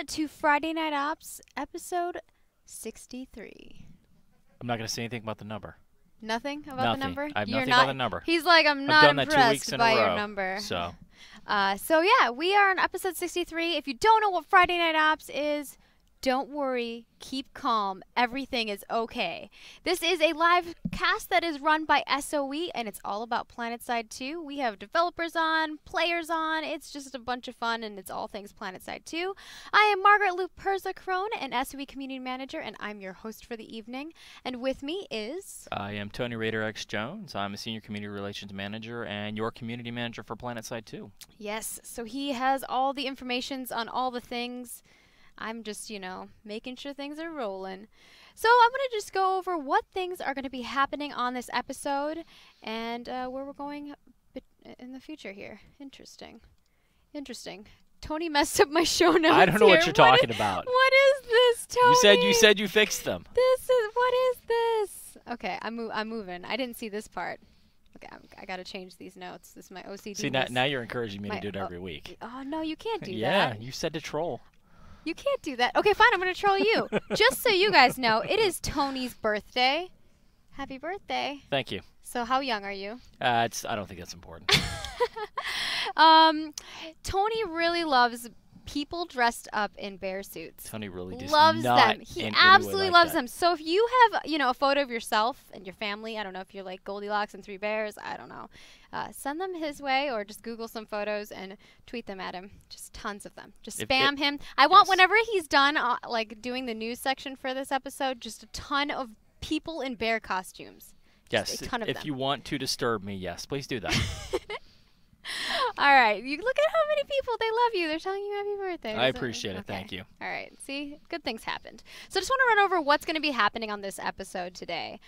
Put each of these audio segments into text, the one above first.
to Friday Night Ops, episode 63. I'm not going to say anything about the number. Nothing about Nothing. the number? I have You're nothing not, about the number. He's like, I'm not I've done that 2 weeks impressed in by a row, your number. So yeah, we are on episode 63. If you don't know what Friday Night Ops is, don't worry. Keep calm. Everything is okay. This is a live cast that is run by SOE, and it's all about PlanetSide 2. We have developers on, players on. It's just a bunch of fun, and it's all things PlanetSide 2. I am Margaret Luperza-Crone, an SOE Community Manager, and I'm your host for the evening. And with me is... I am Tony Raider X Jones. I'm a Senior Community Relations Manager and your Community Manager for PlanetSide 2. Yes, so he has all the informations on all the things. I'm just, making sure things are rolling. So I'm going to just go over what things are going to be happening on this episode and where we're going in the future here. Interesting. Tony messed up my show notes. I don't know here. what you're talking about. What is this, Tony? You said you fixed them. What is this? Okay, I'm moving. I didn't see this part. Okay, I got to change these notes. This is my OCD. See, now you're encouraging me to do it every week. Oh, no, you can't do that. Yeah, you said to troll. You can't do that. Okay, fine. I'm going to troll you. Just so you guys know, it is Tony's birthday. Happy birthday. Thank you. So how young are you? I don't think that's important. Tony really loves people dressed up in bear suits. Tony really does loves not them. He in absolutely any way like loves that. them. So if you have, a photo of yourself and your family, I don't know if you're like Goldilocks and Three Bears, I don't know. Send them his way or just Google some photos and tweet them at him. Just tons of them. Just spam him. I want whenever he's done doing the news section for this episode, just a ton of people in bear costumes. Yes, just a ton of them. if you want to disturb me, yes, please do that. All right. You look at how many people, they love you. They're telling you happy birthday. I appreciate it. Okay. Thank you. All right. See, good things happened. So I just want to run over what's going to be happening on this episode today.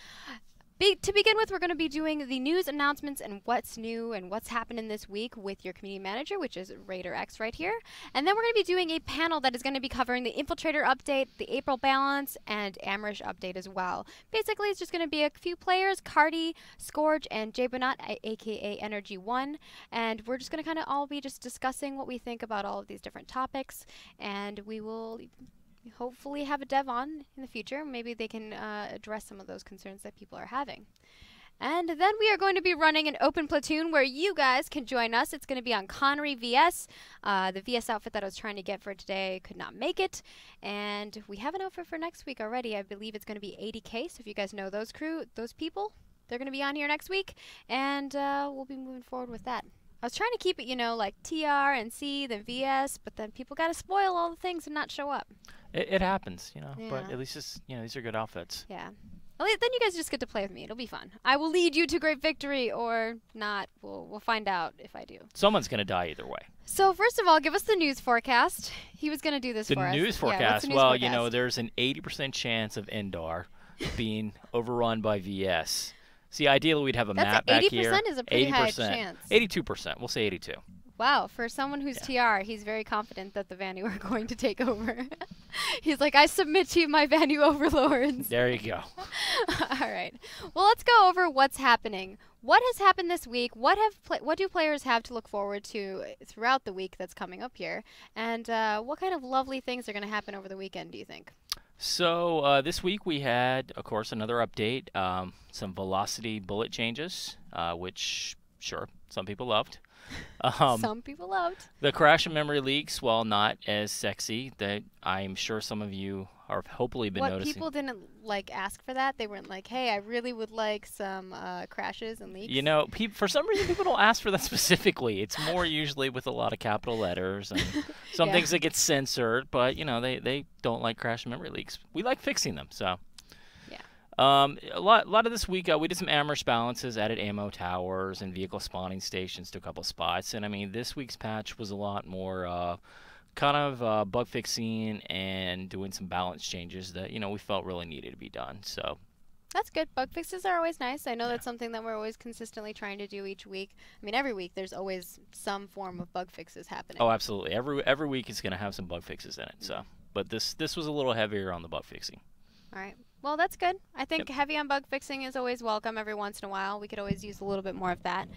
To begin with, we're going to be doing the news announcements and what's new and what's happening this week with your community manager, which is Raider X right here. And then we're going to be doing a panel that is going to be covering the Infiltrator update, the April balance, and Amerish update as well. Basically, it's just going to be a few players, Cardi, Scourge, and Jbonat, aka Energy 1. And we're just going to kind of all be just discussing what we think about all of these different topics. And we will hopefully have a dev on in the future. Maybe they can address some of those concerns that people are having. And then we are going to be running an open platoon where you guys can join us. It's going to be on Connery VS. The VS outfit that I was trying to get for today could not make it. And we have an outfit for next week already. I believe it's going to be 80K. So if you guys know those people, they're going to be on here next week. And we'll be moving forward with that. I was trying to keep it, like TR and C, then VS, but then people got to spoil all the things and not show up. It happens, Yeah. But at least it's, these are good outfits. Yeah. Then you guys just get to play with me. It'll be fun. I will lead you to great victory or not. We'll find out if I do. Someone's going to die either way. So first of all, give us the news forecast. He was going to do this for us. The news forecast? Yeah, what's the news well, forecast? there's an 80% chance of Endar being overrun by VS. See, ideally we'd have a map back here. 80% is a pretty high chance. 82%. We'll say 82. Wow, for someone who's TR, he's very confident that the Vanu are going to take over. He's like, I submit to my Vanu overlords. There you go. All right. Well, let's go over what's happening. What has happened this week? What do players have to look forward to throughout the week that's coming up here? And what kind of lovely things are going to happen over the weekend, do you think? So this week we had, of course, another update, some velocity bullet changes, which, sure, some people loved. Some people loved. The crash and memory leaks, while not as sexy, that I'm sure some of you have hopefully been noticing. People didn't ask for that. They weren't like, hey, I really would like some crashes and leaks. For some reason people don't ask for that specifically. It's more usually with a lot of capital letters and some things that get censored, but they don't like crash and memory leaks. We like fixing them, so. A lot of this week, we did some Amerish balances, added ammo towers and vehicle spawning stations to a couple spots. And I mean, this week's patch was a lot more bug fixing and doing some balance changes that we felt really needed to be done. So that's good. Bug fixes are always nice. I know that's something that we're always consistently trying to do each week. I mean, every week there's always some form of bug fixes happening. Oh, absolutely. Every week is going to have some bug fixes in it. So, but this was a little heavier on the bug fixing. All right. Well, that's good. I think Yep. heavy on bug fixing is always welcome every once in a while. We could always use a little bit more of that.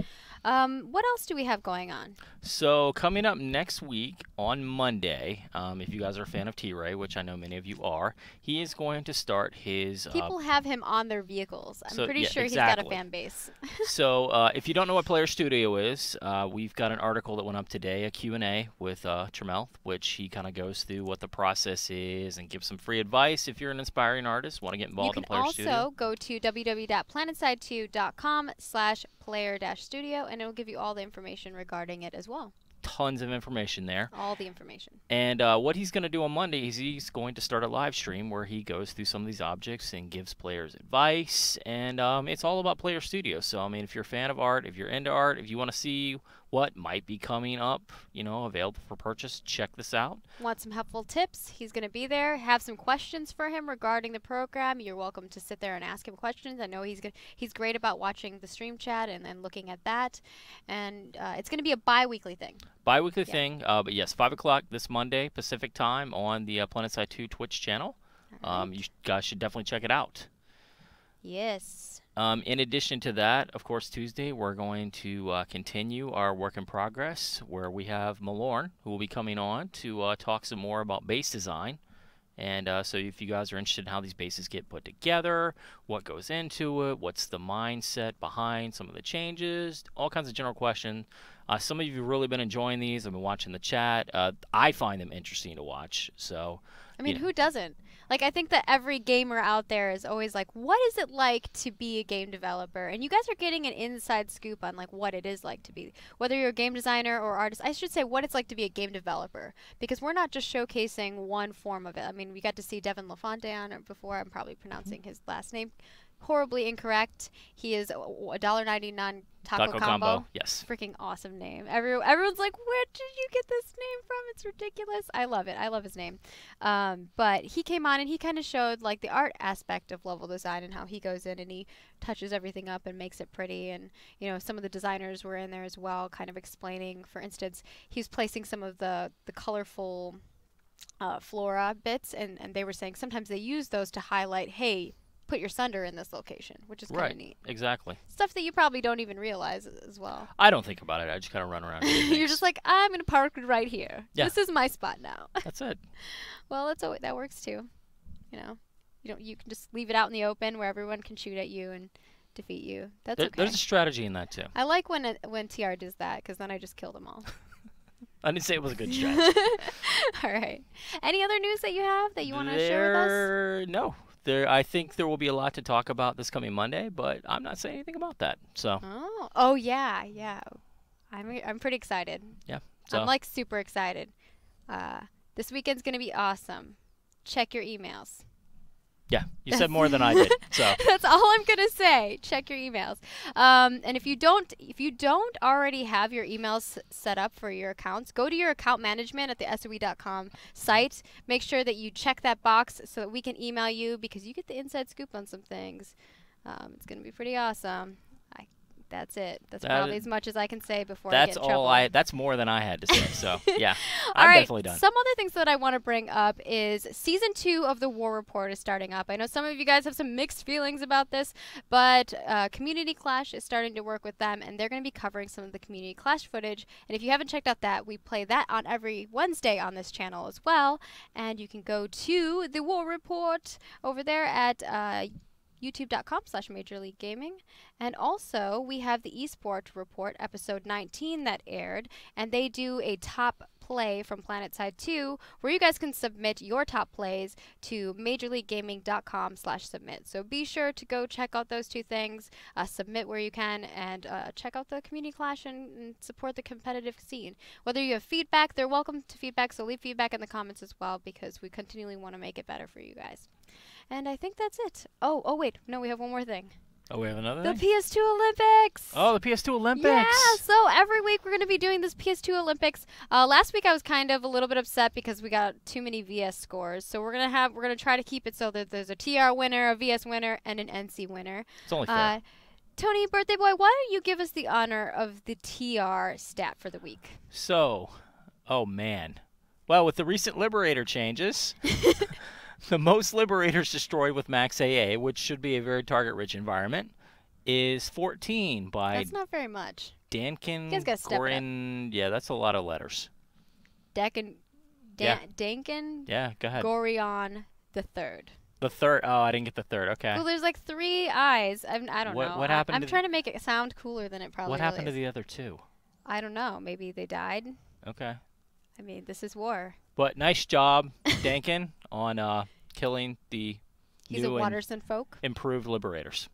What else do we have going on? So coming up next week on Monday, if you guys are a fan of T-Ray, which I know many of you are, he is going to start his. People have him on their vehicles. I'm pretty yeah, sure exactly. he's got a fan base. So if you don't know what Player Studio is, we've got an article that went up today, a Q&A with Trammell, which he kind of goes through what the process is and gives some free advice if you're an aspiring artist, want to get involved in Player Studio. You can also go to www.planetside2.com/player-studio, and it will give you all the information regarding it as well. Tons of information there. All the information. And what he's going to do on Monday is he's going to start a live stream where he goes through some of these objects and gives players advice. And it's all about Player Studio. So, I mean, if you're a fan of art, if you're into art, if you want to see what might be coming up, available for purchase, check this out. Want some helpful tips? He's going to be there. Have some questions for him regarding the program. You're welcome to sit there and ask him questions. I know he's great about watching the stream chat and looking at that. And it's going to be a bi-weekly thing. Bi-weekly thing, but yes, 5 o'clock this Monday Pacific time on the PlanetSide 2 Twitch channel. Right. You guys should definitely check it out. Yes. In addition to that, of course, Tuesday we're going to continue our work in progress where we have Malorn, who will be coming on to talk some more about base design. And so if you guys are interested in how these bases get put together, what goes into it, what's the mindset behind some of the changes, all kinds of general questions. Some of you have really been enjoying these. I've been watching the chat. I find them interesting to watch. So, I mean, who doesn't? Like, I think that every gamer out there is always like, what is it like to be a game developer? And you guys are getting an inside scoop on, like, what it is like to be, whether you're a game designer or artist. I should say what it's like to be a game developer, because we're not just showcasing one form of it. I mean, we got to see Devin LaFontaine before. I'm probably pronouncing his last name horribly incorrect. He is a $1.99 taco combo. Yes. Freaking awesome name. Everyone's like, where did you get this name from? It's ridiculous. I love it. I love his name. But he came on and he kind of showed like the art aspect of level design and how he goes in and he touches everything up and makes it pretty. And some of the designers were in there as well, kind of explaining. For instance, he's placing some of the colorful flora bits, and they were saying sometimes they use those to highlight, hey, put your sunder in this location, which is kind of neat. Exactly. Stuff that you probably don't even realize as well. I don't think about it. I just kind of run around. You're just like, I'm going to park right here. Yeah. This is my spot now. That's it. Well, that works too. You can just leave it out in the open where everyone can shoot at you and defeat you. That's okay. There's a strategy in that too. I like when TR does that, because then I just kill them all. I didn't say it was a good strategy. All right. Any other news that you have that you want to share with us? No. I think there will be a lot to talk about this coming Monday, but I'm not saying anything about that. So. Oh yeah. I'm pretty excited. Yeah. So. I'm like super excited. This weekend's gonna be awesome. Check your emails. Yeah, you said more than I did. So that's all I'm gonna say. Check your emails. And if you don't already have your emails set up for your accounts, go to your account management at the SOE.com site. Make sure that you check that box so that we can email you, because you get the inside scoop on some things. It's gonna be pretty awesome. That's it. That's probably as much as I can say before I get in trouble. That's more than I had to say. So yeah, I'm definitely done. Some other things that I want to bring up is Season 2 of the War Report is starting up. I know some of you guys have some mixed feelings about this, but Community Clash is starting to work with them, and they're going to be covering some of the Community Clash footage. And if you haven't checked out that, we play that on every Wednesday on this channel as well. And you can go to the War Report over there at youtube.com/Major League Gaming. And also, we have the Esport Report, episode 19, that aired, and they do a top play from PlanetSide 2, where you guys can submit your top plays to majorleaguegaming.com/submit. So be sure to go check out those two things, submit where you can, and check out the Community Clash and support the competitive scene. Whether you have feedback, they're welcome to feedback, so leave feedback in the comments as well, because we continually want to make it better for you guys. And I think that's it. Oh, wait. No, we have one more thing. Oh, we have another thing? The PS2 Olympics! Oh, the PS2 Olympics! Yeah, so every week we're going to be doing this PS2 Olympics. Last week I was kind of a little bit upset because we got too many VS scores. So we're going to try to keep it so that there's a TR winner, a VS winner, and an NC winner. It's only fair. Tony, birthday boy, why don't you give us the honor of the TR stat for the week? So, oh man. Well, with the recent Liberator changes, The most Liberators destroyed with max AA, which should be a very target-rich environment, is 14 by That's not very much. Dankin You guys gotta step it up. Gorin. Yeah, that's a lot of letters. Dankin. Yeah. Dankin. Yeah, go ahead. Gorion the third. The third. Oh, I didn't get the third. Okay. Well, there's like 3 eyes. I don't know. What happened? I'm trying to make it sound cooler than it probably What happened to really is. the other 2? I don't know. Maybe they died. Okay. I mean, this is war. But nice job, Dankin, on killing the He's new a and Waterson folk. improved Liberators.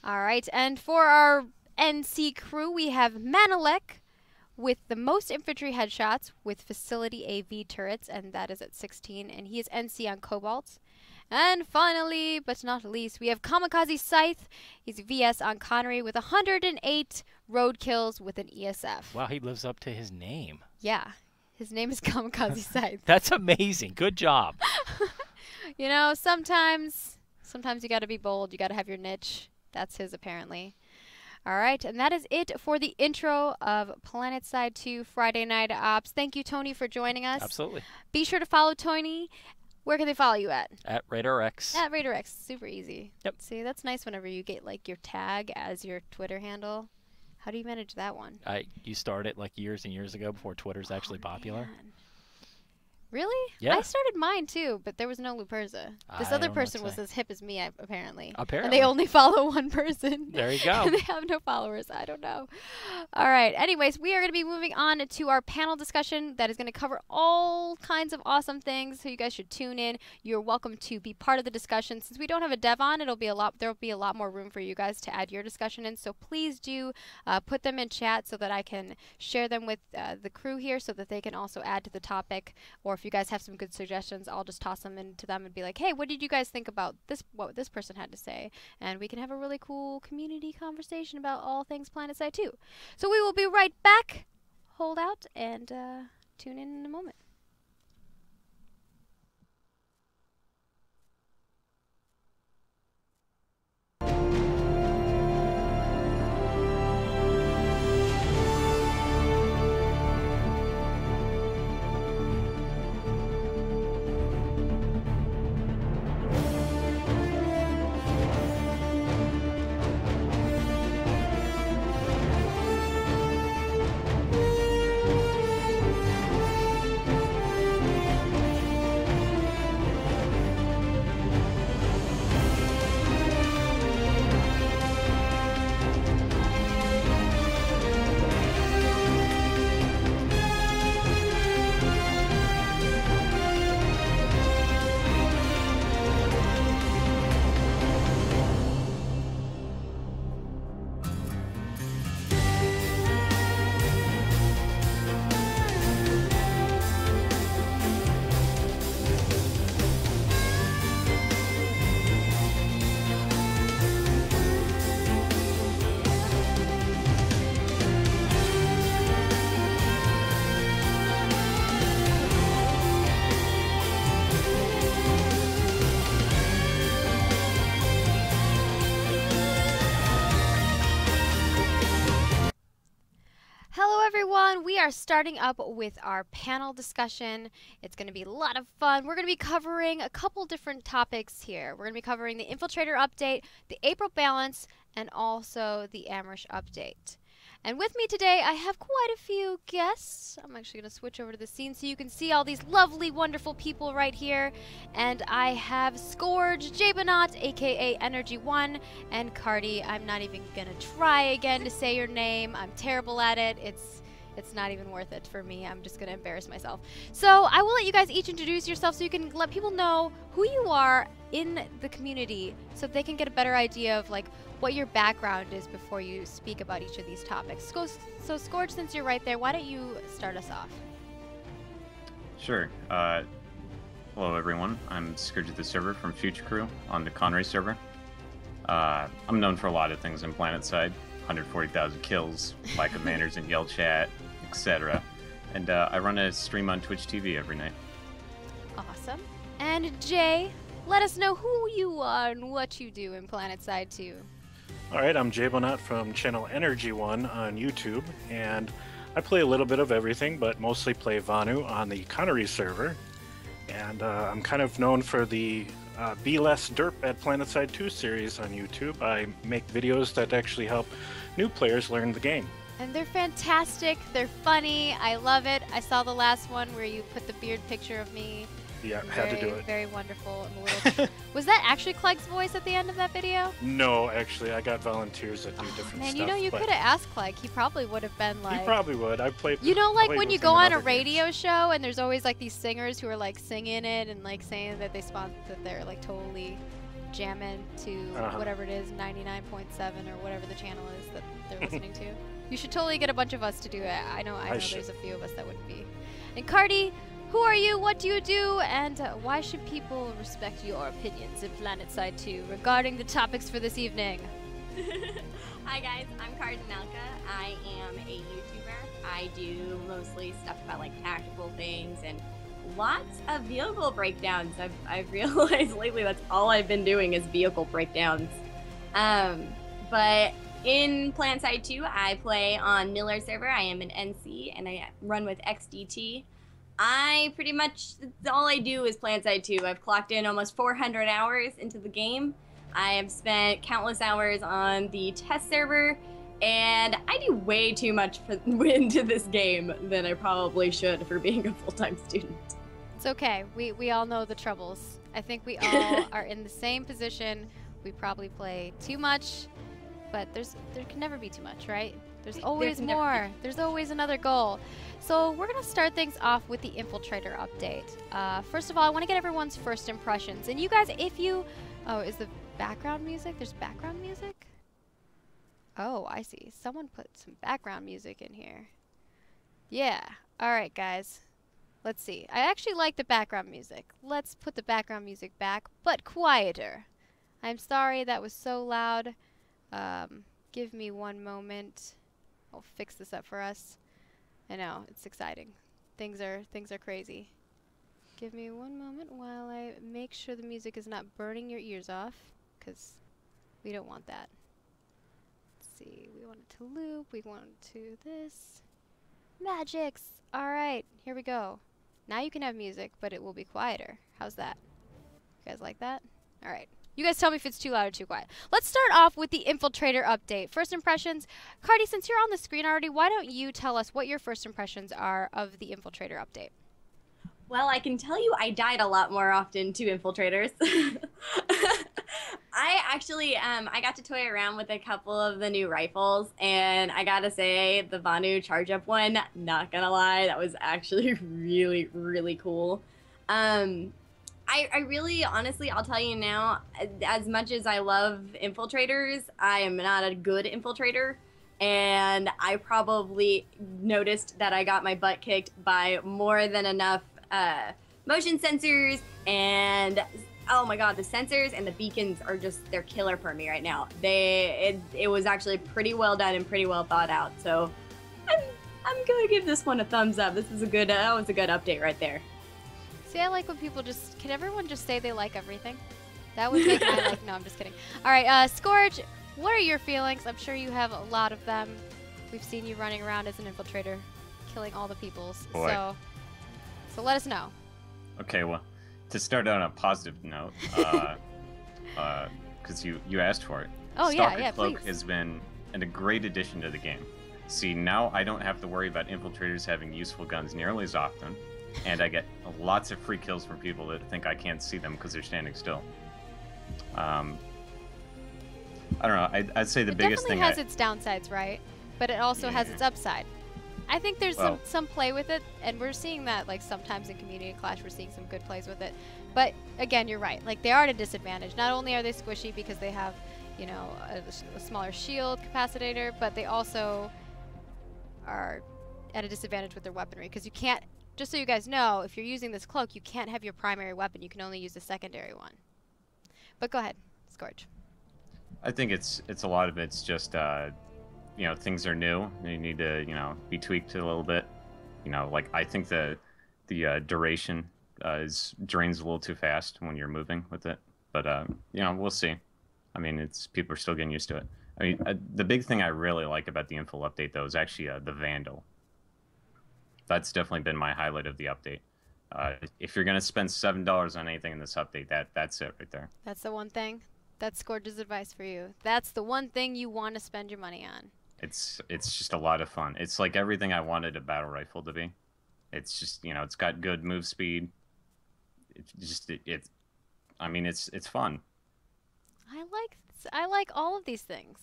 All right, and for our NC crew, we have Manilek with the most infantry headshots with facility AV turrets, and that is at 16, and he is NC on Cobalt. And finally, but not least, we have Kamikaze Scythe. He's VS on Connery with 108 road kills with an ESF. Wow, he lives up to his name. Yeah, his name is Kamikaze Scythe. That's amazing. Good job. You know, sometimes you got to be bold. You got to have your niche. That's his, apparently. All right, and that is it for the intro of PlanetSide 2 Friday Night Ops. Thank you, Tony, for joining us. Absolutely. Be sure to follow Tony. Where can they follow you at? At RadarX. At RadarX. Super easy. Yep. See, that's nice whenever you get like your tag as your Twitter handle. How do you manage that one? You started like years and years ago before Twitter's actually popular. Man. Really? Yeah. I started mine too, but there was no Luperza. This I other don't know what person to was say. as hip as me, apparently. Apparently. And they only follow one person. There you go. And they have no followers. I don't know. All right. Anyways, we are going to be moving on to our panel discussion that is going to cover all kinds of awesome things. So you guys should tune in. You're welcome to be part of the discussion. Since we don't have a dev on, there'll be a lot more room for you guys to add your discussion in. So please do put them in chat so that I can share them with the crew here so that they can also add to the topic. Or if you guys have some good suggestions, I'll just toss them into them and be like, hey, what did you guys think about this, what this person had to say? And we can have a really cool community conversation about all things PlanetSide 2. So we will be right back. Hold out and tune in a moment. Hello everyone, we are starting up with our panel discussion. It's going to be a lot of fun. We're going to be covering a couple different topics here. We're going to be covering the Infiltrator update, the April balance, and also the Amerish update. And with me today, I have quite a few guests. I'm actually going to switch over to the scene so you can see all these lovely, wonderful people right here. And I have Scourge, Jabonot, aka Energy One, and Cardi. I'm not even going to try again to say your name. I'm terrible at it. It's not even worth it for me. I'm just going to embarrass myself. So I will let you guys each introduce yourself so you can let people know who you are in the community so they can get a better idea of like what your background is before you speak about each of these topics. So Scourge, since you're right there, why don't you start us off? Sure. Hello everyone. I'm Scourge the Server from Future Crew on the Connery server. I'm known for a lot of things in PlanetSide. 140,000 kills, my commanders in Yell Chat, etc. And I run a stream on Twitch TV every night. Awesome. And Jay, let us know who you are and what you do in PlanetSide 2. Alright, I'm Jabonot from channel Energy One on YouTube, and I play a little bit of everything, but mostly play Vanu on the Connery server. and I'm kind of known for the Be Less Derp at PlanetSide 2 series on YouTube. I make videos that actually help new players learn the game. And they're fantastic. They're funny. I love it. I saw the last one where you put the beard picture of me. Yeah, had to do it. Very wonderful. And a little was that actually Clegg's voice at the end of that video? No, actually, I got volunteers that do different Man, stuff. you know, you could have asked Clegg. He probably would have been like. He probably would. I played. You know, like when you go on a games. radio show and there's always like these singers who are like singing it and like saying that that they're like totally jamming to whatever it is, 99.7 or whatever the channel is that they're listening to. You should totally get a bunch of us to do it. I know there's a few of us that would be. And Cardi, who are you? What do you do? And why should people respect your opinions in PlanetSide 2 regarding the topics for this evening? Hi guys, I'm Cardinalka. I am a YouTuber. I do mostly stuff about like tactical things and lots of vehicle breakdowns. I've realized lately that's all I've been doing is vehicle breakdowns. But in PlanetSide 2, I play on Miller server. I am an NC and I run with XDT. I pretty much, all I do is PlanetSide 2. I've clocked in almost 400 hours into the game. I have spent countless hours on the test server, and I do way too much into this game than I probably should for being a full-time student. It's okay. We all know the troubles. I think we all are in the same position. We probably play too much, but there can never be too much, right? There's always more. There's always another goal. So we're going to start things off with the Infiltrator update. First of all, I want to get everyone's first impressions. And you guys, if you... Oh, is the background music? There's background music? Oh, I see. Someone put some background music in here. Yeah. All right, guys. Let's see. I actually like the background music. Let's put the background music back, but quieter. I'm sorry that was so loud. Give me one moment. I'll fix this up for us. I know, it's exciting. Things are crazy. Give me one moment while I make sure the music is not burning your ears off, because we don't want that. Let's see, we want it to loop, we want it to this. Magics! Alright, here we go. Now you can have music, but it will be quieter. How's that? You guys like that? Alright. You guys tell me if it's too loud or too quiet. Let's start off with the Infiltrator update. First impressions. Cardi, since you're on the screen already, why don't you tell us what your first impressions are of the Infiltrator update? Well, I can tell you I died a lot more often to infiltrators. I actually, I got to toy around with a couple of the new rifles, and I gotta say, the Vanu charge-up one, not gonna lie, that was actually really, really cool. I really, honestly, I'll tell you now, as much as I love infiltrators, I am not a good infiltrator. And I probably noticed that I got my butt kicked by more than enough motion sensors. And, oh my god, the sensors and the beacons are just, they're killer for me right now. It was actually pretty well done and pretty well thought out. So I'm going to give this one a thumbs up. This is that was a good update right there. See, I like when people can everyone just say they like everything? That would make my life, no, I'm just kidding. All right, Scourge, what are your feelings? I'm sure you have a lot of them. We've seen you running around as an infiltrator, killing all the peoples. Boy. So let us know. Okay, well, to start on a positive note, because you asked for it. Oh, Stalker yeah, Cloak please. has been a great addition to the game. See, now I don't have to worry about infiltrators having useful guns nearly as often. And I get lots of free kills from people that think I can't see them because they're standing still. I don't know. I'd say the biggest thing. It definitely has its downsides, right? But it also has its upside. I think there's some play with it, and we're seeing that like sometimes in Community Clash we're seeing some good plays with it. But again, you're right. Like they are at a disadvantage. Not only are they squishy because they have, you know, a smaller shield capacitor, but they also are at a disadvantage with their weaponry because you can't. Just so you guys know, if you're using this cloak, you can't have your primary weapon. You can only use the secondary one. But go ahead, Scourge. I think it's a lot of it's just you know, things are new. They need to, you know, be tweaked a little bit. You know, like I think the duration drains a little too fast when you're moving with it. But you know, we'll see. I mean, people are still getting used to it. I mean, the big thing I really like about the info update though is actually the Vandal. That's definitely been my highlight of the update. If you're gonna spend $7 on anything in this update, that's it right there. That's the one thing. That's Scourge's advice for you. That's the one thing you want to spend your money on. It's just a lot of fun. It's like everything I wanted a battle rifle to be. It's just, it's got good move speed. It's just I mean, it's fun. I like all of these things.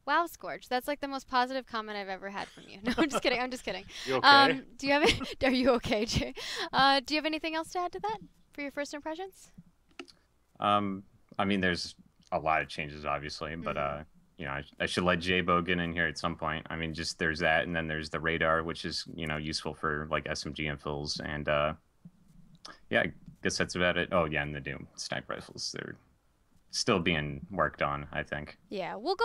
Wow, Scourge. That's like the most positive comment I've ever had from you. No, I'm just kidding. I'm just kidding. You okay? Do you have Are you okay, Jay? Do you have anything else to add to that for your first impressions? I mean, there's a lot of changes, obviously, but I should let J-Bo get in here at some point. I mean, just there's that, and then there's the radar, which is useful for like SMG infills, and yeah, I guess that's about it. Oh yeah, and the Doom sniper rifles, they're still being worked on, I think. Yeah, we'll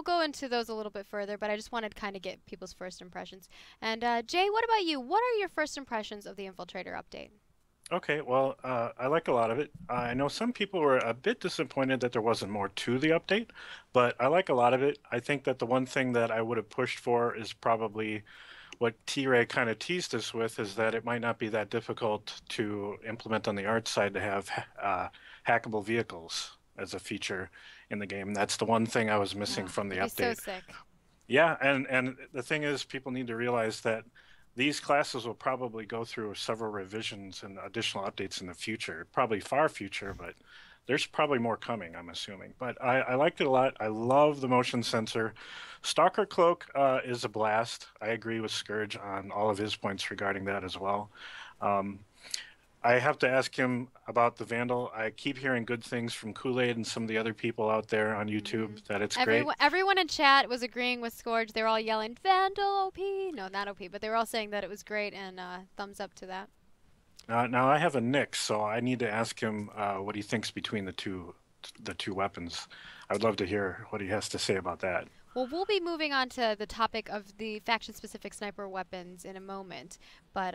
go into those a little bit further, but I just wanted to kind of get people's first impressions. And Jay, what about you? What are your first impressions of the Infiltrator update? Okay, well, I like a lot of it. I know some people were a bit disappointed that there wasn't more to the update, but I like a lot of it. I think that the one thing that I would have pushed for is probably what T-Ray kind of teased us with, is that it might not be that difficult to implement on the art side to have hackable vehicles as a feature in the game. That's the one thing I was missing from the That'd be update. so sick. Yeah, and the thing is, people need to realize that these classes will probably go through several revisions and additional updates in the future, probably far future, but there's probably more coming, I'm assuming. But I liked it a lot. I love the motion sensor. Stalker Cloak is a blast. I agree with Scourge on all of his points regarding that as well. I have to ask him about the Vandal. I keep hearing good things from Kool-Aid and some of the other people out there on YouTube that it's great. Everyone in chat was agreeing with Scourge. They were all yelling, Vandal OP! No, not OP, but they were all saying that it was great, and thumbs up to that. Now I have a Nyx, so I need to ask him what he thinks between the two weapons. I would love to hear what he has to say about that. Well, we'll be moving on to the topic of the faction-specific sniper weapons in a moment, but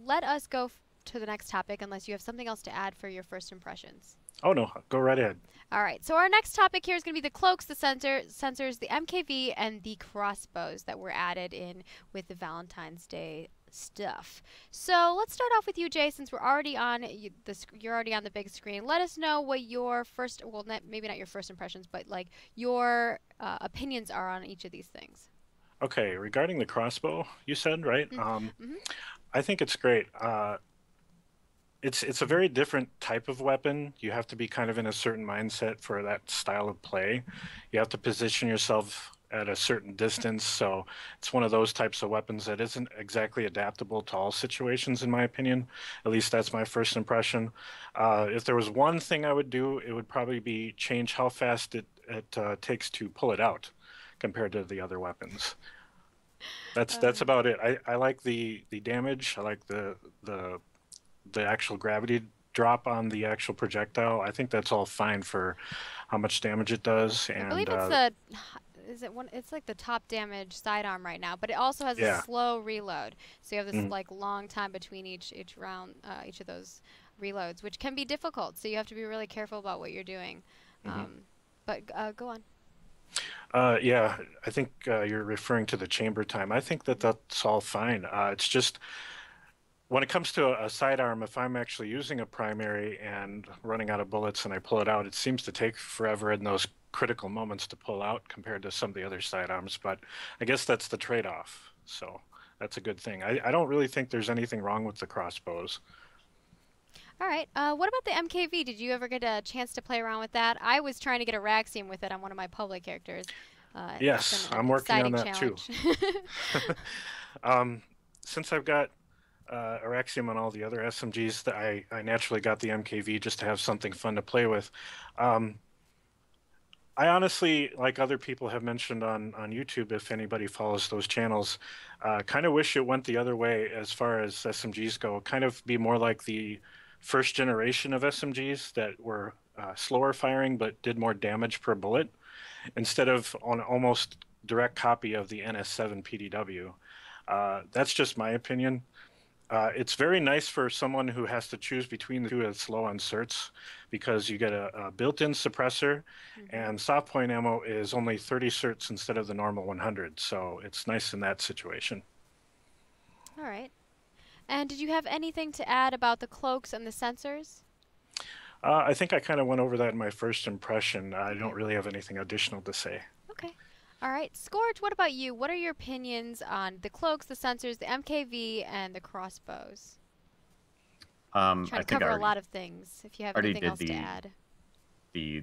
let us go to the next topic unless you have something else to add for your first impressions. Oh no, go right ahead. All right, so our next topic here is going to be the cloaks, the sensors, the MKV, and the crossbows that were added in with the Valentine's Day stuff. So let's start off with you, Jay, since we're already on you're already on the big screen. Let us know what your first, well, maybe not your first impressions, but like your opinions are on each of these things. Okay, regarding the crossbow, you said, right? I think it's great. It's a very different type of weapon. You have to be kind of in a certain mindset for that style of play. You have to position yourself at a certain distance, so it's one of those types of weapons that isn't exactly adaptable to all situations, in my opinion. At least that's my first impression. If there was one thing I would do, it would probably be change how fast it takes to pull it out compared to the other weapons. That's about it. I like the damage. I like the actual gravity drop on the actual projectile. I think that's all fine for how much damage it does. And I believe it's it's like the top damage sidearm right now, but it also has a slow reload. So you have this like long time between each round, each of those reloads, which can be difficult. So you have to be really careful about what you're doing. But go on. Yeah, I think you're referring to the chamber time. I think that's all fine. It's just when it comes to a sidearm, if I'm actually using a primary and running out of bullets and I pull it out, it seems to take forever in those critical moments to pull out compared to some of the other sidearms. But I guess that's the trade-off. So that's a good thing. I don't really think there's anything wrong with the crossbows. All right. What about the MKV? Did you ever get a chance to play around with that? I was trying to get a Raxium with it on one of my public characters. Yes, I'm working on that too. Since I've got Araxium on all the other SMGs, that I naturally got the MKV just to have something fun to play with. I honestly, like other people have mentioned on YouTube, if anybody follows those channels, kind of wish it went the other way as far as SMGs go. Kind of be more like the first generation of SMGs that were slower firing but did more damage per bullet, instead of on almost direct copy of the NS7 PDW. That's just my opinion. It's very nice for someone who has to choose between the two that's low on certs, because you get a built-in suppressor, and soft point ammo is only 30 certs instead of the normal 100. So it's nice in that situation. All right. And did you have anything to add about the cloaks and the sensors? I think I kind of went over that in my first impression. I Okay. don't really have anything additional to say. Okay. All right. Scourge, what about you? What are your opinions on the cloaks, the sensors, the MKV, and the crossbows? I Trying to think I cover a already, lot of things. If you have already anything did else to add.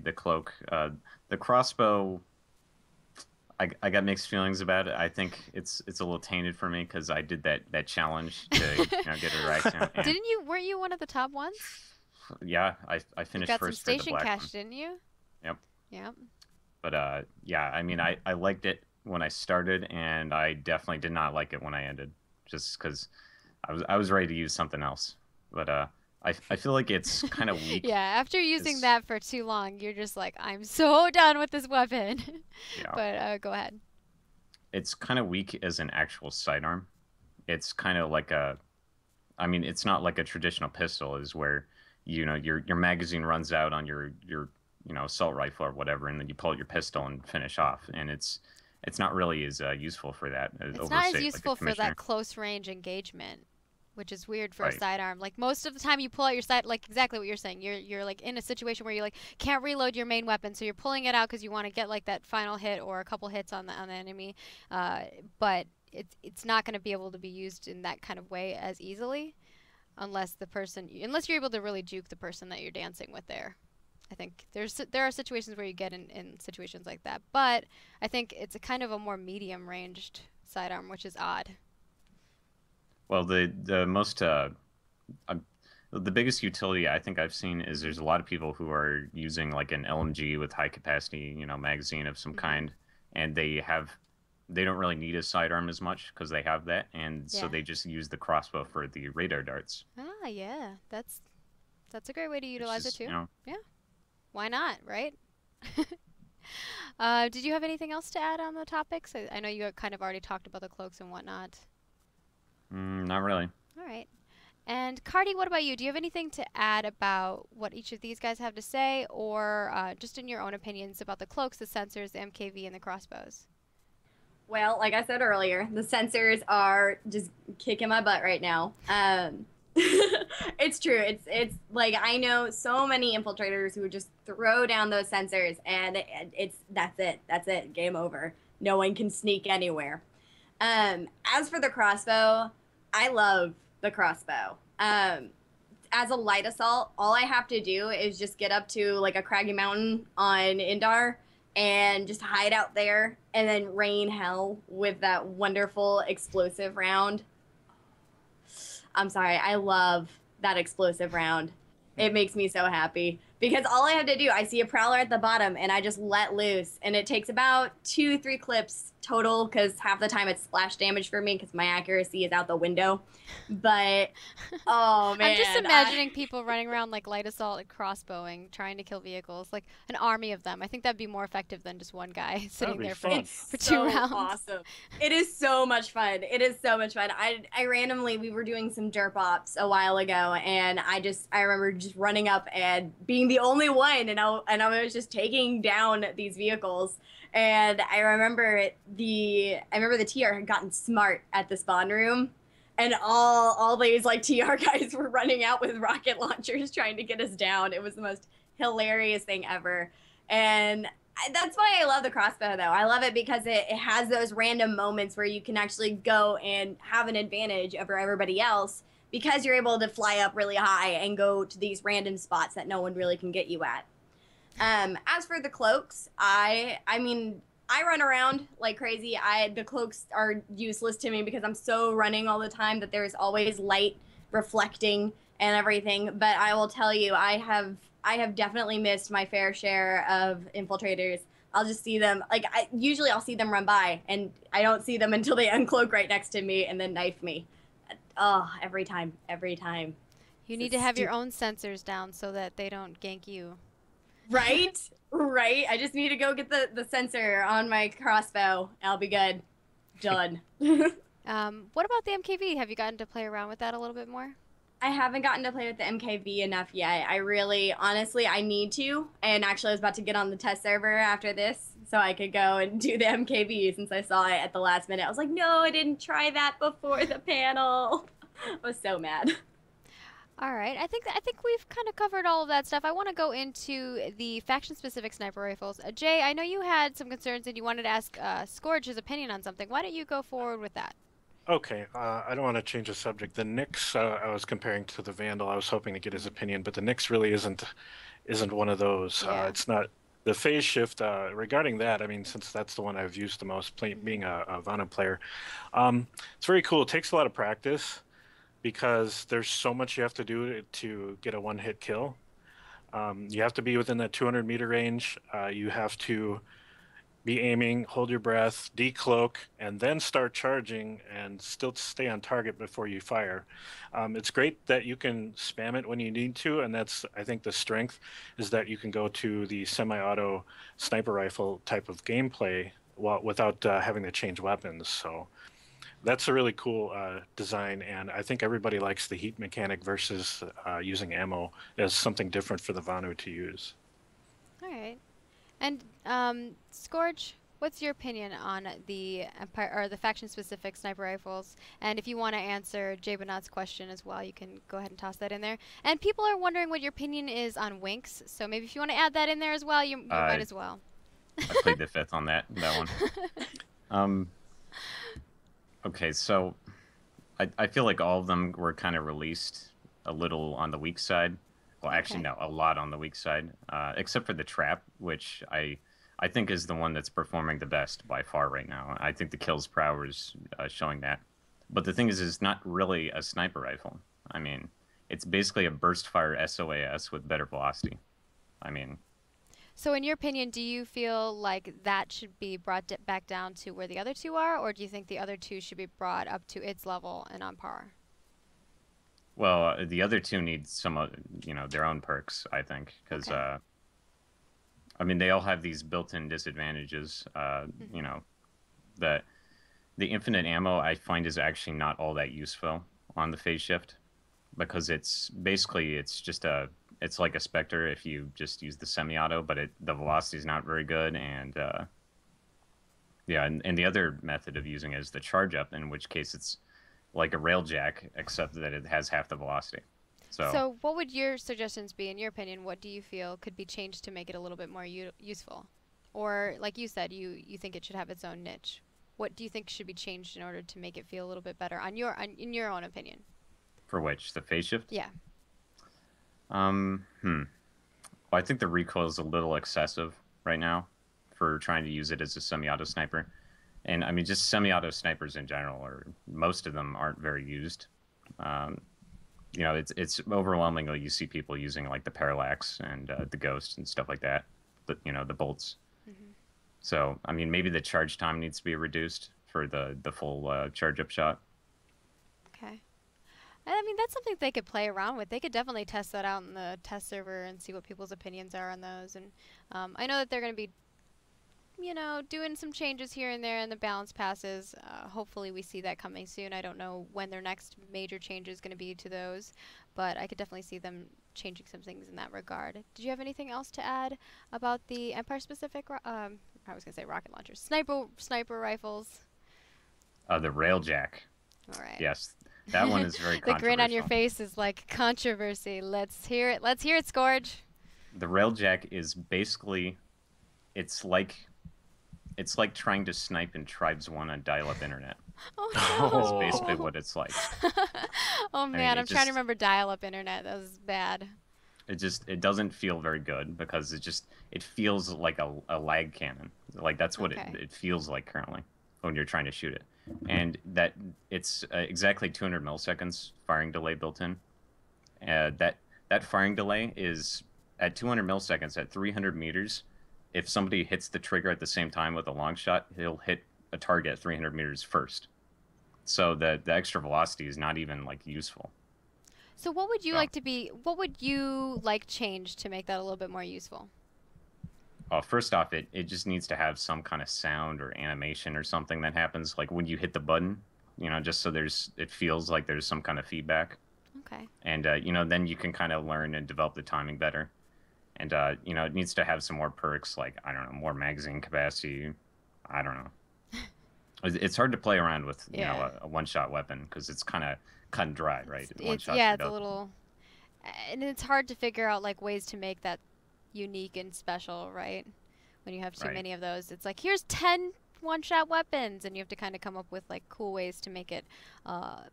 the cloak. The crossbow, I got mixed feelings about it. I think it's a little tainted for me because I did that challenge to get it right. And Didn't you? Weren't you one of the top ones? yeah, I You finished got some first for the station black cash, one. didn't you? Yep. Yep. But yeah, I mean, I liked it when I started, and I definitely did not like it when I ended, just because I was ready to use something else. But I feel like it's kind of weak. Yeah, after using It's- that for too long, you're just like, I'm so done with this weapon. Yeah. But go ahead. It's kind of weak as an actual sidearm. It's kind of like I mean, it's not like a traditional pistol, is where your magazine runs out on your assault rifle or whatever, and then you pull out your pistol and finish off. And it's not really as useful for that. It's not as useful for that close range engagement, which is weird for a Right. sidearm. Like most of the time, you pull out your side, like exactly what you're saying. You're like in a situation where you like can't reload your main weapon, so you're pulling it out because you want to get like that final hit or a couple hits on the enemy. But it's not going to be able to be used in that kind of way as easily, unless you're able to really juke the person that you're dancing with there. I think there are situations where you get in situations like that, but I think it's a kind of a more medium ranged sidearm, which is odd. Well, the most the biggest utility I think I've seen is there's a lot of people who are using like an LMG with high capacity, magazine of some kind, and they don't really need a sidearm as much because they have that, and so Yeah. they just use the crossbow for the radar darts. Ah, yeah, that's a great way to which utilize it is, too. Why not, right? Did you have anything else to add on the topics? I know you kind of already talked about the cloaks and whatnot. Not really. All right. And Cardi, what about you? Do you have anything to add about what each of these guys have to say, or just in your own opinions about the cloaks, the sensors, the MKV, and the crossbows? Well, like I said earlier, the sensors are just kicking my butt right now. It's true. It's like I know so many infiltrators who would just throw down those sensors, and that's it. That's it. Game over. No one can sneak anywhere. As for the crossbow, I love the crossbow. As a light assault, all I have to do is just get up to like a craggy mountain on Indar and just hide out there and then rain hell with that wonderful explosive round. I'm sorry, I love that explosive round. It makes me so happy because all I have to do, I see a prowler at the bottom and I just let loose, and it takes about 2-3 clips total because half the time it's splash damage for me because my accuracy is out the window. But oh man, I'm just imagining people running around like light assault and crossbowing, trying to kill vehicles, like an army of them. I think that'd be more effective than just one guy sitting be there fun. for so 2 rounds. awesome. It is so much fun. It is so much fun. I randomly, we were doing some derp ops a while ago, and I remember just running up and being the only one, and I was just taking down these vehicles. And I remember the TR had gotten smart at the spawn room, and all these like TR guys were running out with rocket launchers trying to get us down. It was the most hilarious thing ever. And that's why I love the crossbow, though. I love it because it has those random moments where you can actually go and have an advantage over everybody else because you're able to fly up really high and go to these random spots that no one really can get you at. As for the cloaks, I mean, I run around like crazy. The cloaks are useless to me because I'm so running all the time that there's always light reflecting and everything. But I will tell you, I have definitely missed my fair share of infiltrators. I'll just see them, like, usually I'll see them run by, and I don't see them until they uncloak right next to me and then knife me. Oh, every time. You need to have your own sensors down so that they don't gank you. Right? I just need to go get the sensor on my crossbow. I'll be good. Done. What about the MKV? Have you gotten to play around with that a little bit more? I haven't gotten to play with the MKV enough yet. I really, honestly, I need to. And actually, I was about to get on the test server after this so I could go and do the MKV since I saw it at the last minute. I was like, no, I didn't try that before the panel. I was so mad. All right, I think we've kind of covered all of that stuff. I want to go into the faction-specific sniper rifles. Jay, I know you had some concerns and you wanted to ask Scourge his opinion on something. Why don't you go forward with that? Okay, I don't want to change the subject. The Nyx, I was comparing to the Vandal. I was hoping to get his opinion, but the Nyx really isn't one of those. Yeah. It's not the phase shift. Regarding that, I mean, since that's the one I've used the most, being a Vana player, it's very cool. It takes a lot of practice because there's so much you have to do to get a one-hit kill. You have to be within that 200-meter range. You have to be aiming, hold your breath, decloak, and then start charging and still stay on target before you fire. It's great that you can spam it when you need to, and that's, I think, the strength is that you can go to the semi-auto sniper rifle type of gameplay without having to change weapons. So that's a really cool design, and I think everybody likes the heat mechanic versus using ammo as something different for the Vanu to use. All right. And Scourge, what's your opinion on the Empire or the faction-specific sniper rifles? And if you want to answer Jay Banat's question as well, you can go ahead and toss that in there. And people are wondering what your opinion is on Winks, so maybe if you want to add that in there as well, you might as well. I played the fifth on that one. Okay, so I feel like all of them were kind of released a little on the weak side. Well, actually, no, a lot on the weak side, except for the trap, which I think is the one that's performing the best by far right now. I think the kills per hour is showing that. But the thing is, it's not really a sniper rifle. I mean, it's basically a burst fire SOAS with better velocity. I mean... So in your opinion, do you feel like that should be brought back down to where the other two are, or do you think the other two should be brought up to its level and on par? Well, the other two need some, their own perks, I think, because, Okay. I mean, they all have these built-in disadvantages. The infinite ammo I find is actually not all that useful on the phase shift, because it's like a Spectre if you just use the semi-auto, but the velocity is not very good, and and the other method of using it is the charge up, in which case it's like a railjack, except that it has half the velocity. So what would your suggestions be, in your opinion? What do you feel could be changed to make it a little bit more useful? Or, like you said, you think it should have its own niche. What do you think should be changed in order to make it feel a little bit better, in your own opinion? For which? The phase shift? Yeah. Well, I think the recoil is a little excessive right now for trying to use it as a semi-auto sniper. And I mean, just semi-auto snipers in general, or most of them aren't very used. It's overwhelmingly you see people using like the parallax and the ghost and stuff like that. The bolts. Mm-hmm. So I mean, maybe the charge time needs to be reduced for the full charge up shot. Okay. I mean, that's something they could play around with. They could definitely test that out in the test server and see what people's opinions are on those. And I know that they're going to be doing some changes here and there in the balance passes. Hopefully we see that coming soon. I don't know when their next major change is going to be to those, but I could definitely see them changing some things in that regard. Did you have anything else to add about the Empire-specific, I was going to say rocket launchers, sniper rifles? The railjack. All right. Yes, that one is very The controversial. grin on your face is like controversy. Let's hear it. Let's hear it, Scourge. The railjack is basically, it's like trying to snipe in Tribes 1 on dial-up internet. Oh, That's no. basically what it's like. Oh, man. I'm trying to remember dial-up internet. That was bad. It doesn't feel very good because it feels like a lag cannon. Like that's what it feels like currently when you're trying to shoot it. And that it's exactly 200 milliseconds firing delay built in. That firing delay is at 200 milliseconds at 300 meters. If somebody hits the trigger at the same time with a long shot, he'll hit a target at 300 meters first. So the extra velocity is not even like useful. So what would you what would you like changed to make that a little bit more useful? First off, it just needs to have some kind of sound or animation or something that happens, like when you hit the button, just so it feels like there's some kind of feedback. Okay. And, then you can kind of learn and develop the timing better. And, it needs to have some more perks, like, I don't know, more magazine capacity. I don't know. It's hard to play around with, Yeah. a one-shot weapon because it's kind of cut and dry, right? One shot Yeah, you're it's a done. little, and it's hard to figure out like ways to make that unique and special, right? When you have too Right. many of those, it's like here's 10 one-shot weapons, and you have to kind of come up with like cool ways to make it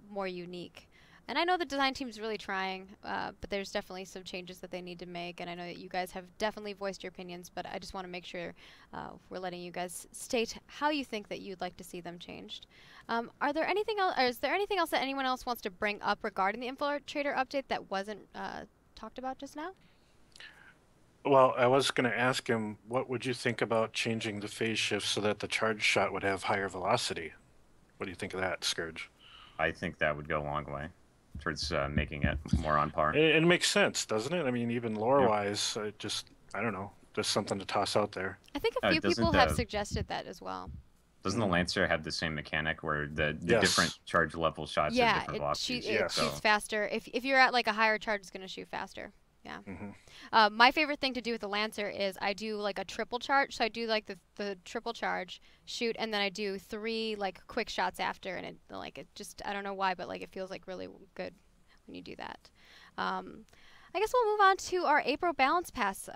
more unique. And I know the design team's really trying, but there's definitely some changes that they need to make. And I know that you guys have definitely voiced your opinions, but I just want to make sure we're letting you guys state how you think that you'd like to see them changed. Are there anything else? Is there anything else that anyone else wants to bring up regarding the Infiltrator update that wasn't talked about just now? Well, I was going to ask him, what would you think about changing the phase shift so that the charge shot would have higher velocity? What do you think of that, Scourge? I think that would go a long way towards making it more on par. It makes sense, doesn't it? I mean, even Yeah. lore-wise, I don't know, just something to toss out there. I think a few people Doesn't have suggested that as well. doesn't the Lancer have the same mechanic where the Yes. different charge level shots have Yeah, different velocities? it Yes. shoots faster. If you're at like a higher charge, it's gonna shoot faster. Yeah. Hmm. My favorite thing to do with the Lancer is I do like a triple charge. So I do like the triple charge, shoot, and then I do 3 like quick shots after, and it just I don't know why, but like it feels like really good when you do that. I guess we'll move on to our April Balance Pass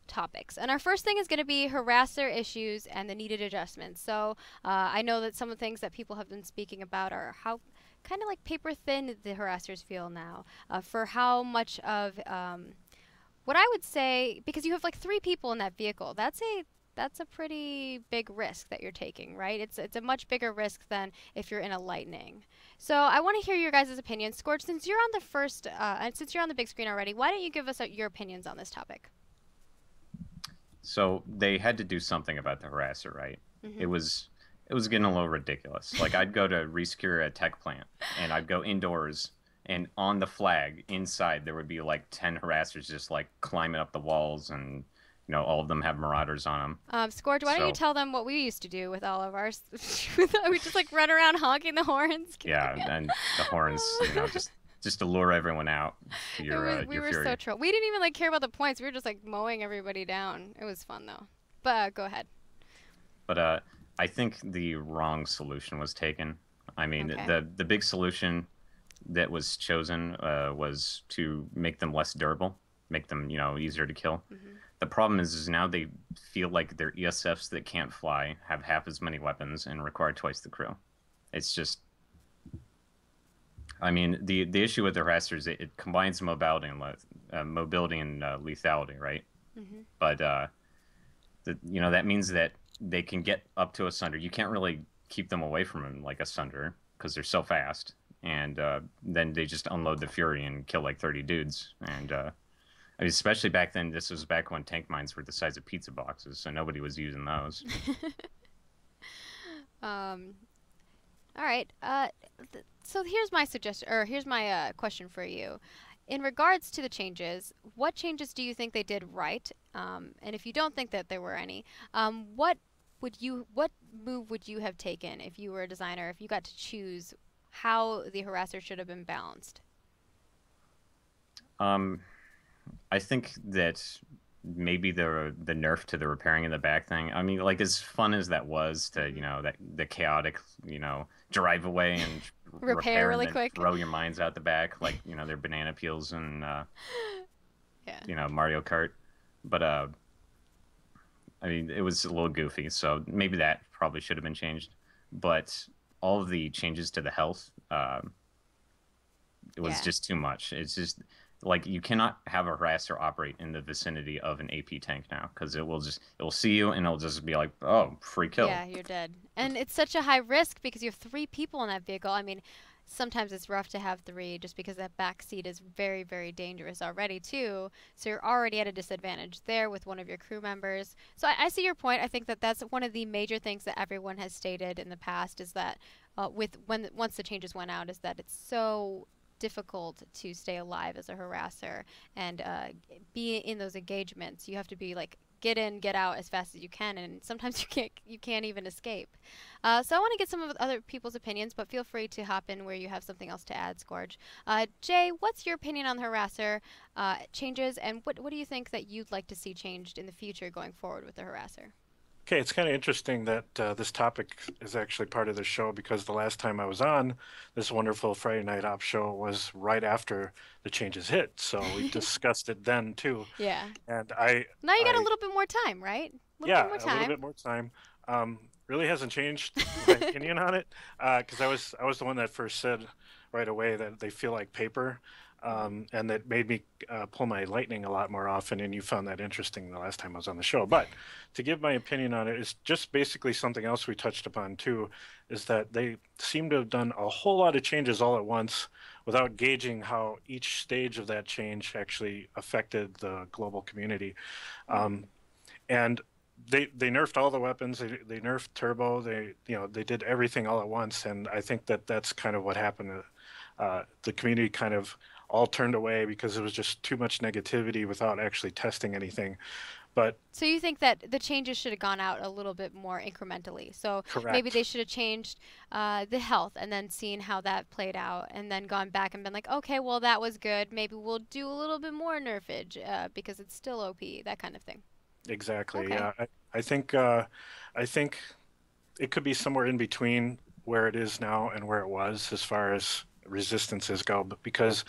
topics. And our first thing is going to be harasser issues and the needed adjustments. So I know that some of the things that people have been speaking about are how kind of like paper thin the harassers feel now, for how much of what I would say, because you have like 3 people in that vehicle, that's a pretty big risk that you're taking, right? It's a much bigger risk than if you're in a lightning. So I want to hear your guys' opinions. Scorch, since you're on the first, and since you're on the big screen already, why don't you give us your opinions on this topic? So they had to do something about the harasser, right? Mm-hmm. It was getting a little ridiculous. Like I'd go to resecure a tech plant and I'd go indoors and on the flag inside there would be like 10 harassers just like climbing up the walls and all of them have marauders on them. Scorch, why don't you tell them what we used to do with all of ours? We just like run around honking the horns. Yeah, and the horns, just to lure everyone out to your We your were fury. so troll. We didn't even like care about the points. We were just like mowing everybody down. It was fun though. But go ahead. But I think the wrong solution was taken. I mean, Okay. the big solution that was chosen was to make them less durable, make them easier to kill. Mm-hmm. The problem is now they feel like their ESFs that can't fly have half as many weapons and require twice the crew. It's just, I mean, the issue with the harasser is it combines mobility and lethality, right? Mm-hmm. But that means that they can get up to a sunder. You can't really keep them away from him like a sunder because they're so fast. And then they just unload the fury and kill like 30 dudes. And I mean, especially back then, this was back when tank mines were the size of pizza boxes, so nobody was using those. All right. So here's my suggestion, or here's my question for you. In regards to the changes, what changes do you think they did right? And if you don't think that there were any, what move would you have taken if you were a designer, if you got to choose how the harasser should have been balanced? I think that maybe the nerf to the repairing in the back thing. I mean, like as fun as that was to that the chaotic drive away and Repair really and then quick. throw your mines out the back like they're banana peels and Yeah. Mario Kart. But I mean, it was a little goofy, so maybe that probably should have been changed. But all of the changes to the health, it was Yeah. just too much. It's just like you cannot have a harasser operate in the vicinity of an AP tank now because it will see you and it'll just be like, oh, free kill. Yeah, you're dead. And it's such a high risk because you have 3 people in that vehicle. I mean, sometimes it's rough to have 3 just because that back seat is very, very dangerous already too. So you're already at a disadvantage there with one of your crew members. So I see your point. I think that that's one of the major things that everyone has stated in the past is that once the changes went out is that it's so difficult to stay alive as a harasser and be in those engagements. You have to be like get in, get out as fast as you can, and sometimes you can't even escape. So I want to get some of other people's opinions, but feel free to hop in where you have something else to add, Scourge. Jay, what's your opinion on the harasser changes, and what do you think that you'd like to see changed in the future going forward with the harasser? Okay, it's kind of interesting that this topic is actually part of the show because the last time I was on this wonderful Friday Night Op show was right after the changes hit. So we discussed it then too. Yeah. And Now you got a I little bit more time, right? A little bit yeah, more a little time. bit more time. Really hasn't changed my opinion on it because I was the one that first said right away that they feel like paper, and that made me pull my lightning a lot more often. And you found that interesting the last time I was on the show. But to give my opinion on it is just basically something else we touched upon too, is that they seem to have done a whole lot of changes all at once without gauging how each stage of that change actually affected the global community. And they nerfed all the weapons. They nerfed turbo. They did everything all at once. And I think that that's kind of what happened. The community kind of all turned away because it was just too much negativity without actually testing anything. But So you think that the changes should have gone out a little bit more incrementally. So maybe correct. they should have changed the health and then seen how that played out and then gone back and been like, okay, well, that was good. Maybe we'll do a little bit more nerfage because it's still OP, that kind of thing. Exactly. Okay. Yeah. I think it could be somewhere in between where it is now and where it was as far as resistances go. But because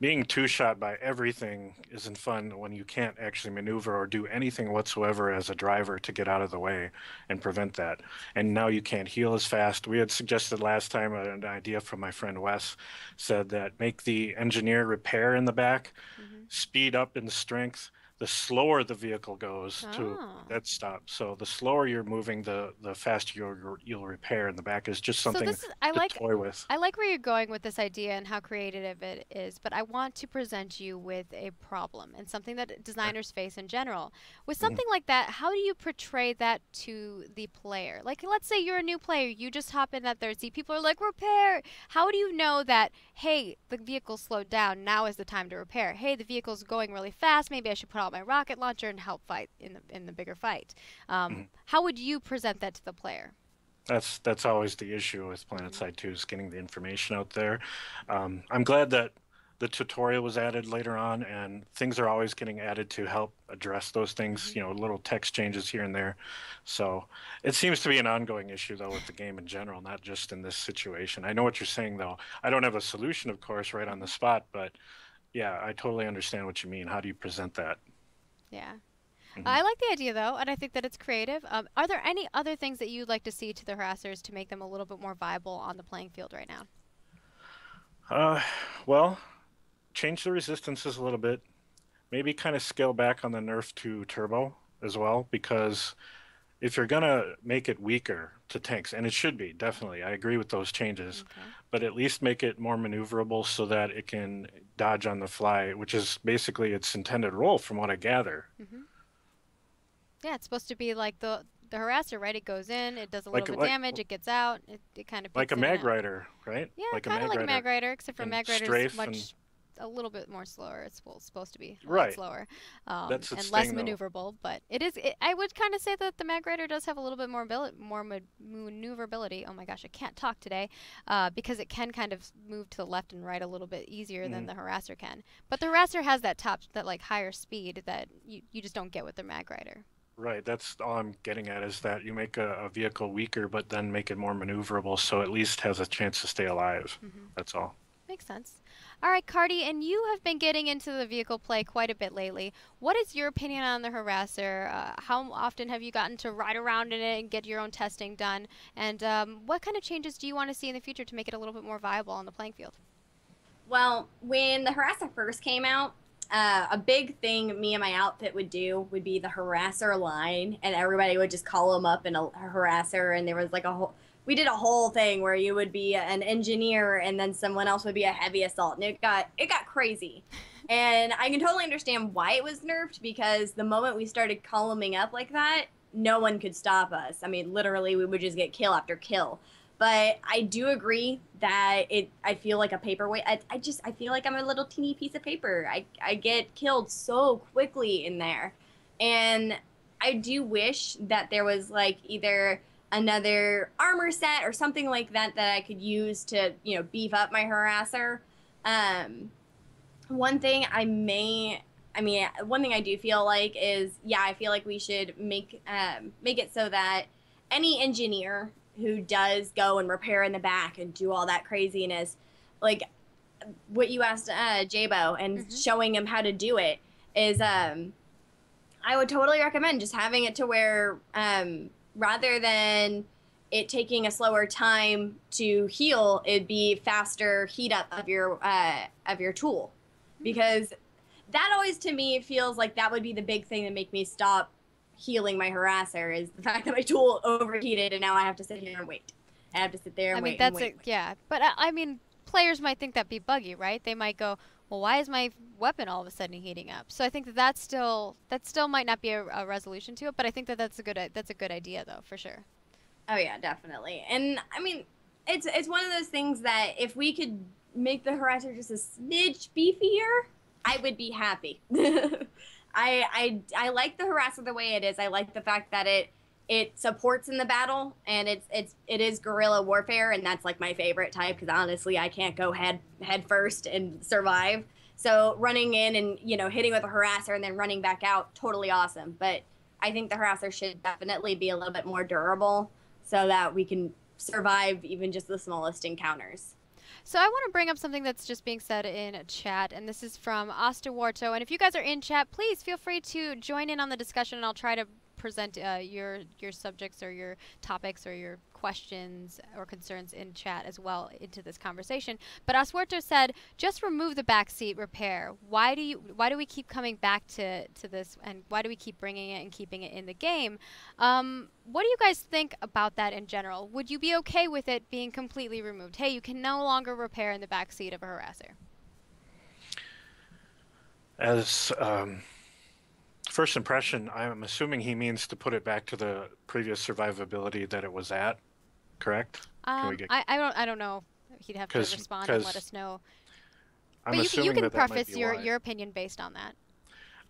being two shot by everything isn't fun when you can't actually maneuver or do anything whatsoever as a driver to get out of the way and prevent that. And now you can't heal as fast. We had suggested last time an idea from my friend Wes said that make the engineer repair in the back, Hmm. speed up in strength. The slower the vehicle goes to Oh. that stop. So the slower you're moving, the faster you'll repair in the back is just So something this is I to like toy with. I like where you're going with this idea and how creative it is, but I want to present you with a problem and something that designers face in general. With Mhm. something like that, how do you portray that to the player? Like, let's say you're a new player, you just hop in that third seat, people are like, repair! How do you know that, hey, the vehicle's slowed down, now is the time to repair? Hey, the vehicle's going really fast, maybe I should put out my rocket launcher and help fight in the bigger fight. Mhm. How would you present that to the player? That's always the issue with Hmm. PlanetSide 2 is getting the information out there. I'm glad that the tutorial was added later on, and things are always getting added to help address those things. Hmm. Little text changes here and there. So it seems to be an ongoing issue though with the game in general, not just in this situation. I know what you're saying though. I don't have a solution, of course, right on the spot, but yeah, I totally understand what you mean. How do you present that? Yeah. Mhm. I like the idea though, and I think that it's creative. Are there any other things that you'd like to see to the harassers to make them a little bit more viable on the playing field right now? Uh, well, change the resistances a little bit. Maybe kind of scale back on the nerf to turbo as well, because if you're gonna make it weaker to tanks, and it should be, definitely, I agree with those changes, Okay. but at least make it more maneuverable so that it can dodge on the fly, which is basically its intended role from what I gather. Hmm. Yeah, it's supposed to be like the harasser, right? It goes in, it does a little Like bit of like damage, it gets out, it kind of like a peeks in and mag out. rider, right? Yeah, Like a kind of mag like a rider mag rider, except for can mag rider's strafe and much a little bit more slower. It's supposed to be a lot right. slower, That's its and less thing though. maneuverable. But I would kind of say that the mag rider does have a little bit more maneuverability. Oh my gosh, I can't talk today, because it can kind of move to the left and right a little bit easier than Mhm. the harasser can. But the harasser has that like higher speed that you just don't get with the mag rider. Right, that's all I'm getting at is that you make a vehicle weaker, but then make it more maneuverable so at least has a chance to stay alive. Hmm. That's all. Makes sense. All right, Cardi, and you have been getting into the vehicle play quite a bit lately. What is your opinion on the harasser? How often have you gotten to ride around in it and get your own testing done? And what kind of changes do you want to see in the future to make it a little bit more viable on the playing field? Well, when the harasser first came out, a big thing me and my outfit would do would be the harasser line, and everybody would just call them up in a harasser, and there was like a whole. We did a whole thing where you would be an engineer, and then someone else would be a heavy assault, and it got crazy. And I can totally understand why it was nerfed because the moment we started columning up like that, no one could stop us. I mean, literally, we would just get kill after kill. But I do agree that I feel like a paperweight. I feel like I'm a little teeny piece of paper. I get killed so quickly in there. And I do wish that there was like either another armor set or something like that that I could use to, beef up my harasser. One thing I may I mean, one thing I do feel like is, yeah, I feel like we should make it so that any engineer who does go and repair in the back and do all that craziness, like what you asked Jabo and showing him how to do it is, I would totally recommend just having it to where rather than it taking a slower time to heal, it'd be faster heat up of your tool, because that always to me feels like that would be the big thing that make me stop healing my harasser, is the fact that my tool overheated and now I have to sit here and wait. I have to sit there and wait. I mean, that's yeah. But I mean, players might think that'd be buggy, right? They might go, well, why is my weapon all of a sudden heating up? So I think that still might not be a resolution to it, but I think that's a good idea though, for sure. Oh yeah, definitely. And I mean, it's one of those things that if we could make the harasser just a smidge beefier, I would be happy. I like the harasser the way it is. I like the fact that it supports in the battle, and it is guerrilla warfare, and that's like my favorite type, because honestly I can't go head first and survive. So running in and hitting with a harasser and then running back out, totally awesome. But I think the harasser should definitely be a little bit more durable so that we can survive even just the smallest encounters. So I want to bring up something that's just being said in chat, and this is from Ostawarto. And if you guys are in chat, please feel free to join in on the discussion, and I'll try to present your subjects or your topics or your questions or concerns in chat as well into this conversation. But Oswarto said, just remove the backseat repair. Why do we keep coming back to this, and why do we keep bringing it and keeping it in the game? What do you guys think about that in general? Would you be okay with it being completely removed? Hey, you can no longer repair in the backseat of a harasser. As first impression, I'm assuming he means to put it back to the previous survivability that it was at, correct? I don't know. He'd have to respond and let us know. But you can preface your opinion based on that.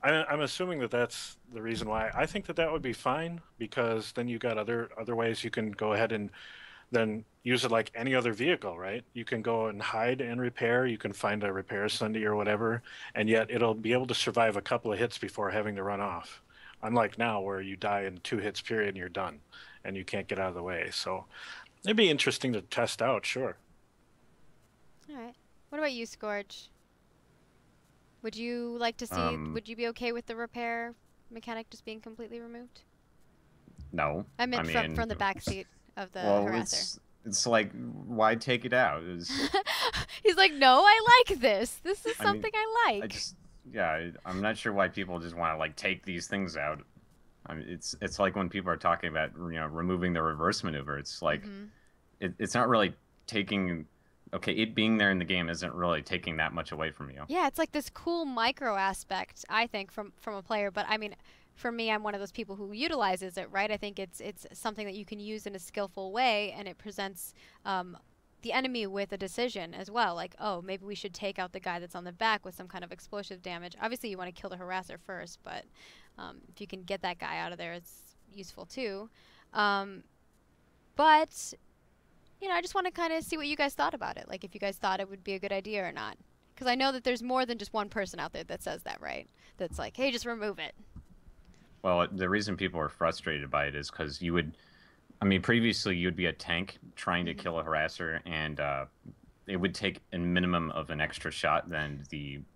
I'm assuming that that's the reason why. I think that would be fine, because then you got other ways you can go ahead and then use it like any other vehicle, right? You can go and hide and repair. You can find a repair Sunday or whatever, and yet it'll be able to survive a couple of hits before having to run off. Unlike now, where you die in 2 hits period and you're done, and you can't get out of the way. So it'd be interesting to test out, sure. All right. What about you, Scourge? Would you like to see? Would you be okay with the repair mechanic just being completely removed? No. I meant from the backseat of the harasser. It's like, why take it out? He's like, no, I like this. This is something I like. I'm not sure why people just want to like take these things out. I mean, it's like when people are talking about removing the reverse maneuver. It's like it's not really taking. Okay, it being there in the game isn't really taking that much away from you. Yeah, it's like this cool micro aspect, I think, from a player. But I mean, for me, I'm one of those people who utilizes it, right? I think it's something that you can use in a skillful way, and it presents the enemy with a decision as well. Like, oh, maybe we should take out the guy that's on the back with some kind of explosive damage. Obviously, you want to kill the harasser first, but if you can get that guy out of there, it's useful too. But I just want to kind of see what you guys thought about it. Like, if you guys thought it would be a good idea or not. Because I know that there's more than just one person out there that says that, right? That's like, hey, just remove it. Well, the reason people are frustrated by it is because previously you'd be a tank trying to kill a harasser, and it would take a minimum of an extra shot than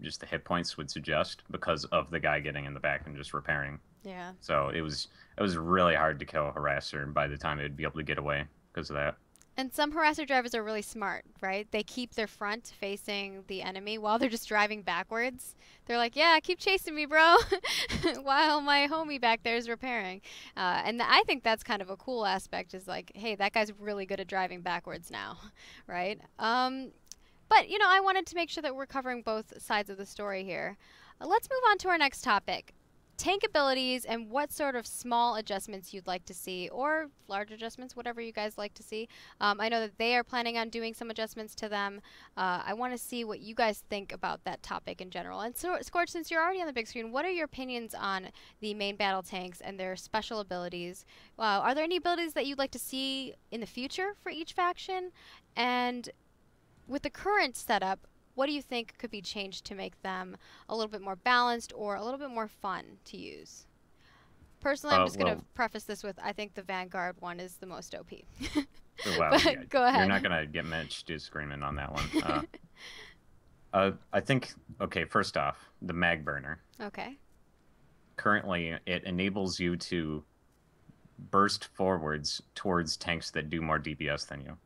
just the hit points would suggest, because of the guy getting in the back and just repairing. Yeah. So it was really hard to kill a harasser by the time it would be able to get away because of that. And some harasser drivers are really smart, right? They keep their front facing the enemy while they're just driving backwards. They're like, yeah, keep chasing me, bro, while my homie back there is repairing. And I think that's kind of a cool aspect, is like, hey, that guy's really good at driving backwards now, right? But, I wanted to make sure that we're covering both sides of the story here. Let's move on to our next topic. Tank abilities and what sort of small adjustments you'd like to see, or large adjustments, whatever you guys like to see. I know that they are planning on doing some adjustments to them. I want to see what you guys think about that topic in general. And so, Scorch, since you're already on the big screen, what are your opinions on the main battle tanks and their special abilities? Are there any abilities that you'd like to see in the future for each faction? And with the current setup, what do you think could be changed to make them a little bit more balanced or a little bit more fun to use? Personally, I'm just going to preface this with I think the Vanguard one is the most OP. Well, but yeah, go ahead. You're not going to get much disagreement on that one. I think, okay, first off, the mag burner. Okay. Currently, it enables you to burst forwards towards tanks that do more DPS than you.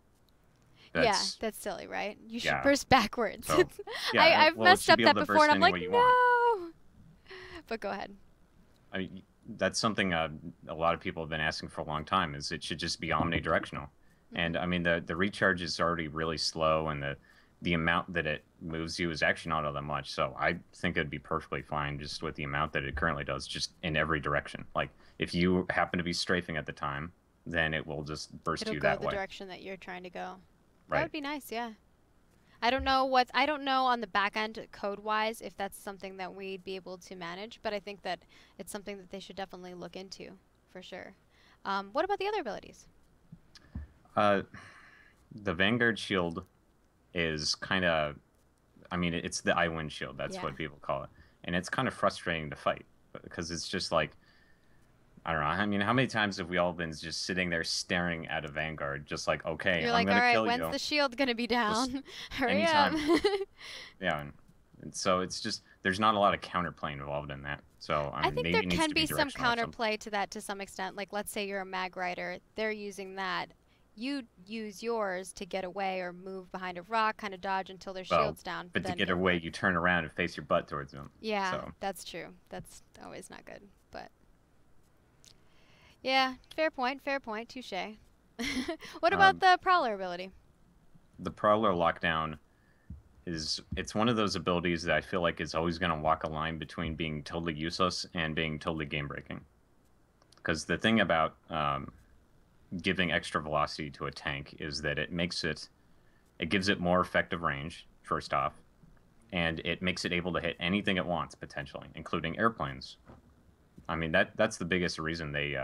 Yeah, that's silly, right? You should Yeah. burst backwards. So, yeah, I've well, it messed should up be that able to before, and burst I'm any like, way you no. want. But go ahead. I mean, that's something a lot of people have been asking for a long time, is it should just be omnidirectional. And I mean, the recharge is already really slow, and the amount that it moves you is actually not all that much. So I think it'd be perfectly fine just with the amount that it currently does, just in every direction. Like, if you happen to be strafing at the time, then it will just burst It'll you go that the way. direction that you're trying to go. Right. That would be nice, yeah. I don't know on the back end code-wise if that's something that we'd be able to manage, but I think that it's something that they should definitely look into, for sure. What about the other abilities? The Vanguard shield is kind of, I mean, it's the I win shield. That's Yeah. what people call it. And it's kind of frustrating to fight because it's just like, I don't know. I mean, how many times have we all been just sitting there staring at a Vanguard, just like, okay, You're I'm like, going all to right, kill when's you. the shield going to be down? Hurry anytime. up. Yeah. And so it's just, there's not a lot of counterplay involved in that. So I think maybe there it needs can to be some directional or something. counterplay to that to some extent. Like, let's say you're a mag rider, they're using that. You use yours to get away or move behind a rock, kind of dodge until their Well, shield's down. But to then get hit away, them. you turn around and face your butt towards them. Yeah, So. that's true. That's always not good. But yeah, fair point, touche. What about the Prowler ability? The Prowler lockdown it's one of those abilities that I feel like is always going to walk a line between being totally useless and being totally game breaking. Because the thing about giving extra velocity to a tank is that it gives it more effective range, first off, and it makes it able to hit anything it wants, potentially, including airplanes. I mean, that's the biggest reason they,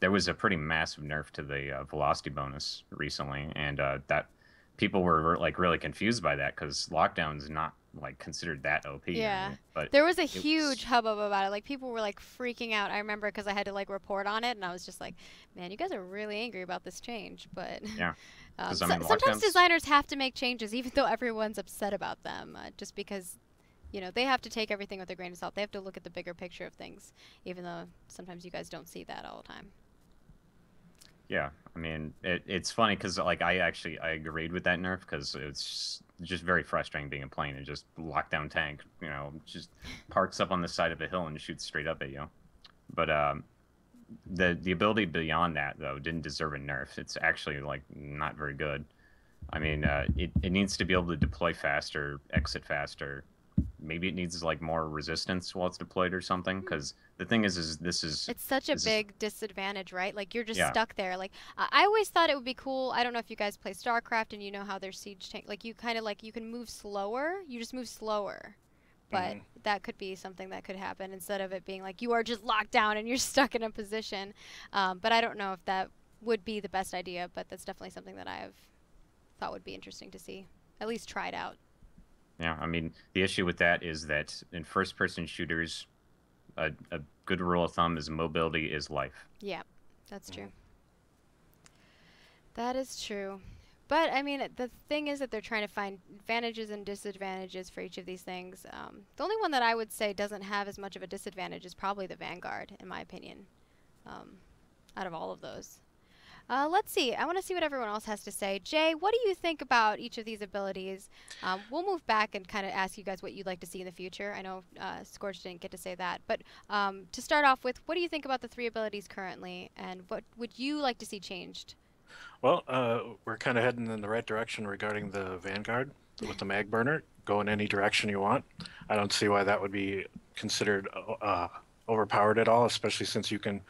there was a pretty massive nerf to the velocity bonus recently, and that people were like really confused by that because lockdown is not like considered that OP. Yeah. Right? But there was a huge hubbub about it. Like, people were like freaking out. I remember because I had to like report on it, and I was just like, man, you guys are really angry about this change. But yeah. I mean, sometimes designers have to make changes even though everyone's upset about them, just because they have to take everything with a grain of salt. They have to look at the bigger picture of things, even though sometimes you guys don't see that all the time. Yeah, I mean, it's funny because like I agreed with that nerf because it's just very frustrating being a plane and just lockdown tank, just parks up on the side of a hill and shoots straight up at you. But the ability beyond that though didn't deserve a nerf. It's actually like not very good. I mean, it needs to be able to deploy faster, exit faster. Maybe it needs like more resistance while it's deployed or something. Because the thing is it's such a big disadvantage, right? Like, you're just Yeah. stuck there. Like, I always thought it would be cool. I don't know if you guys play StarCraft and you know how their siege tank, like, you kind of like you can move slower. You just move slower. But that could be something that could happen instead of it being like you are just locked down and you're stuck in a position. But I don't know if that would be the best idea. But that's definitely something that I've thought would be interesting to see. At least try it out. Yeah, I mean, the issue with that is that in first-person shooters, a good rule of thumb is mobility is life. Yeah, that's true. That is true. But, I mean, the thing is that they're trying to find advantages and disadvantages for each of these things. The only one that I would say doesn't have as much of a disadvantage is probably the Vanguard, in my opinion, out of all of those. Let's see. I want to see what everyone else has to say. Jay, what do you think about each of these abilities? We'll move back and kind of ask you guys what you'd like to see in the future. I know Scorch didn't get to say that. But to start off with, what do you think about the 3 abilities currently, and what would you like to see changed? Well, we're kind of heading in the right direction regarding the Vanguard with the mag burner. Go in any direction you want. I don't see why that would be considered overpowered at all, especially since you can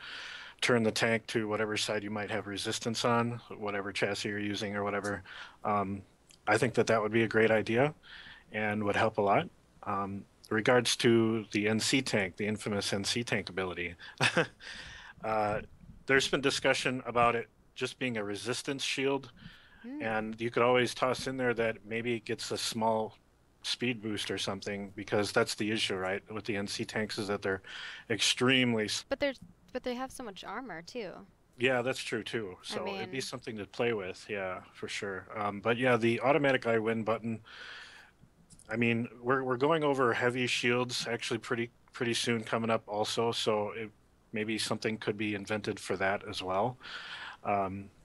turn the tank to whatever side you might have resistance on, whatever chassis you're using or whatever. I think that would be a great idea and would help a lot. Regards to the NC tank, the infamous NC tank ability, there's been discussion about it just being a resistance shield And you could always toss in there that maybe it gets a small speed boost or something, because that's the issue, right, with the NC tanks, is that they're extremely But they have so much armor too. yeah, that's true too. I So it'd be mean, something to play with, yeah, for sure. But yeah, the automatic I win button, I mean, we're going over heavy shields actually pretty soon coming up also, so maybe something could be invented for that as well.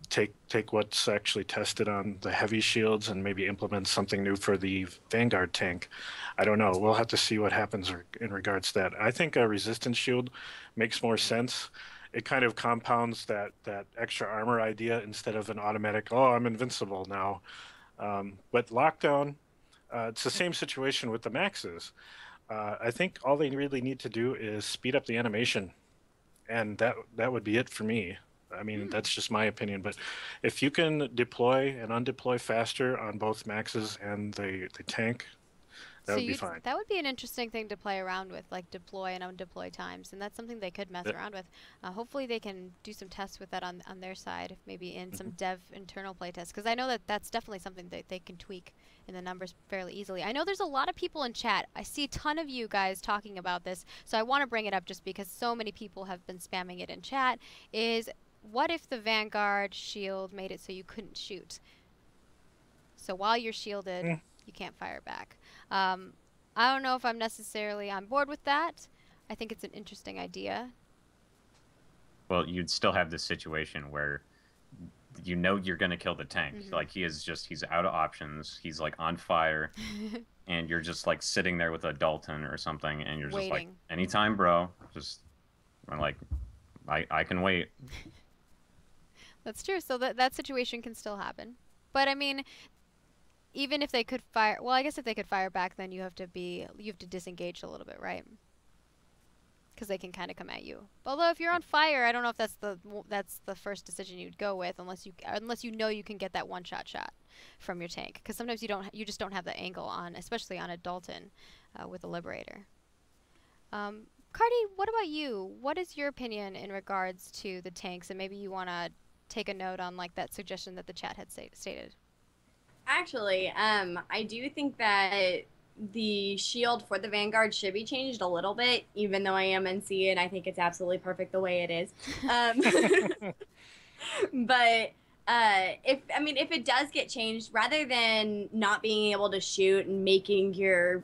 Take what's actually tested on the heavy shields and maybe implement something new for the Vanguard tank. I don't know. We'll have to see what happens in regards to that. I think a resistance shield makes more sense. It kind of compounds that extra armor idea instead of an automatic, oh, I'm invincible now. But lockdown, it's the same situation with the maxes. I think all they really need to do is speed up the animation, and that would be it for me. I mean, that's just my opinion, but if you can deploy and undeploy faster on both maxes and the tank, that would be fine. That would be an interesting thing to play around with, like deploy and undeploy times, and that's something they could mess around with. Hopefully they can do some tests with that on their side, maybe in some dev internal playtests, because I know that that's definitely something that they can tweak in the numbers fairly easily. I know there's a lot of people in chat. I see a ton of you guys talking about this, so I want to bring it up just because so many people have been spamming it in chat, is what if the Vanguard shield made it so you couldn't shoot? So while you're shielded, you can't fire back. I don't know if I'm necessarily on board with that. I think it's an interesting idea. Well, you'd still have this situation where you know you're going to kill the tank. Like, he's out of options. He's, like, on fire. And you're just, like, sitting there with a Dalton or something. And you're just like, anytime, bro. Just, I'm like, I can wait. That's true. So that situation can still happen. But, I mean, even if they could fire, well, I guess if they could fire back, then you have to disengage a little bit, right? Because they can kind of come at you. Although if you're on fire, I don't know if that's the first decision you'd go with, unless you know you can get that one-shot from your tank. Because sometimes you just don't have the angle on, especially on a Dalton with a Liberator. Cardi, what about you? What is your opinion in regards to the tanks? And maybe you want to take a note on like that suggestion that the chat had stated. Actually, I do think that the shield for the Vanguard should be changed a little bit, even though I am NC and I think it's absolutely perfect the way it is. But if it does get changed, rather than not being able to shoot and making your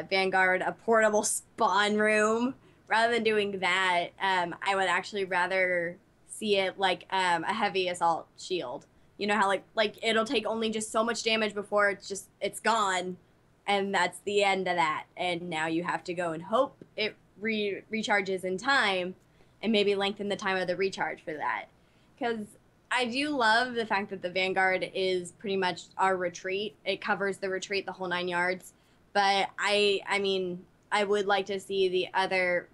Vanguard a portable spawn room, rather than doing that, I would actually rather see it like a heavy assault shield. You know how like it'll take only just so much damage before it's gone, and that's the end of that. And now you have to go and hope it recharges in time, and maybe lengthen the time of the recharge for that. Because I do love the fact that the Vanguard is pretty much our retreat. It covers the retreat the whole 9 yards. But I mean, I would like to see the other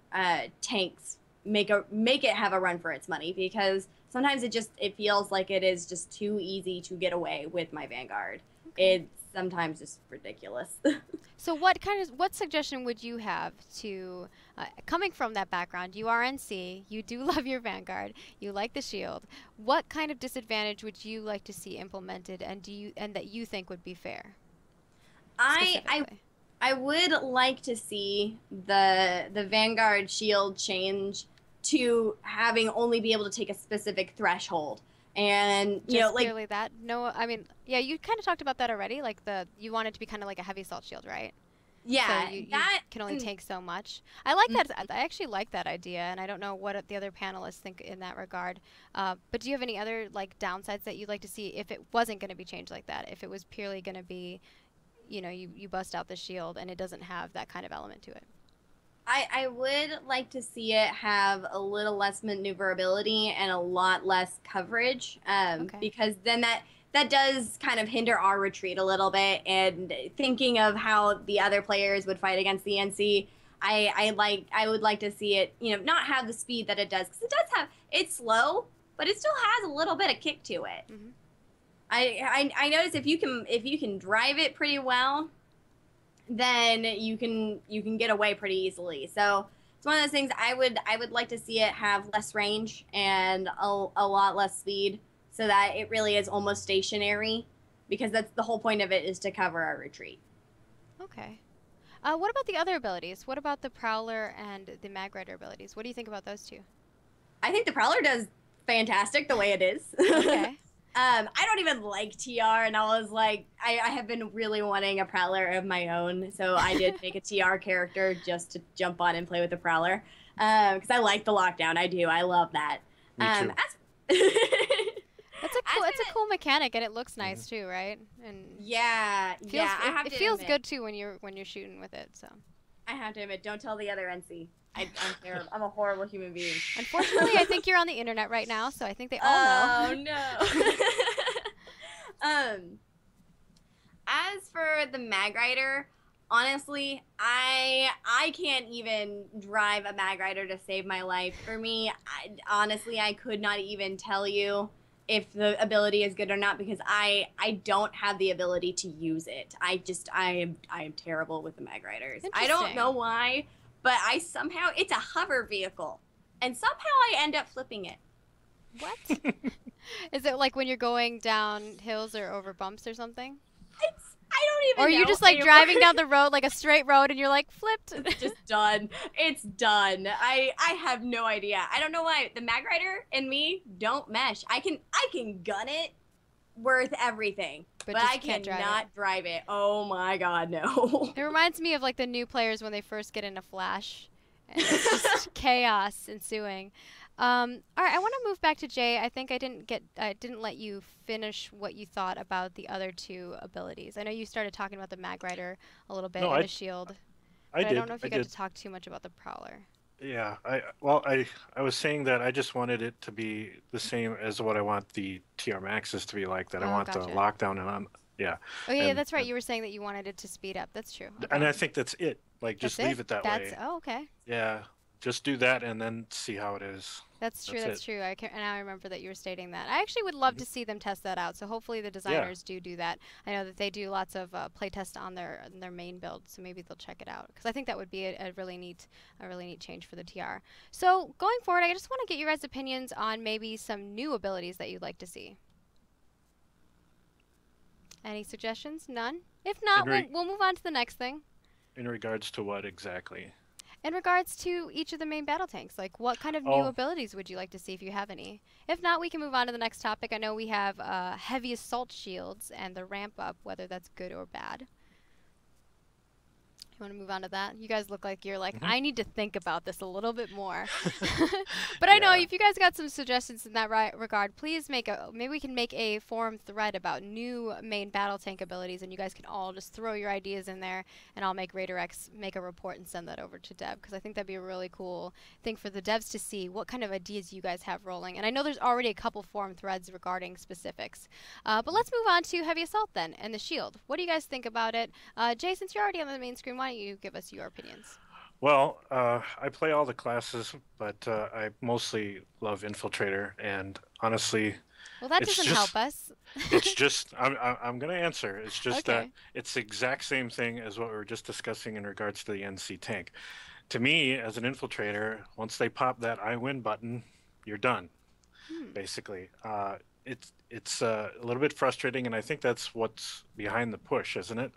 tanks make it have a run for its money, because sometimes it feels like it is just too easy to get away with my Vanguard. Okay. It's sometimes just ridiculous. So what suggestion would you have to, coming from that background, you are NC, you do love your Vanguard, you like the shield, what kind of disadvantage would you like to see implemented, and that you think would be fair? I would like to see the Vanguard shield change to having only be able to take a specific threshold. And clearly that. No, I mean, yeah, you kind of talked about that already. Like you want it to be kind of like a heavy assault shield, right? Yeah, so you can only take so much. I like that. I actually like that idea, and I don't know what the other panelists think in that regard. But do you have any other like downsides that you'd like to see if it wasn't going to be changed like that? If it was purely going to be, you bust out the shield and it doesn't have that kind of element to it. I would like to see it have a little less maneuverability and a lot less coverage, because then that does kind of hinder our retreat a little bit. And thinking of how the other players would fight against the NC, I would like to see it, not have the speed that it does, because it's slow, but it still has a little bit of kick to it. Mm-hmm. I notice if you can drive it pretty well, then you can get away pretty easily. So it's one of those things I would like to see it have less range and a lot less speed, so that it really is almost stationary, because that's the whole point of it, is to cover our retreat. Okay. What about the other abilities? What about the Prowler and the Mag Rider abilities? What do you think about those two? I think the Prowler does fantastic the way it is. Okay. I don't even like TR, and I was like, I have been really wanting a Prowler of my own, so I did make a TR character just to jump on and play with the Prowler, because I like the lockdown. I do. I love that. Me too. It's a cool mechanic, and it looks nice too, right? And yeah, it feels good too when you're shooting with it. So I have to admit, don't tell the other NC. I'm terrible. I'm a horrible human being. Unfortunately, I think you're on the internet right now, so I think they all know. Oh no. As for the Mag Rider, honestly, I can't even drive a Mag Rider to save my life. For me, honestly, I could not even tell you if the ability is good or not, because I don't have the ability to use it. I am terrible with the Mag Riders. I don't know why, but it's a hover vehicle, and somehow I end up flipping it. What? Is it like when you're going down hills or over bumps or something? I don't even know. Or are you just like driving down the road, like a straight road, and you're like flipped? It's just done. It's done. I have no idea. I don't know why. The Mag Rider and me don't mesh. I can gun it worth everything, but I cannot drive it. Oh my god, no. It reminds me of like the new players when they first get into Flash. And it's just chaos ensuing. All right, I want to move back to Jay. I think I didn't let you finish what you thought about the other two abilities. I know you started talking about the Mag Rider a little bit and the shield. But I don't know if you got to talk too much about the Prowler. Yeah, I was saying that I just wanted it to be the same as what I want the TR Maxes to be like. That I want the lockdown and yeah. Oh yeah, that's right. You were saying that you wanted it to speed up. That's true. Okay. And I think that's it. Like just leave it that way. Oh okay. Yeah, just do that and then see how it is. That's true. That's true. And now I remember that you were stating that. I actually would love to see them test that out. So hopefully the designers do that. I know that they do lots of playtests on their main build, so maybe they'll check it out, because I think that would be a really neat change for the TR. So going forward, I just want to get your guys' opinions on maybe some new abilities that you'd like to see. Any suggestions? None? If not, we'll move on to the next thing. In regards to what exactly? In regards to each of the main battle tanks, like what kind of new abilities would you like to see if you have any? If not, we can move on to the next topic. I know we have heavy assault shields and the ramp up, whether that's good or bad. You want to move on to that? You guys look like you're like, I need to think about this a little bit more. But I know if you guys got some suggestions in that regard, please maybe we can make a forum thread about new main battle tank abilities, and you guys can all just throw your ideas in there, and I'll make Raider X make a report and send that over to Dev, because I think that'd be a really cool thing for the devs to see what kind of ideas you guys have rolling. And I know there's already a couple forum threads regarding specifics. But let's move on to heavy assault then, and the shield. What do you guys think about it? Jay, since you're already on the main screen, why don't you give us your opinions? Well, I play all the classes, but I mostly love Infiltrator, and honestly, well, that doesn't help us. It's just I'm gonna answer. It's just that it's the exact same thing as what we were just discussing in regards to the NC tank. To me, as an Infiltrator, once they pop that I win button, you're done. Basically, it's a little bit frustrating, and I think that's what's behind the push, isn't it?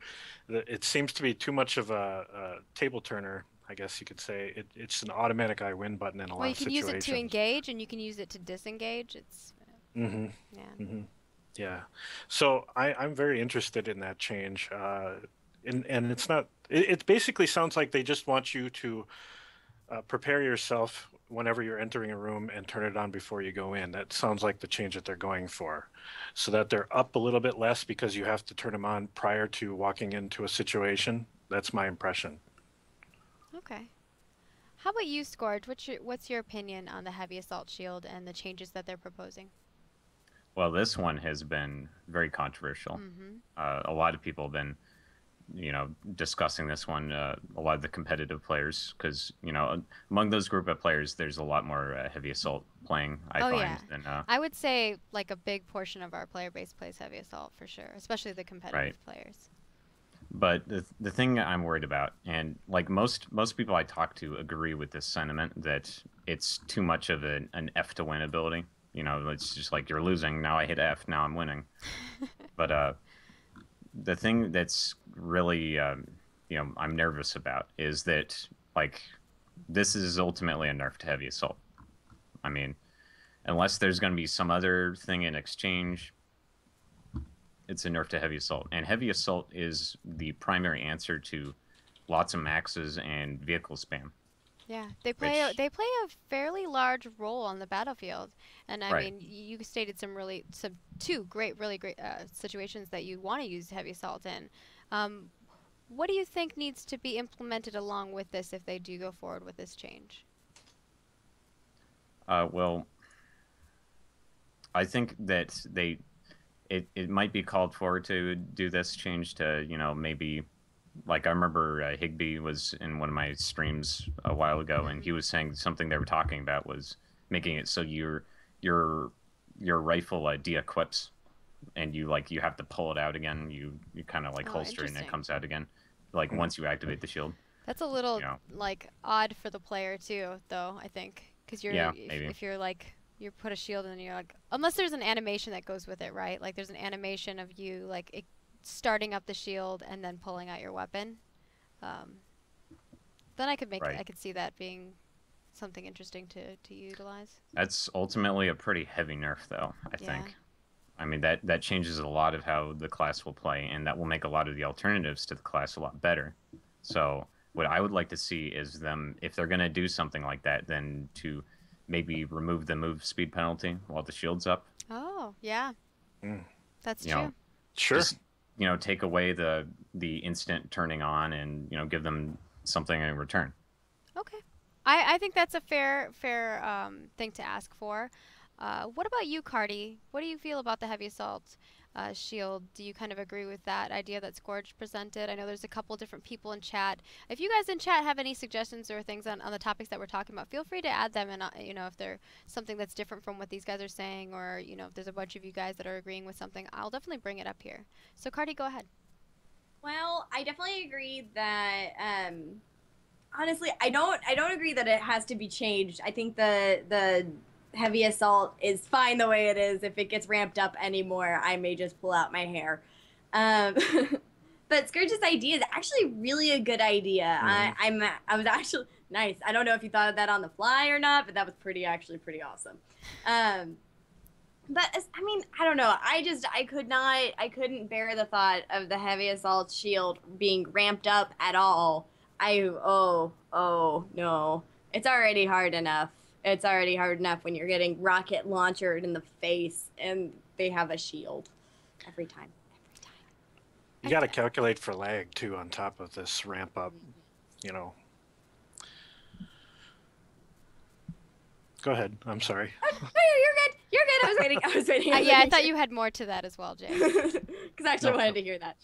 It seems to be too much of a table turner, I guess you could say. It's an automatic I win button in a lot of situations. You can use it to engage, and you can use it to disengage. It's yeah. So I'm very interested in that change, and it's not. It basically sounds like they just want you to prepare yourself whenever you're entering a room and turn it on before you go in. That sounds like the change that they're going for, so that they're up a little bit less because you have to turn them on prior to walking into a situation. That's my impression. Okay. How about you, Scourge? What's your opinion on the heavy assault shield and the changes that they're proposing? Well, this one has been very controversial. A lot of people have been discussing this one, a lot of the competitive players, because among those group of players there's a lot more heavy assault playing, I find, than I would say like a big portion of our player base plays heavy assault for sure, especially the competitive players. But the thing I'm worried about, and like most people I talk to agree with this sentiment, that it's too much of an F to win ability. You know, it's just like you're losing. Now I hit F. Now I'm winning. But the thing that's really, you know, I'm nervous about is that, like, this is ultimately a nerf to heavy assault. I mean, unless there's going to be some other thing in exchange, it's a nerf to heavy assault. And heavy assault is the primary answer to lots of maxes and vehicle spam. Yeah, they play a fairly large role on the battlefield, and I Right. mean, you stated some two really great situations that you want to use heavy assault in. What do you think needs to be implemented along with this if they do go forward with this change? Well, I think that it might be called for to do this change to, you know, maybe, like, I remember Higby was in one of my streams a while ago, and he was saying something they were talking about was making it so your rifle de-equips, and you have to pull it out again. You kind of like holster it and it Interesting. comes out again, like once you activate the shield. That's a little You know. like odd for the player too, though, I think, because Yeah, maybe. if you're like you put a shield and you're like, unless there's an animation that goes with it, right? Like there's an animation of you like starting up the shield and then pulling out your weapon. Then I could see that being something interesting to utilize. That's ultimately a pretty heavy nerf, though, I Yeah. think. I mean, that changes a lot of how the class will play, and that will make a lot of the alternatives to the class a lot better. So what I would like to see is them, if they're going to do something like that, then to maybe remove the move speed penalty while the shield's up. Oh, yeah. Mm. That's You true. know, Sure. Just, you know, take away the instant turning on and, you know, give them something in return. Okay. I think that's a fair thing to ask for. What about you, Cardi? What do you feel about the heavy assault shield? Do you kind of agree with that idea that Scourge presented? I know there's a couple different people in chat. If you guys in chat have any suggestions or things on the topics that we're talking about, feel free to add them. And you know, if there's something that's different from what these guys are saying, or you know, if there's a bunch of you guys that are agreeing with something, I'll definitely bring it up here. So, Cardi, go ahead. Well, I definitely agree that honestly, I don't agree that it has to be changed. I think the heavy assault is fine the way it is. If it gets ramped up anymore, I may just pull out my hair. But Scourge's idea is actually really a good idea. Mhm. I was actually nice. I don't know if you thought of that on the fly or not, but that was pretty awesome. But I mean, I don't know. I couldn't bear the thought of the heavy assault shield being ramped up at all. Oh no. It's already hard enough. It's already hard enough when you're getting rocket launched in the face and they have a shield every time. You got to calculate for lag too on top of this ramp up, you know. Go ahead. I'm sorry. Oh, you're good. You're good. I was waiting. Yeah, I thought you had more to that as well, Jay. Because I actually wanted to hear that.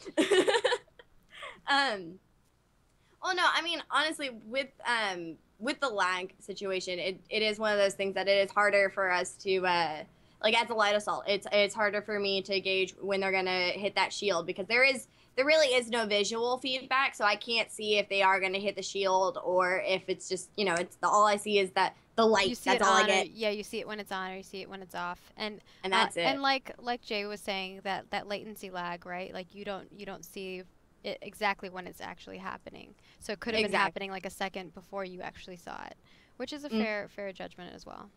Well, no, I mean, honestly, with the lag situation, it is one of those things that it is harder for us to, like, as a light assault, it's harder for me to gauge when they're going to hit that shield because there really is no visual feedback, so I can't see if they are going to hit the shield or if it's just, you know, all I see is that the light. You see that's it all on I get. yeah, you see it when it's on or you see it when it's off. And that's it. And like Jay was saying, that latency lag, right? Like you don't see it exactly when it's actually happening. So it could have been happening like a second before you actually saw it, which is a fair judgment as well.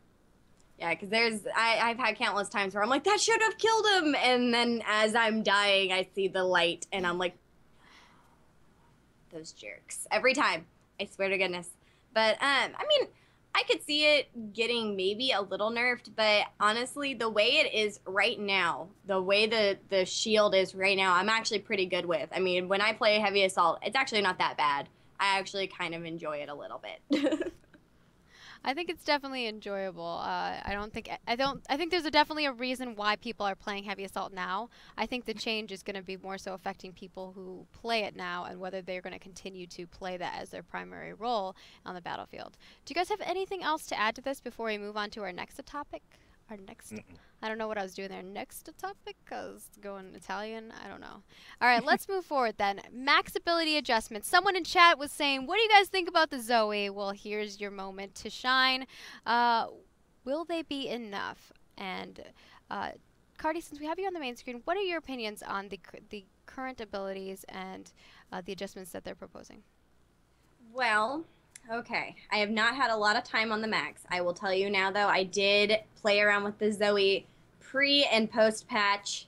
Yeah, because I've had countless times where I'm like, that should have killed him, and then as I'm dying, I see the light, and I'm like, those jerks every time. I swear to goodness. But I mean, I could see it getting maybe a little nerfed, but honestly, the way it is right now, the way the shield is right now, I'm actually pretty good with. I mean, when I play heavy assault, it's actually not that bad. I actually kind of enjoy it a little bit. I think it's definitely enjoyable. I think there's definitely a reason why people are playing heavy assault now. I think the change is going to be more so affecting people who play it now and whether they're going to continue to play that as their primary role on the battlefield. Do you guys have anything else to add to this before we move on to our next topic? I don't know what I was doing there. Next topic? I was going Italian. I don't know. All right, let's move forward then. Max ability adjustments. Someone in chat was saying, what do you guys think about the Zoe? Well, here's your moment to shine. Will they be enough? And Cardi, since we have you on the main screen, what are your opinions on the current abilities and the adjustments that they're proposing? Well, okay. I have not had a lot of time on the Max. I will tell you now, though, I did play around with the Zoe pre and post patch,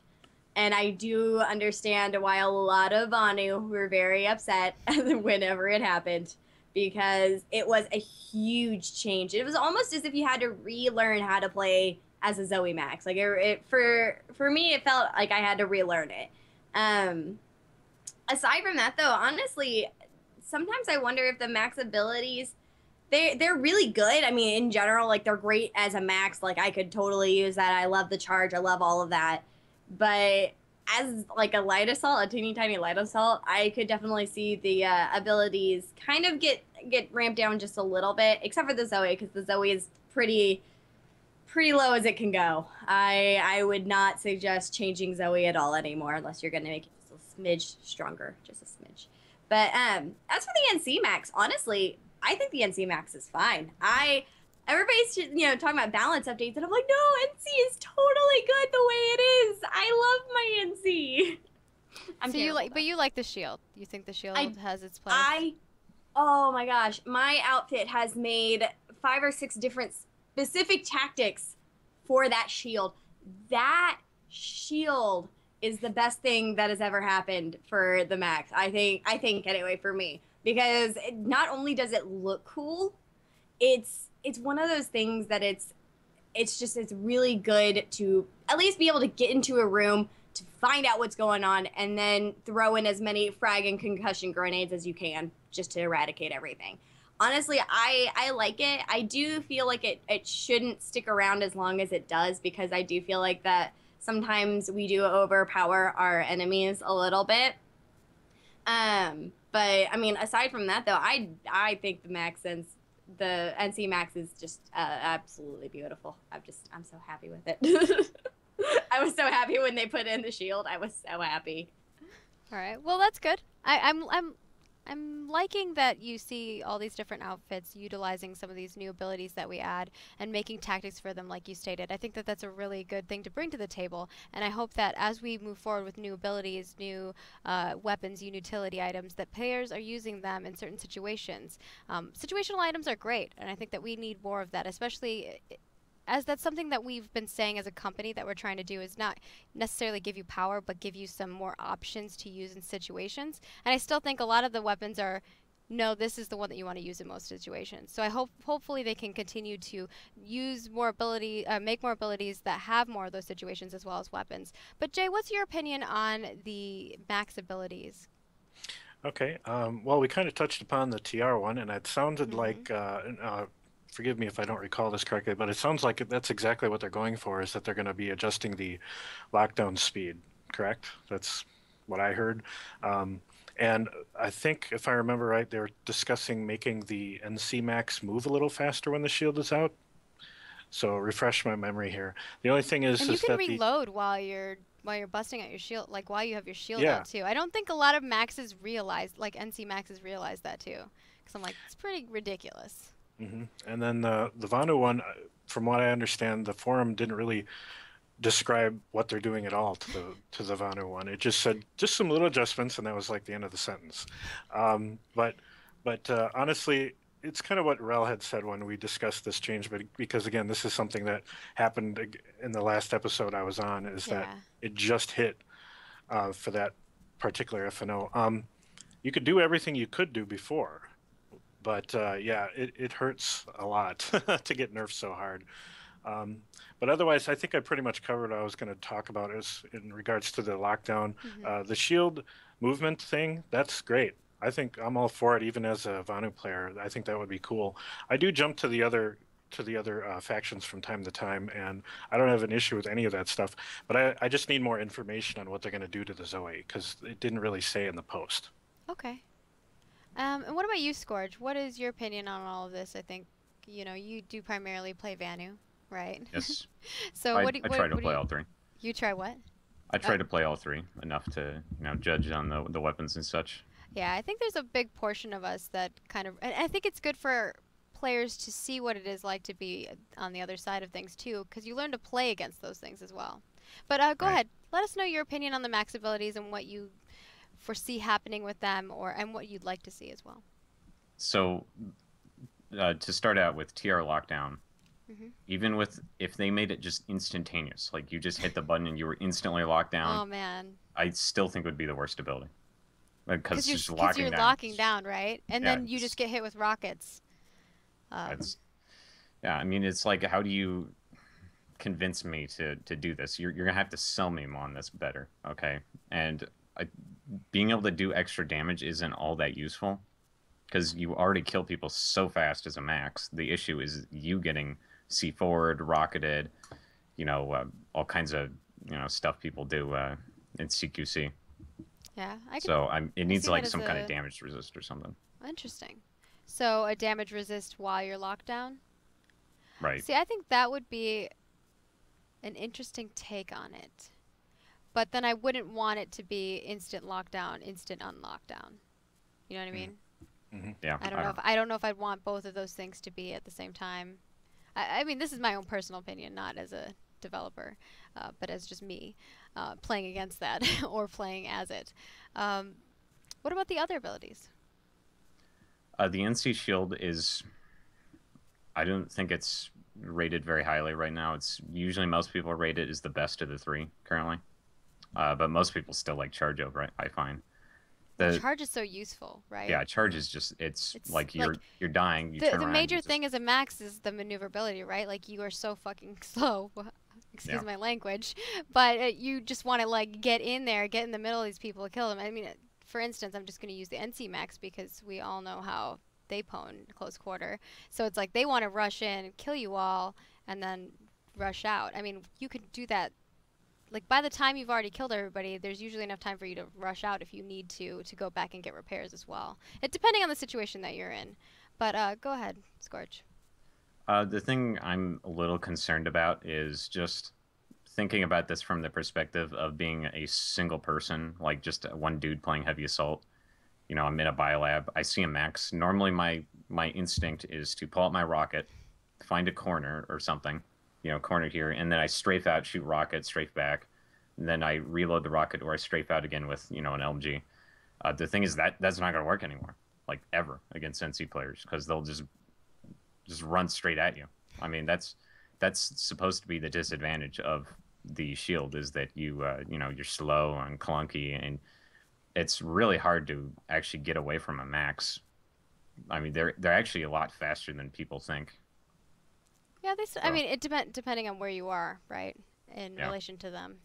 and I do understand why a lot of Vanu were very upset whenever it happened, because it was a huge change. It was almost as if you had to relearn how to play as a Zoe Max. Like for me, it felt like I had to relearn it. Aside from that, though, honestly, sometimes I wonder if the Max abilities, they're really good. I mean, in general, like they're great as a Max. Like I could totally use that. I love the charge. I love all of that. But as like a light assault, a teeny tiny light assault, I could definitely see the abilities kind of get ramped down just a little bit, except for the Zoe, because the Zoe is pretty low as it can go. I would not suggest changing Zoe at all anymore unless you're going to make it just a smidge stronger, just a smidge. But as for the NC Max, honestly, I think the NC Max is fine. Everybody's talking about balance updates, and I'm like, no, NC is totally good the way it is. I love my NC. So you like the shield. You think the shield has its place? Oh my gosh, my outfit has made 5 or 6 different specific tactics for that shield. That shield is the best thing that has ever happened for the Max. I think anyway, for me, because not only does it look cool, it's one of those things that it's really good to at least be able to get into a room to find out what's going on and then throw in as many frag and concussion grenades as you can just to eradicate everything. Honestly, I like it. I do feel like it shouldn't stick around as long as it does, because I do feel like that sometimes we do overpower our enemies a little bit. But I mean, aside from that, though, I think the NC Max is just absolutely beautiful. I'm so happy with it. I was so happy when they put in the shield. I was so happy. All right. Well, that's good. I'm liking that you see all these different outfits utilizing some of these new abilities that we add and making tactics for them, like you stated. I think that that's a really good thing to bring to the table, and I hope that as we move forward with new abilities, new weapons, new utility items, that players are using them in certain situations. Situational items are great, and I think that we need more of that, especially as that's something that we've been saying as a company that we're trying to do, is not necessarily give you power, but give you some more options to use in situations. And I still think a lot of the weapons are, no, this is the one that you want to use in most situations. So I hopefully they can continue to use more make more abilities that have more of those situations as well as weapons. But Jay, what's your opinion on the Max abilities? Okay. Well, we kind of touched upon the TR one, and it sounded like forgive me if I don't recall this correctly, but it sounds like that's exactly what they're going for, is that they're going to be adjusting the lockdown speed, correct? That's what I heard. And I think, if I remember right, they're discussing making the NC Max move a little faster when the shield is out. So refresh my memory here. The only thing is, and you can reload while you're busting out your shield, like while you have your shield out too. I don't think a lot of Maxes realize, like NC Maxes realize that too, because I'm like, it's pretty ridiculous. And then the Vanu one, from what I understand, the forum didn't really describe what they're doing at all to the Vanu one. It just said just some little adjustments, and that was like the end of the sentence. But honestly, it's kind of what Rel had said when we discussed this change, but because again, this is something that happened in the last episode I was on, is that it just hit for that particular FNO. You could do everything you could do before. But yeah, it hurts a lot to get nerfed so hard. But otherwise, I think I pretty much covered what I was going to talk about in regards to the lockdown. The shield movement thing, that's great. I think I'm all for it, even as a Vanu player. I think that would be cool. I do jump to the other factions from time to time, and I don't have an issue with any of that stuff. But I just need more information on what they're going to do to the Zoe, because it didn't really say in the post. Okay. And what about you, Scourge? What is your opinion on all of this? I think, you do primarily play Vanu, right? Yes. So I try to play all three. You try what? I try to play all three enough to, judge on the weapons and such. Yeah, I think there's a big portion of us that kind of, and I think it's good for players to see what it is like to be on the other side of things too, because you learn to play against those things as well. But go ahead, let us know your opinion on the max abilities and what you foresee happening with them, and what you'd like to see as well. So, to start out with TR lockdown, even if they made it just instantaneous, like you just hit the button and you were instantly locked down. Oh man. I still think it would be the worst ability. Because you're locking down, right? And then you just get hit with rockets. Yeah, I mean, it's like, how do you convince me to do this? You're gonna have to sell me on this better, okay? And being able to do extra damage isn't all that useful, because you already kill people so fast as a max. The issue is you getting C4'd, rocketed, all kinds of stuff people do in CQC. Yeah, it needs like some kind of damage resist or something. Interesting. So a damage resist while you're locked down? Right. See, I think that would be an interesting take on it. But then I wouldn't want it to be instant lockdown, instant unlockdown. You know what I mean? Mm-hmm. Yeah. I don't know if I'd want both of those things to be at the same time. I mean, this is my own personal opinion, not as a developer, but as just me playing against that or playing as it. What about the other abilities? The NC Shield I don't think it's rated very highly right now. It's usually most people rate it as the best of the three currently, but most people still like charge over it, I find. Charge is so useful, right? Yeah, charge is just it's like you're dying. The major thing as a max is the maneuverability, right? Like you are so fucking slow. Excuse my language, but you just want to like get in there, get in the middle of these people, kill them. I mean, for instance, I'm just going to use the NC max because we all know how they pwn close quarter. So it's like they want to rush in, kill you all, and then rush out. I mean, you could do that. Like by the time you've already killed everybody, there's usually enough time for you to rush out if you need to go back and get repairs as well. Depending on the situation that you're in. But go ahead, Scorch. The thing I'm a little concerned about is just thinking about this from the perspective of being a single person, like just one dude playing heavy assault. I'm in a biolab. I see a max. Normally my instinct is to pull out my rocket, find a corner or something, corner here, and then I strafe out, shoot rocket, strafe back, and then I reload the rocket, or I strafe out again with, an LMG. The thing is that's not going to work anymore, like ever, against NC players, because they'll just run straight at you. I mean, that's supposed to be the disadvantage of the shield, is that you're slow and clunky, and it's really hard to actually get away from a max. I mean, they're actually a lot faster than people think. Yeah, I mean, it depending on where you are, right, in relation to them.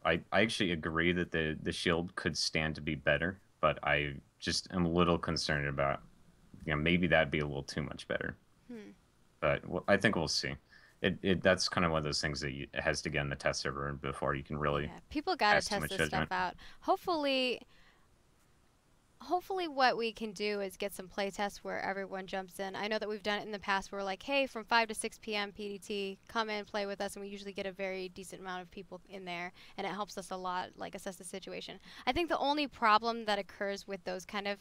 I actually agree that the shield could stand to be better, but I just am a little concerned about, maybe that'd be a little too much better. But I think we'll see. That's kind of one of those things that it has to get in the test server before you can really. Yeah, people gotta test this stuff out. Hopefully what we can do is get some play tests where everyone jumps in. I know that we've done it in the past where we're like, hey, from 5 to 6 p.m. PDT, come in, play with us, and we usually get a very decent amount of people in there, and it helps us a lot, like, assess the situation. I think the only problem that occurs with those kind of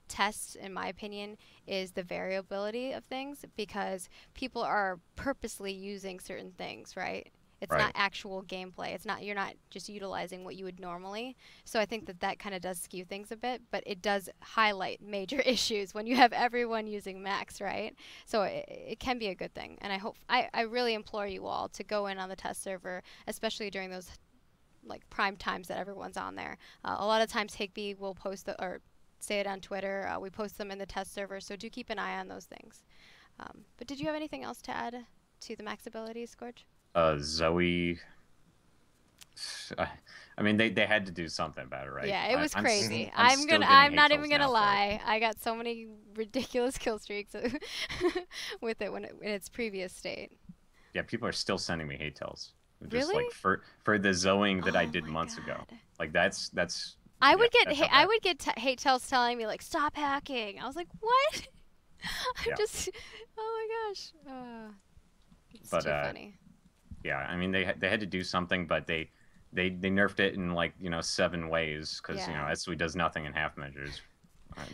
tests, in my opinion, is the variability of things, because people are purposely using certain things, right? It's not actual gameplay. You're not just utilizing what you would normally. So I think that kind of does skew things a bit, but it does highlight major issues when you have everyone using max, right? So it can be a good thing. And I really implore you all to go in on the test server, especially during those like prime times that everyone's on there. A lot of times Higby will post or say it on Twitter. We post them in the test server, so do keep an eye on those things. But did you have anything else to add to the max abilities, Scorch? Zoe. I mean, they had to do something about it, right? Yeah, it was crazy. I'm not even gonna lie. I got so many ridiculous kill streaks with it in its previous state. Yeah, people are still sending me hate tells. Just really? Like for the zoeing that I did months ago. Like that's. I would get hate tells telling me like, stop hacking. I was like, what? Oh my gosh. It's too funny. Yeah, I mean they had to do something, but they nerfed it in like 7 ways, because SW does nothing in half measures.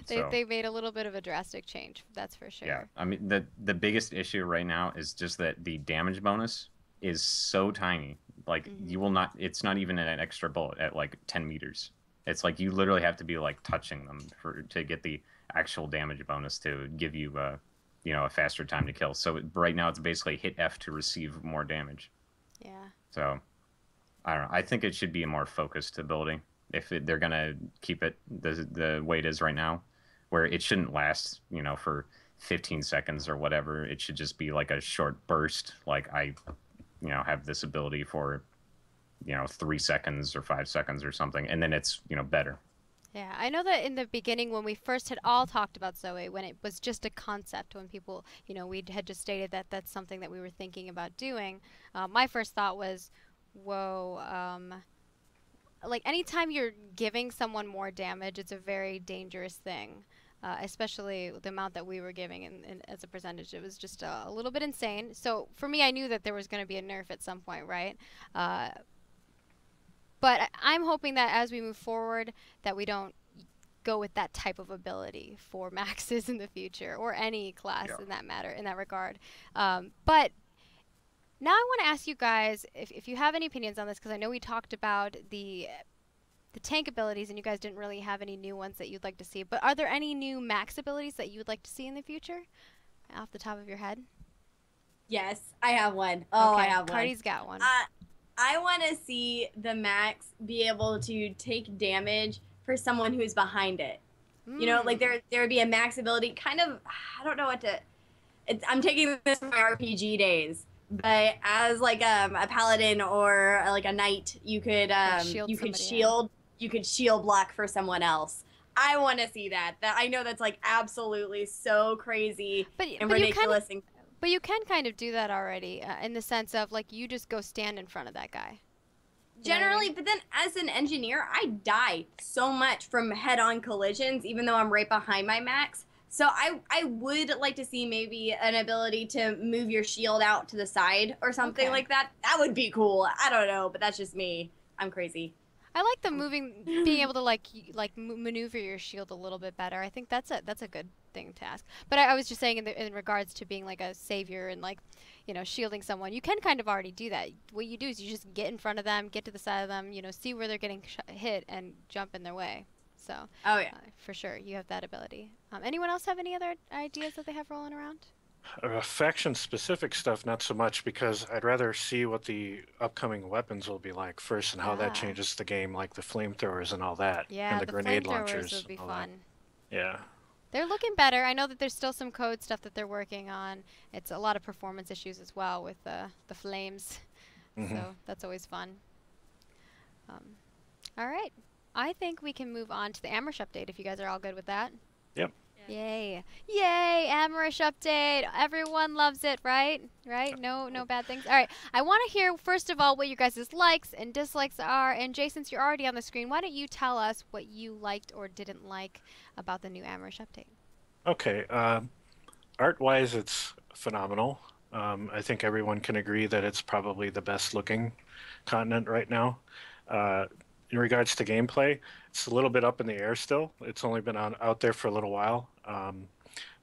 They made a little bit of a drastic change, that's for sure. Yeah, I mean the biggest issue right now is just that the damage bonus is so tiny. Like you will not. It's not even an extra bullet at like 10 meters. It's like you literally have to be like touching them to get the actual damage bonus to give you a faster time to kill. So right now it's basically hit F to receive more damage. Yeah. So I don't know. I think it should be a more focused ability if they're gonna keep it the way it is right now, where it shouldn't last for 15 seconds or whatever. It should just be like a short burst. Like I have this ability for 3 seconds or 5 seconds or something, and then it's better. Yeah, I know that in the beginning when we first had all talked about Zoe, when it was just a concept, when people, we had just stated that that's something that we were thinking about doing, my first thought was, whoa, like anytime you're giving someone more damage, it's a very dangerous thing, especially the amount that we were giving as a percentage. It was just a little bit insane. So for me, I knew that there was going to be a nerf at some point, right? But I'm hoping that as we move forward, that we don't go with that type of ability for maxes in the future, or any class in that regard. But now I want to ask you guys if you have any opinions on this, because I know we talked about the tank abilities, and you guys didn't really have any new ones that you'd like to see. But are there any new max abilities that you would like to see in the future, off the top of your head? Yes, I have one. Oh, okay. I have one. Cardi's got one. I want to see the max be able to take damage for someone who's behind it. Like there would be a max ability, kind of, I don't know what to, I'm taking this from my RPG days, but as like a paladin or like a knight, you could shield block for someone else. I want to see that. I know that's like absolutely so crazy and ridiculous. But you can kind of do that already, in the sense of, like, you just go stand in front of that guy. Generally, but then as an engineer, I die so much from head-on collisions, even though I'm right behind my max. So I would like to see maybe an ability to move your shield out to the side or something like that. That would be cool. I don't know, but that's just me. I'm crazy. I like the being able to like maneuver your shield a little bit better. I think that's a good thing to ask. But I was just saying in regards to being like a savior and like, shielding someone, you can kind of already do that. What you do is you just get in front of them, get to the side of them, see where they're getting hit, and jump in their way. So, for sure, you have that ability. Anyone else have any other ideas that they have rolling around? Faction-specific stuff, not so much, because I'd rather see what the upcoming weapons will be like first, and how that changes the game, like the flamethrowers and all that, and the grenade launchers. Would be fun. Yeah. They're looking better. I know that there's still some code stuff that they're working on. It's a lot of performance issues as well with the flames, so that's always fun. All right, I think we can move on to the Amerish update if you guys are all good with that. Yep. Yay. Yay, Amerish update. Everyone loves it, right? Right? No bad things. All right. I want to hear, first of all, what your guys' likes and dislikes are. And Jay, since you're already on the screen, why don't you tell us what you liked or didn't like about the new Amerish update? Okay. Art-wise, it's phenomenal. I think everyone can agree that it's probably the best-looking continent right now. In regards to gameplay, it's a little bit up in the air still. It's only been out there for a little while.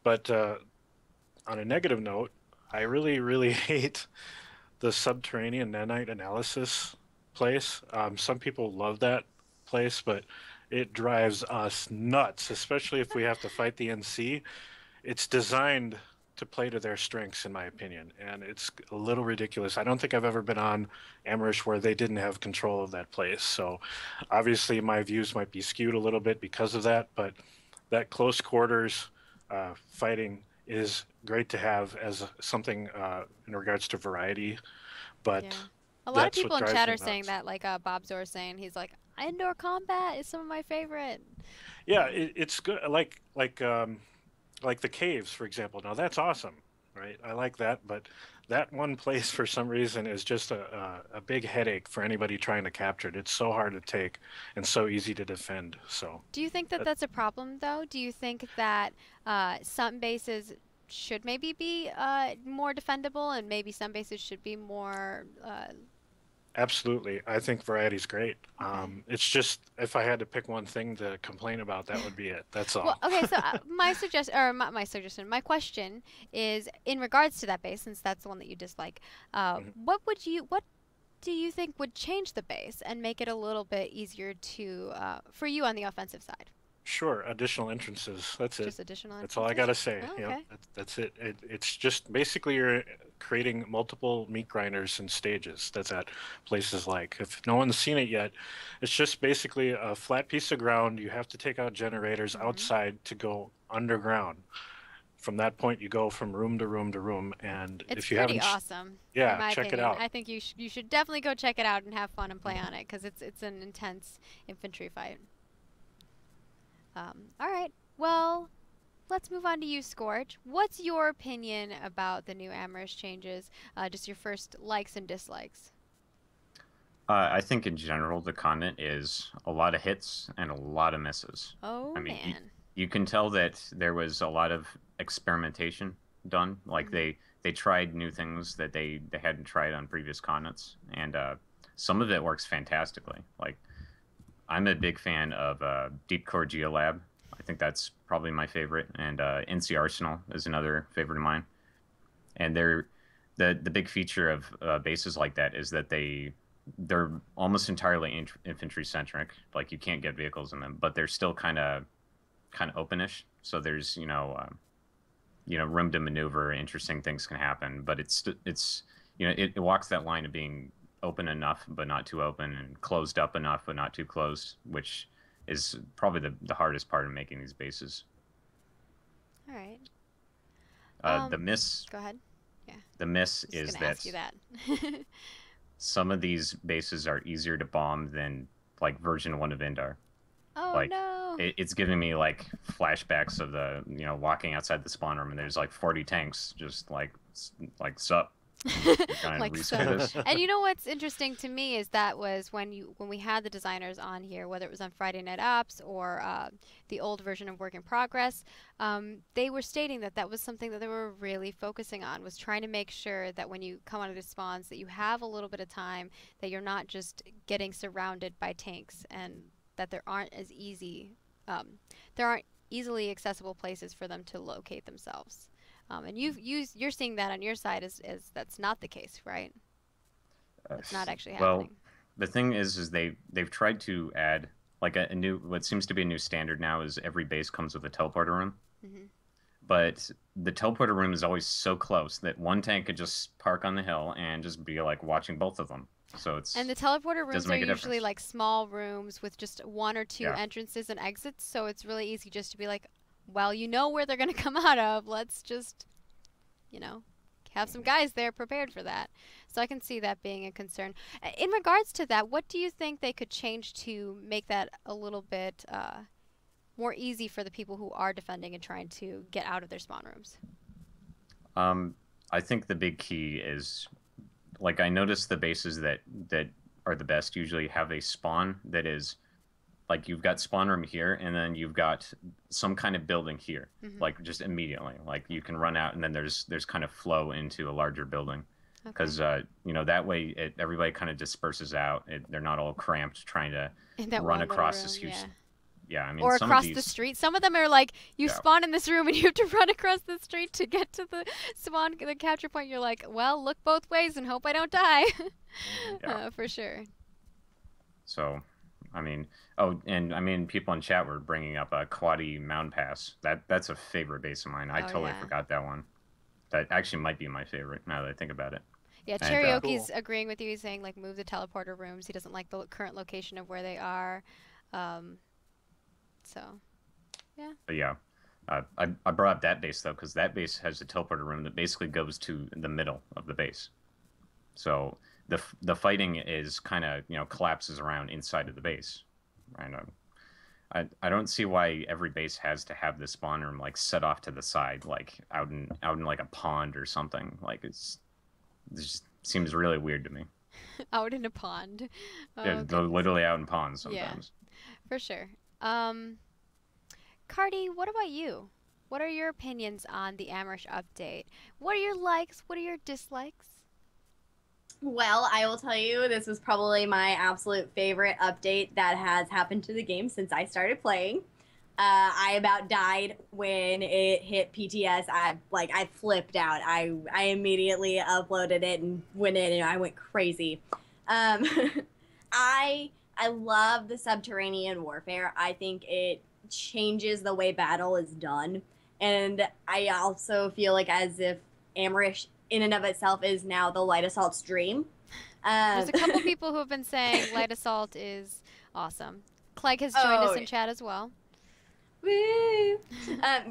But on a negative note, I really, really hate the subterranean nanite analysis place. Some people love that place, but it drives us nuts, especially if we have to fight the NC. It's designed to play to their strengths, in my opinion, and it's a little ridiculous. I don't think I've ever been on Amerish where they didn't have control of that place. So obviously my views might be skewed a little bit because of that, but that close quarters fighting is great to have as something in regards to variety. But a lot of people in chat are saying that, like Bob Zor saying, he's like, indoor combat is some of my favorite. Yeah, it's good. Like the caves, for example. Now that's awesome, right? I like that, but that one place for some reason is just a big headache for anybody trying to capture it. It's so hard to take and so easy to defend. So do you think that that's a problem, though? Do you think that some bases should maybe be more defendable, and maybe some bases should be more Absolutely. I think variety's great. Okay. It's just if I had to pick one thing to complain about, that would be it. That's Well, all. okay, so my question is in regards to that base, since that's the one that you dislike. Mhm. What do you think would change the base and make it a little bit easier to for you on the offensive side? Sure, additional entrances. That's it. Just additional That's all I entrances? gotta say. Oh, Yep, okay. that's it. It's just basically you're creating multiple meat grinders and stages. That's at places like. If no one's seen it yet, it's just basically a flat piece of ground. You have to take out generators Hmm. outside to go underground. From that point, you go from room to room to room. And It's if you pretty haven't, awesome, in yeah, my check it opinion. out. I think you should definitely go check it out and have fun and play on it because it's an intense infantry fight. All right. Well, let's move on to you, Scorch. What's your opinion about the new Amerish changes? Just your first likes and dislikes. I think in general the comment is a lot of hits and a lot of misses. I Oh mean, man. you can tell that there was a lot of experimentation done. Like Hmm. they tried new things that they hadn't tried on previous continents, and some of it works fantastically. Like I'm a big fan of Deep Core Geolab. I think that's probably my favorite, and NC Arsenal is another favorite of mine. And the big feature of bases like that is that they're almost entirely infantry centric. Like you can't get vehicles in them, but they're still kind of openish. So there's room to maneuver. Interesting things can happen, but it's it walks that line of being open enough but not too open, and closed up enough but not too closed, which is probably the hardest part of making these bases. All right. The miss Go ahead. Yeah, the miss I'm just is gonna ask you that that. some of these bases are easier to bomb than like version 1 of Indar. Oh Like no. it's giving me like flashbacks of the walking outside the spawn room, and there's like 40 tanks just like sup, you're gonna Like reskin so. this. And you know what's interesting to me is that was when we had the designers on here, whether it was on Friday Night Ops or the old version of Work in Progress, they were stating that that was something that they were really focusing on, was trying to make sure that when you come out of the spawns that you have a little bit of time, that you're not just getting surrounded by tanks, and that um, there aren't easily accessible places for them to locate themselves. And you're seeing that on your side is that's not the case, right? Uh, That's not actually well, happening. the thing is they've tried to add like a new, what seems to be a new standard now is every base comes with a teleporter room. Hmm. But the teleporter room is always so close that one tank could just park on the hill and just be like watching both of them. So And the it teleporter rooms doesn't are make a usually difference. like small rooms with just one or two Yeah. entrances and exits, so it's really easy just to be like, well, you know where they're going to come out of. Let's just, you know, have some guys there prepared for that. So I can see that being a concern. In regards to that, what do you think they could change to make that a little bit more easy for the people who are defending and trying to get out of their spawn rooms? Um, I think the big key is, like, I noticed the bases that are the best usually have a spawn that is like you've got spawn room here, and then you've got some kind of building here, Hmm. like just immediately. Like you can run out, and then there's kind of flow into a larger building, Okay. because that way everybody kind of disperses out. They're not all cramped trying to In that run one little across this room, huge. yeah. Yeah, I mean Or some of across the these. street. Some of them are like you Yeah, spawn in this room and you have to run across the street to get to the capture point. You're like, well, look both ways and hope I don't die. yeah. For sure. So, I mean, oh, and I mean, people in chat were bringing up a Quadi Mound Pass. That's a favorite base of mine. I Oh totally yeah. forgot that one. That actually might be my favorite now that I think about it. Yeah, And Cherokee Cool. agreeing with you. He's saying like move the teleporter rooms. He doesn't like the current location of where they are. Um, so yeah. but yeah, I brought up that base though because that base has a teleporter room that basically goes to the middle of the base. So the fighting is kind of collapses around inside of the base. And I don't see why every base has to have the spawn room like set off to the side, like out in like a pond or something. Like it just seems really weird to me. Out in a pond. Oh They're goodness. literally out in ponds Yeah, sometimes. for sure. Um, Cardi, what about you? What are your opinions on the Amherst update? What are your likes? What are your dislikes? Well, I will tell you, this was probably my absolute favorite update that has happened to the game since I started playing. I about died when it hit PTS. I flipped out. I immediately uploaded it and went in and I went crazy. Um, I love the subterranean warfare. I think it changes the way battle is done, and I also feel like as if Amerish in and of itself is now the light assault's dream. There's a couple people who have been saying Light Assault is awesome. Clegg has joined us in chat as well. Woo!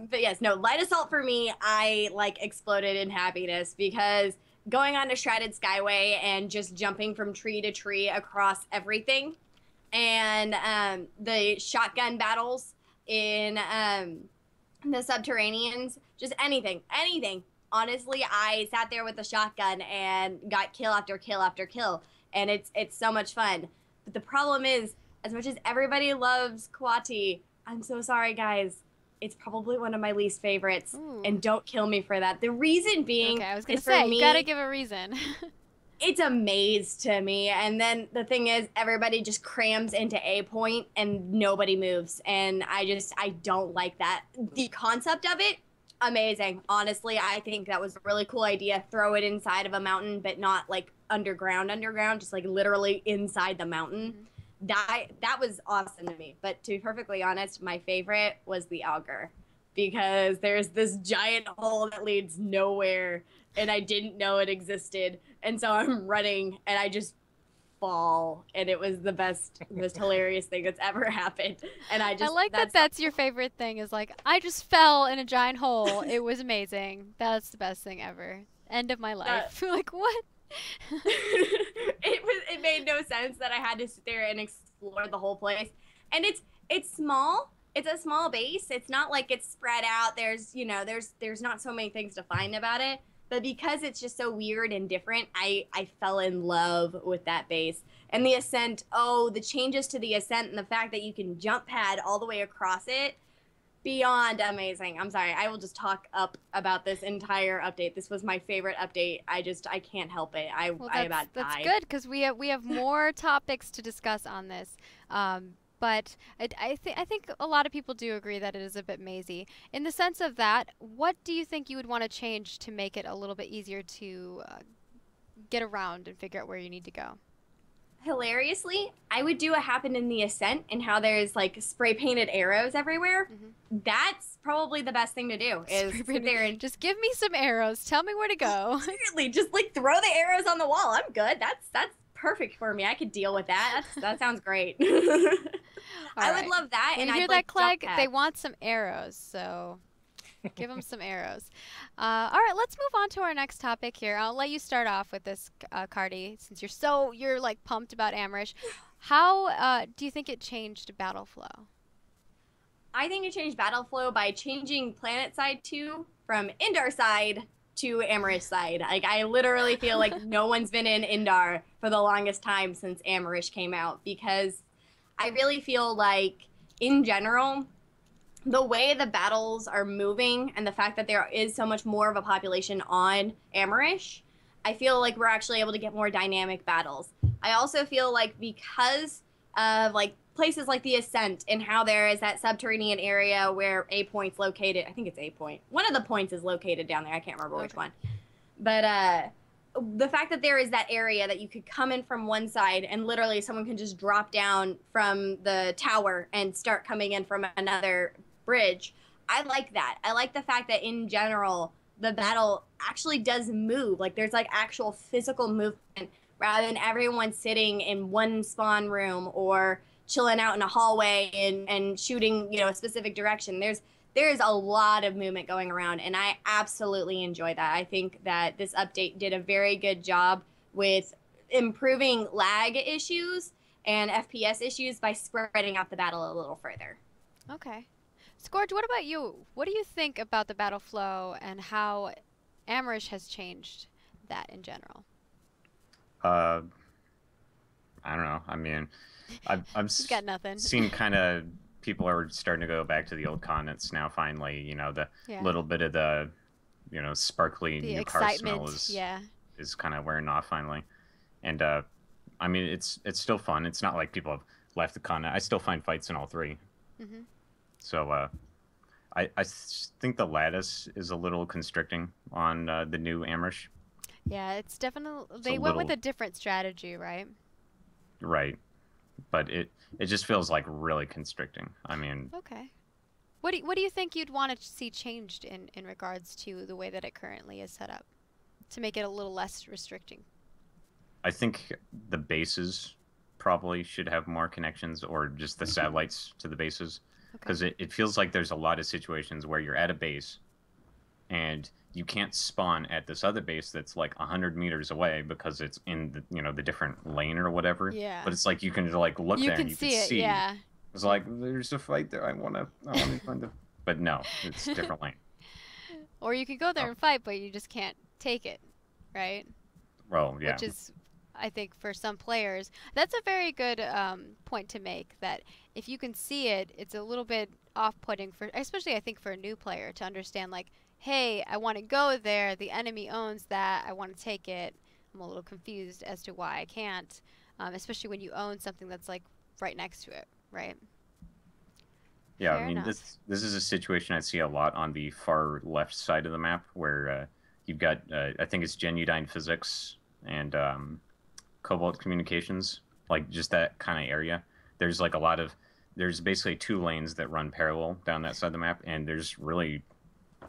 But yes, no, light assault for me, I like exploded in happiness because going on to Shrouded Skyway and just jumping from tree to tree across everything, and the shotgun battles in the subterraneans, just anything. Honestly, I sat there with a shotgun and got kill after kill after kill, and it's so much fun. But the problem is, as much as everybody loves Kwati, I'm so sorry, guys. It's probably one of my least favorites, and don't kill me for that. The reason being, okay, I was gonna say, you gotta give a reason. It's a maze to me, and then the thing is, everybody just crams into A point, and nobody moves, and I don't like that. The concept of it, amazing. Honestly, I think that was a really cool idea. Throw it inside of a mountain, but not like underground, just like literally inside the mountain. That was awesome to me. But to be perfectly honest, my favorite was the auger, because there's this giant hole that leads nowhere and I didn't know it existed. And so I'm running and I just fall, and it was the best, most hilarious thing that's ever happened. And I like that's your favorite thing, is like, I just fell in a giant hole. It was amazing. That's the best thing ever. End of my life. Like, what? It made no sense that I had to sit there and explore the whole place. And it's small. It's a small base. It's not like it's spread out. There's not so many things to find about it. But because it's just so weird and different, I fell in love with that base. And the Ascent, the changes to the Ascent and the fact that you can jump pad all the way across it, beyond amazing. I'm sorry, I will just talk up about this entire update. This was my favorite update. I can't help it. I about died. That's good, because we have more topics to discuss on this. But I think a lot of people do agree that it is a bit mazy. In the sense of that, what do you think you would want to change to make it a little bit easier to get around and figure out where you need to go? Hilariously, I would do what happened in the Ascent and how there's like spray painted arrows everywhere. That's probably the best thing to do, is sit there and just give me some arrows. Tell me where to go. Seriously, just like throw the arrows on the wall. I'm good. That's perfect for me. I could deal with that. That sounds great. I would love that. When you hear that, Clegg? They want some arrows, so give them some arrows. All right, let's move on to our next topic here. I'll let you start off with this, Cardi, since you're like pumped about Amerish. How do you think it changed battle flow? I think it changed battle flow by changing PlanetSide 2 from Indar side to Amerish side. Like, I literally feel like no one's been in Indar for the longest time since Amerish came out, because I really feel like, in general, the way the battles are moving and the fact that there is so much more of a population on Amerish, I feel like we're actually able to get more dynamic battles. I also feel like because of like places like the Ascent and how there is that subterranean area where A Point's located. I think it's A Point. One of the points is located down there. I can't remember which one. But the fact that there is that area that you could come in from one side and literally someone can just drop down from the tower and start coming in from another bridge. I like that. I like the fact that in general, the battle actually does move. Like, there's like actual physical movement rather than everyone sitting in one spawn room or chilling out in a hallway and shooting, a specific direction. There's a lot of movement going around, and I absolutely enjoy that. I think that this update did a very good job with improving lag issues and FPS issues by spreading out the battle a little further. Okay. Scourge, what about you? What do you think about the battle flow and how Amerish has changed that in general? I don't know. I mean, I've got nothing. Seen kind of people are starting to go back to the old continents now. Finally, the little bit of the, sparkly the new car smell excitement is kind of wearing off finally. And I mean, it's still fun. It's not like people have left the continent. I still find fights in all three. Hmm. So think the lattice is a little constricting on the new Amerish. Yeah, it's definitely It's a they went with little a different strategy, right? right, but it just feels like really constricting. I mean, Okay. What do you think you'd want to see changed in regards to the way that it currently is set up to make it a little less restricting? I think the bases probably should have more connections, or just the satellites to the bases, Okay. because it feels like there's a lot of situations where you're at a base and you can't spawn at this other base that's like 100 meters away because it's in the, the different lane or whatever. Yeah. But it's like you can like look You there can and you can see it, see. yeah. It's like there's a fight there. I wanna find the. But no, it's a different lane. Or you could go there Oh. and fight, but you just can't take it, right? Well, yeah. Which is, I think, for some players, that's a very good point to make. That if you can see it, it's a little bit off-putting for, especially I think for a new player to understand, like, hey, I want to go there. The enemy owns that. I want to take it. I'm a little confused as to why I can't, especially when you own something that's like right next to it, right? Yeah, Fair I mean enough. this is a situation I see a lot on the far left side of the map where you've got I think it's Genudyne Physics and Cobalt Communications, like just that kind of area. There's like there's basically two lanes that run parallel down that side of the map, and there's really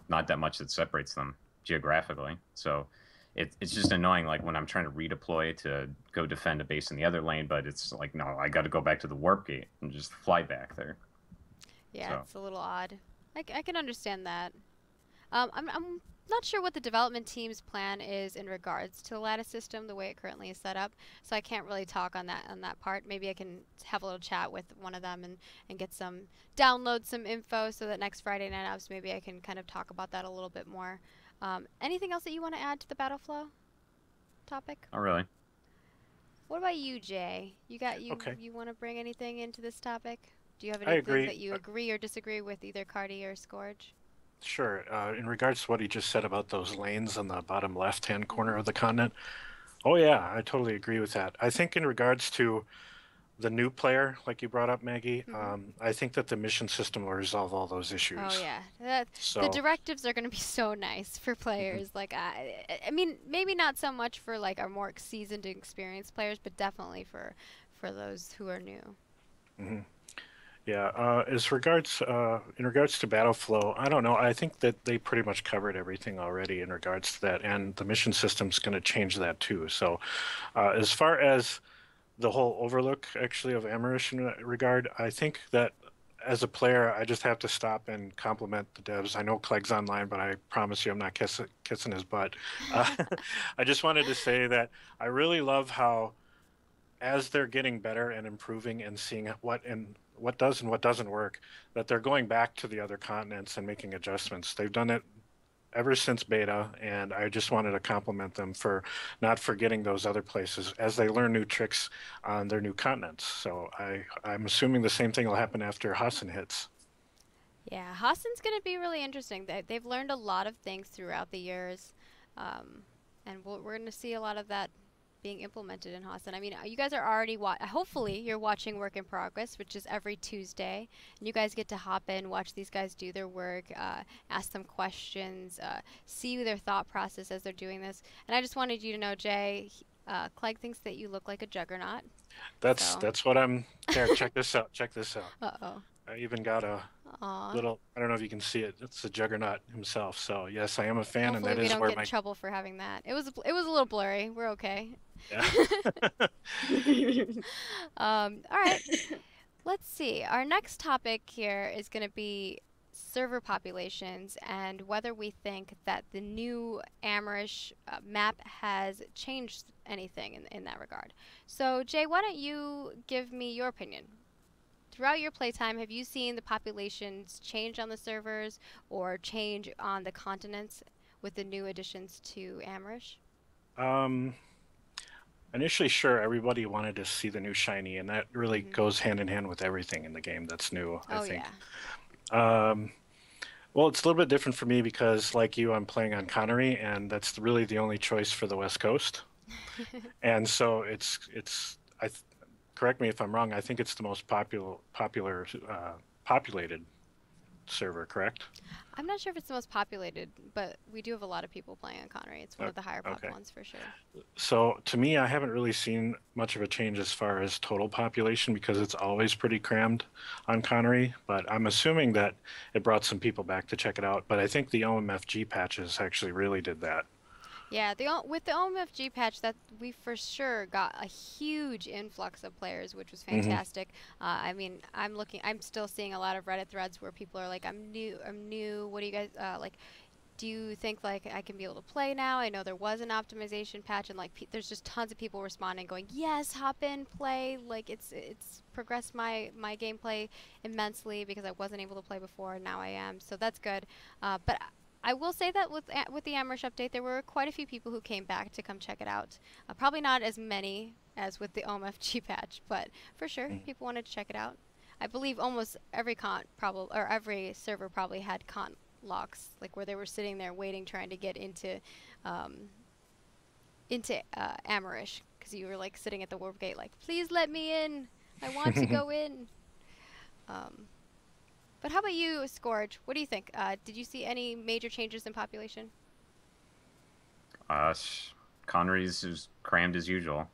not that much that separates them geographically. So it's just annoying, like when I'm trying to redeploy to go defend a base in the other lane, but it's like no, I got to go back to the warp gate and just fly back there. Yeah, So it's a little odd. I can understand that. I'm not sure what the development team's plan is in regards to the lattice system, the way it currently is set up. So I can't really talk on that part. Maybe I can have a little chat with one of them and get download some info so that next Friday Night Ops maybe I can kind of talk about that a little bit more. Anything else that you want to add to the battle flow topic? not really. What about you, Jay? Okay. You want to bring anything into this topic? Do you have I anything agree. that you agree or disagree with either Cardi or Scourge? Sure. In regards to what he just said about those lanes on the bottom left-hand corner of the continent, oh yeah, I totally agree with that. I think in regards to the new player, like you brought up, Maggie, I think that the mission system will resolve all those issues. Oh yeah, the So, directives are going to be so nice for players. Like I mean, maybe not so much for like our more seasoned and experienced players, but definitely for those who are new. mhm. Yeah, in regards to battle flow, I don't know. I think that they pretty much covered everything already in regards to that, and the mission system's going to change that too. So, as far as the whole overlook actually of Amerish in that regard, I think that as a player, I just have to stop and compliment the devs. I know Clegg's online, but I promise you I'm not kissing his butt. Uh, I just wanted to say that I really love how, as they're getting better and improving and seeing what does and what doesn't work, that they're going back to the other continents and making adjustments. They've done it ever since beta, and I just wanted to compliment them for not forgetting those other places as they learn new tricks on their new continents. So I'm assuming the same thing will happen after Hassan hits. Yeah, Hassan's going to be really interesting. They've learned a lot of things throughout the years, and we're going to see a lot of that being implemented in Hassan. I mean, you guys are already hopefully you're watching Work in Progress, which is every Tuesday, and you guys get to hop in, watch these guys do their work, ask them questions, see their thought process as they're doing this. And I just wanted you to know, Jay, Clegg thinks that you look like a juggernaut. So. That's what I'm. Here, check this out. Check this out. Uh-oh. I even got a Aw. little. I don't know if you can see it. It's the Juggernaut himself. So yes, I am a fan, Hopefully and that we is don't where get my in trouble for having that. It was a little blurry. We're okay. yeah. All right. Let's see. Our next topic here is going to be server populations and whether we think that the new Amerish map has changed anything in that regard. So, Jay, why don't you give me your opinion? Throughout your playtime, have you seen the populations change on the servers or change on the continents with the new additions to Amerish? Um, Initially, sure, everybody wanted to see the new shiny, and that really goes hand in hand with everything in the game that's new, I Oh, think. yeah. Well, it's a little bit different for me because, like you, I'm playing on Connery, and that's really the only choice for the West Coast. And so correct me if I'm wrong. I think it's the most populated server, correct? I'm not sure if it's the most populated, but we do have a lot of people playing on Connery. It's one of the higher pop Okay. ones for sure. So to me, I haven't really seen much of a change as far as total population because it's always pretty crammed on Connery. But I'm assuming that it brought some people back to check it out. But I think the OMFG patches actually really did that. Yeah, with the OMFG patch, that we for sure got a huge influx of players, which was fantastic. I mean, I'm still seeing a lot of Reddit threads where people are like, I'm new. What do you guys like? Do you think like I can be able to play now? I know there was an optimization patch, and like there's just tons of people responding, going, yes, hop in, play. Like it's progressed my gameplay immensely because I wasn't able to play before, and now I am. So that's good. But I will say that with the Amerish update, there were quite a few people who came back to come check it out. Probably not as many as with the OMFG patch, but for sure, people wanted to check it out. I believe almost every every server probably had con locks, like where they were sitting there waiting, trying to get into Amerish, because you were like sitting at the warp gate, like, please let me in. I want to go in. But how about you, Scourge? What do you think? Did you see any major changes in population? Connery's is crammed as usual.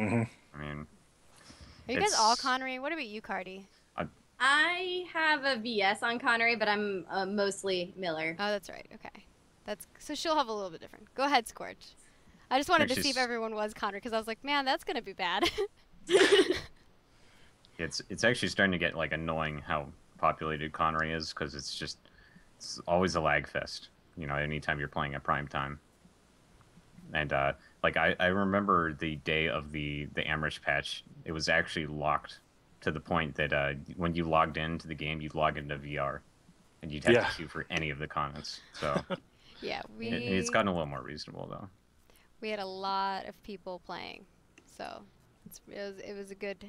I mean, are you guys all Connery? What about you, Cardi? I have a VS on Connery, but I'm mostly Miller. Oh, that's right. Okay, so she'll have a little bit different. Go ahead, Scourge. I just wanted to see if everyone was Connery because I was like, man, that's gonna be bad. It's actually starting to get like annoying how populated Connery is because it's always a lag fest. You know, anytime you're playing at prime time. And like I remember the day of the Amerish patch, it was actually locked to the point that when you logged into the game, you'd log into VR, and you'd have to queue for any of the comments. So yeah, it's gotten a little more reasonable though. We had a lot of people playing, so it was a good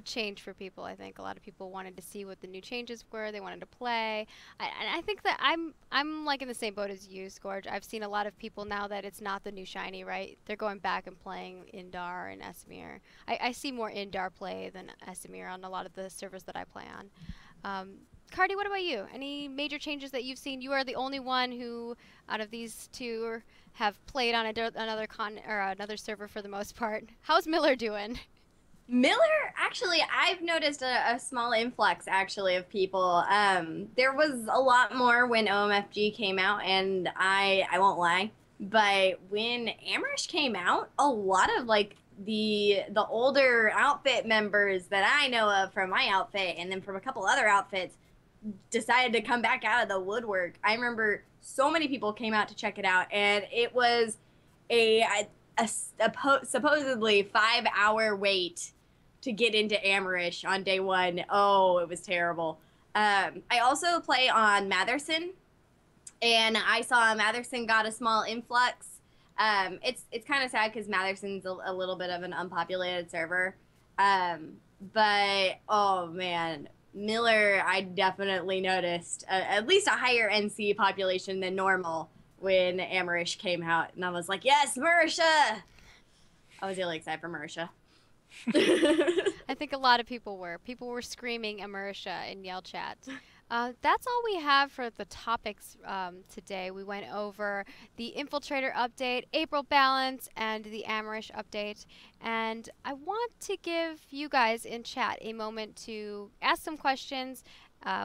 change for people. I think a lot of people wanted to see what the new changes were. They wanted to play. And I think that I'm like in the same boat as you, Scourge. I've seen a lot of people now that it's not the new shiny, right? They're going back and playing Indar and Esamir. I see more Indar play than Esamir on a lot of the servers that I play on. Cardi, what about you? Any major changes that you've seen? You are the only one who, out of these two, have played on another server for the most part. How's Miller doing? Miller, actually, I've noticed a small influx, actually, of people. There was a lot more when OMFG came out, and I won't lie, but when Amerish came out, a lot of, like, the older outfit members that I know of from my outfit, and then from a couple other outfits, decided to come back out of the woodwork. I remember so many people came out to check it out, and it was a supposedly 5-hour wait to get into Amerish on day one. Oh, it was terrible. I also play on Matherson, and I saw Matherson got a small influx. It's kind of sad because Matherson's a little bit of an unpopulated server. But, oh man, Miller, I definitely noticed at least a higher NC population than normal when Amerish came out. And I was like, yes, Marisha! I was really excited for Marisha. I think a lot of people were. People were screaming Amerisha in Yell Chat. That's all we have for the topics today. We went over the Infiltrator update, April balance, and the Amerish update. And I want to give you guys in chat a moment to ask some questions,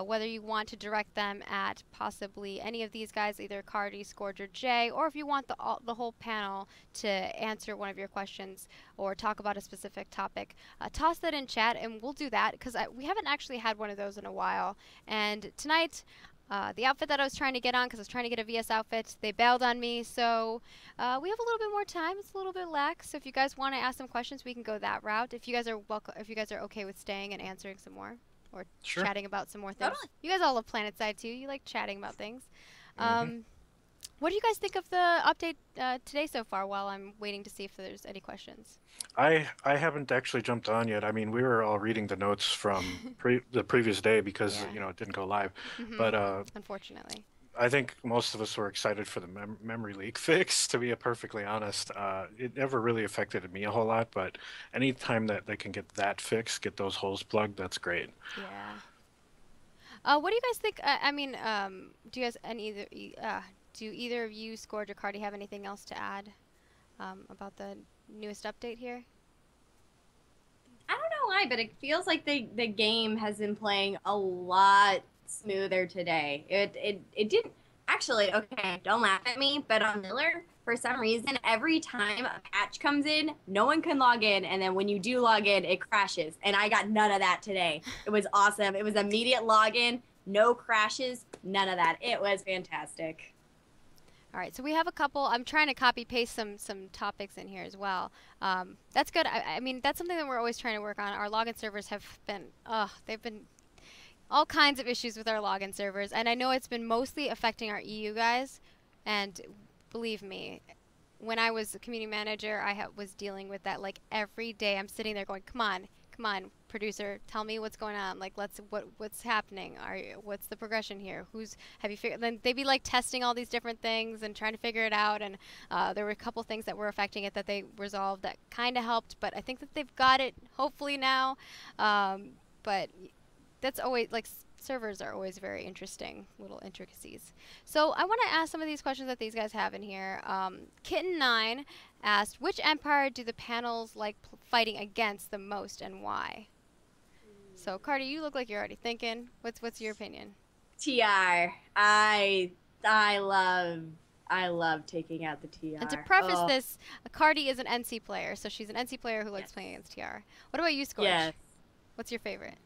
whether you want to direct them at possibly any of these guys, either Cardi, Scourge, or Jay, or if you want the whole panel to answer one of your questions or talk about a specific topic. Toss that in chat, and we'll do that, because we haven't actually had one of those in a while. And tonight, the outfit that I was trying to get on, because I was trying to get a VS outfit, they bailed on me, so we have a little bit more time. It's a little bit lax, so if you guys want to ask some questions, we can go that route. If you guys are okay with staying and answering some more, or chatting about some more things. Totally. You guys all love PlanetSide too. You like chatting about things. What do you guys think of the update today so far, while I'm waiting to see if there's any questions? I haven't actually jumped on yet. I mean, we were all reading the notes from the previous day because, you know, it didn't go live. But unfortunately. I think most of us were excited for the memory leak fix, to be perfectly honest. It never really affected me a whole lot, but anytime that they can get that fixed, get those holes plugged, that's great. Yeah. What do you guys think? I mean, do you guys do either of you, Scourge or Cardi, have anything else to add about the newest update here? I don't know why, but it feels like the game has been playing a lot smoother today. It didn't actually. Okay, don't laugh at me, but on Miller, for some reason, every time a patch comes in, no one can log in, and then when you do log in, it crashes. And I got none of that today. It was awesome. It was immediate login, no crashes, none of that. It was fantastic. All right, so we have a couple. I'm trying to copy paste some topics in here as well. That's good. I mean, that's something that we're always trying to work on. Our login servers have been, they've been all kinds of issues with our login servers, and I know it's been mostly affecting our EU guys. And believe me, when I was a community manager, I was dealing with that like every day. I'm sitting there going, come on, producer, tell me what's going on. Like, what's happening? What's the progression here? Have you figured? Then they'd be like testing all these different things and trying to figure it out. And there were a couple things that were affecting it that they resolved that kind of helped. But I think that they've got it hopefully now. But that's always like servers are always very interesting little intricacies. So I want to ask some of these questions that these guys have in here. Kitten9 asked, which empire do the panels like fighting against the most and why? So Cardi, you look like you're already thinking. What's your opinion? TR. I love taking out the TR. And to preface this, Cardi is an NC player, so she's an NC player who likes playing against TR. What about you, Scorch? Yes. What's your favorite?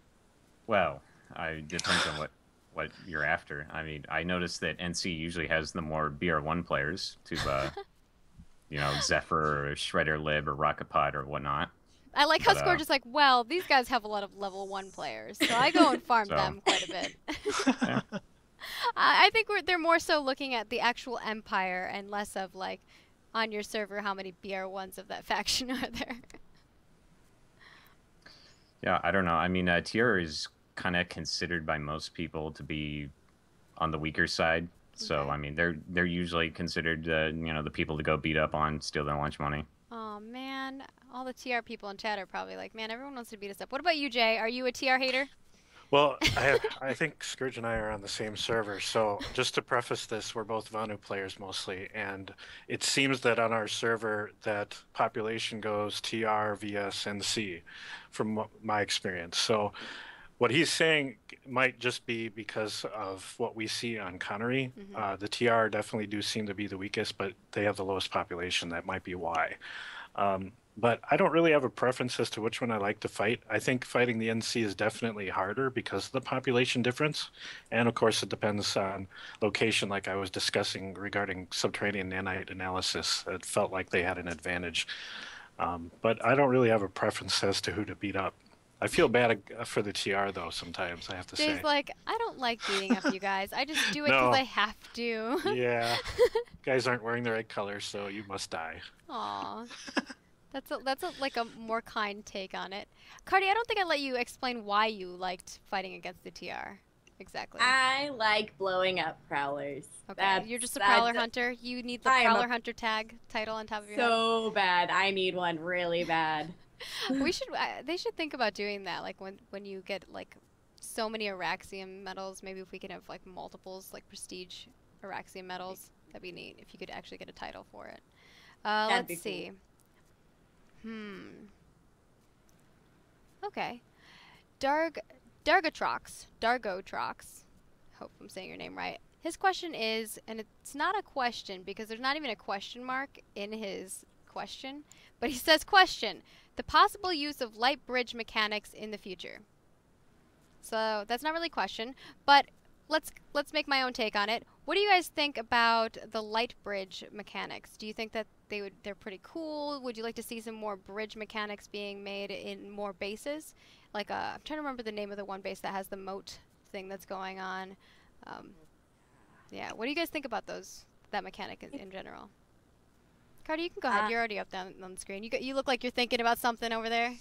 Well, it depends on what you're after. I mean, I noticed that NC usually has the more BR1 players to, Zephyr or Shredder Lib or Rocket Pod or whatnot. I like how Scorch is like, well, these guys have a lot of level 1 players, so I go and farm them quite a bit. Yeah. I think they're more so looking at the actual empire and less of like, on your server, how many BR1s of that faction are there? Yeah, I don't know. I mean, TR is kind of considered by most people to be on the weaker side. So, Okay. I mean, they're usually considered, the people to go beat up on, steal their lunch money. Oh, man. All the TR people in chat are probably like, man, everyone wants to beat us up. What about you, Jay? Are you a TR hater? Well, I think Scourge and I are on the same server. So just to preface this, we're both Vanu players mostly, and it seems that on our server that population goes TR, VS, and C, from my experience. So what he's saying might just be because of what we see on Connery. Mm-hmm. The TR definitely do seem to be the weakest, but they have the lowest population. That might be why. But I don't really have a preference as to which one I like to fight. I think fighting the NC is definitely harder because of the population difference. And of course, it depends on location, like I was discussing regarding subterranean nanite analysis. It felt like they had an advantage. But I don't really have a preference as to who to beat up. I feel bad for the TR, though, sometimes, I have to say. Jay's like, I don't like beating up you guys. I just do it because I have to. Yeah. Guys aren't wearing the right color, so you must die. Aw. That's like a more kind take on it. Cardi, I don't think I let you explain why you liked fighting against the TR. Exactly. I like blowing up prowlers. Okay, you're just a prowler hunter. You need the prowler hunter tag title on top of your head. So bad. I need one really bad. They should think about doing that. Like when you get like so many Araxium medals, maybe if we could have like multiples, like prestige Araxium medals, that'd be neat. If you could actually get a title for it. Let's see. Cool. Okay. Dargotrox. Hope I'm saying your name right. His question is, and it's not a question because there's not even a question mark in his question, but he says, question, the possible use of light bridge mechanics in the future. So that's not really a question, but let's make my own take on it. What do you guys think about the light bridge mechanics? Do you think that they're pretty cool? Would you like to see some more bridge mechanics being made in more bases? Like I'm trying to remember the name of the one base that has the moat thing that's going on. Yeah, what do you guys think about that mechanic in general? Cardi, you can go ahead. You're already up down on the screen. You look like you're thinking about something over there.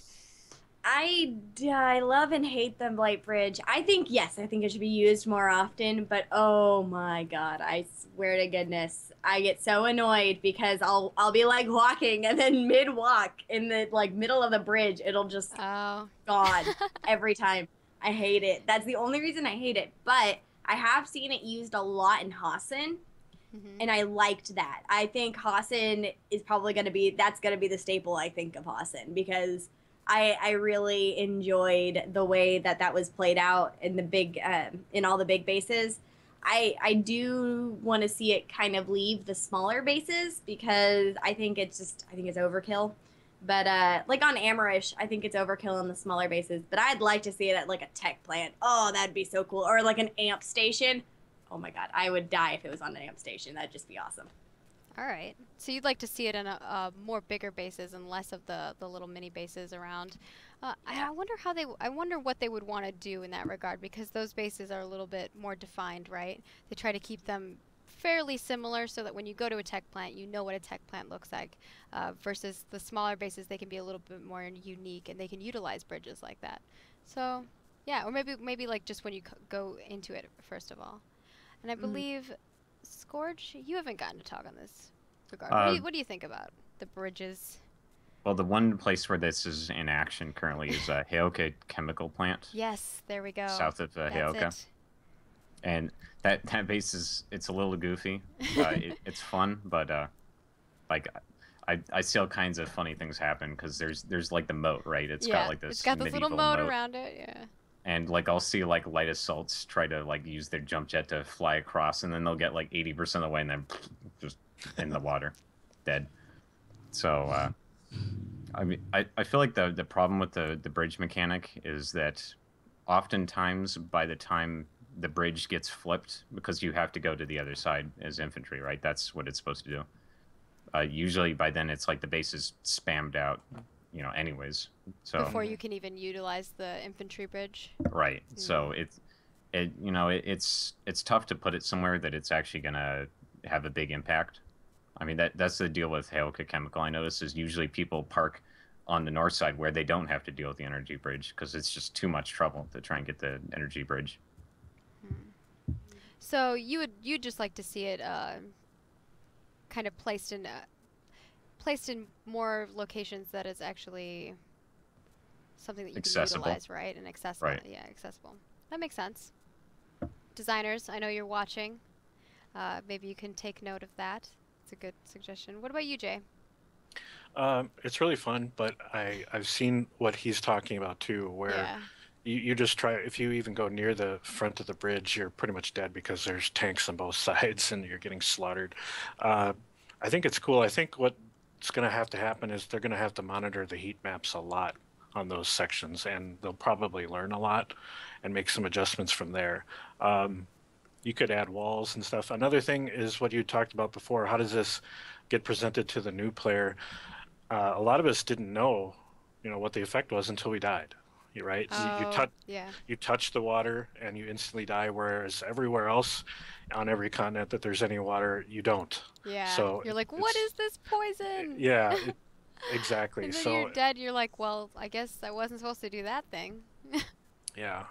I love and hate the light bridge. I think yes, I think it should be used more often. But oh my god, I swear to goodness, I get so annoyed because I'll be like walking and then mid walk in the like middle of the bridge, it'll just Oh. God every time. I hate it. That's the only reason I hate it. But I have seen it used a lot in Hassan, and I liked that. I think Hassan is probably going to be the staple, I think, of Hassan, because I really enjoyed the way that was played out in the big in all the big bases. I do want to see it kind of leave the smaller bases because I think it's overkill. But like on Amerish, I think it's overkill on the smaller bases. But I'd like to see it at like a tech plant. Oh, that'd be so cool. Or like an amp station. Oh my god, I would die if it was on an amp station. That'd just be awesome. All right. So you'd like to see it in a more bigger bases and less of the little mini bases around. I wonder I wonder what they would want to do in that regard, because those bases are a little bit more defined, right? They try to keep them fairly similar so that when you go to a tech plant, you know what a tech plant looks like. Versus the smaller bases, they can be a little bit more unique and they can utilize bridges like that. So yeah, or maybe like just when you go into it first of all. And I believe, Scourge, you haven't gotten to talk on this regard. What do you think about the bridges? Well, the one place where this is in action currently is Heoka Chemical Plant. Yes, there we go. South of Heoka. And that base it's a little goofy. It's fun, but like I see all kinds of funny things happen because there's like the moat, right? It's got like this little moat around it, yeah. And like I'll see like light assaults try to like use their jump jet to fly across, and then they'll get like 80% of the way and then just in the water, dead. So I mean, I feel like the problem with the bridge mechanic is that oftentimes by the time the bridge gets flipped, because you have to go to the other side as infantry, right? That's what it's supposed to do. Usually by then it's like the base is spammed out, you know, anyways. So before you can even utilize the infantry bridge. Right. So it's tough to put it somewhere that it's actually gonna have a big impact. I mean, that's the deal with Heoka Chemical. I notice is usually people park on the north side where they don't have to deal with the energy bridge because it's just too much trouble to try and get the energy bridge. So you'd just like to see it kind of placed in more locations that is actually something that you can utilize, right? And accessible. Right. Yeah, accessible. That makes sense. Designers, I know you're watching. Maybe you can take note of that. It's a good suggestion. What about you, Jay? It's really fun, but I've seen what he's talking about too, where you just try, if you even go near the front of the bridge, you're pretty much dead because there's tanks on both sides and you're getting slaughtered. I think it's cool. I think what's going to have to happen is they're going to have to monitor the heat maps a lot on those sections, and they'll probably learn a lot and make some adjustments from there. You could add walls and stuff. Another thing is what you talked about before. How does this get presented to the new player? A lot of us didn't know, what the effect was until we died. Right? You touch the water and you instantly die, whereas everywhere else on every continent that there's any water, you don't. Yeah. So you're like, what is this poison? Yeah, exactly. And then so you're dead. You're like, well, I guess I wasn't supposed to do that thing. Yeah.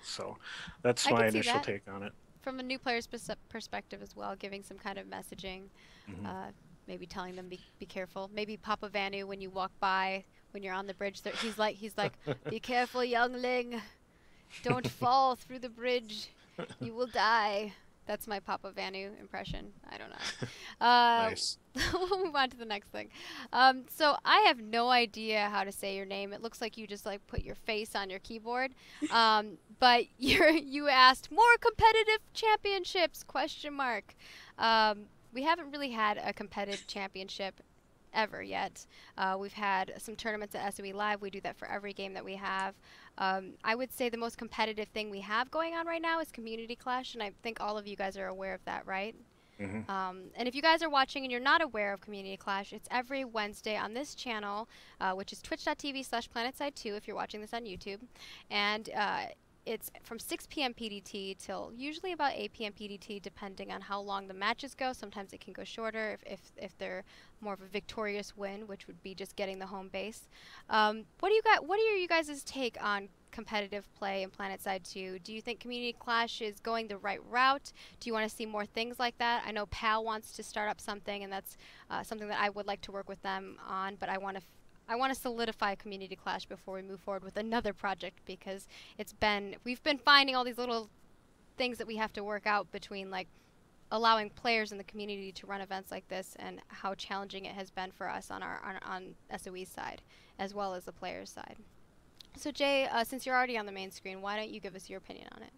So that's my initial take on it. From a new player's perspective as well, giving some kind of messaging, maybe telling them be careful. Maybe Papa Vanu, when you walk by, when you're on the bridge, he's like, be careful, youngling. Don't fall through the bridge. You will die. That's my Papa Vanu impression. I don't know. Nice. We'll move on to the next thing. So I have no idea how to say your name. It looks like you just like put your face on your keyboard. But you asked more competitive championships ? We haven't really had a competitive championship ever yet. We've had some tournaments at SOE Live. We do that for every game that we have. I would say the most competitive thing we have going on right now is Community Clash, and I think all of you guys are aware of that, right? And if you guys are watching and you're not aware of Community Clash, it's every Wednesday on this channel, which is twitch.tv/PlanetSide2 if you're watching this on YouTube. And it's from 6 p.m. PDT till usually about 8 p.m. PDT, depending on how long the matches go. Sometimes it can go shorter if they're more of a victorious win, which would be just getting the home base. What are you guys' take on competitive play in PlanetSide 2? Do you think Community Clash is going the right route? Do you want to see more things like that? I know PAL wants to start up something, and that's something that I would like to work with them on, but I want to solidify Community Clash before we move forward with another project, because we've been finding all these little things that we have to work out between, like, allowing players in the community to run events like this, and how challenging it has been for us on SOE's side as well as the players' side. So Jay, since you're already on the main screen, why don't you give us your opinion on it?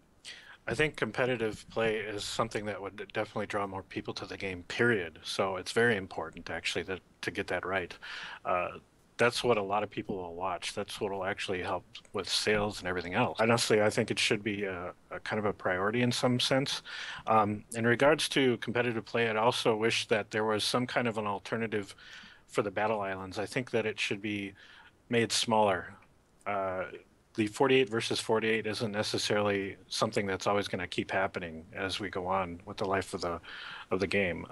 I think competitive play is something that would definitely draw more people to the game, period. So it's very important, actually, to get that right. That's what a lot of people will watch. That's what will actually help with sales and everything else. Honestly, I think it should be a kind of a priority in some sense. In regards to competitive play, I'd also wish that there was some kind of an alternative for the battle islands. I think that it should be made smaller. The 48 versus 48 isn't necessarily something that's always going to keep happening as we go on with the life of the game.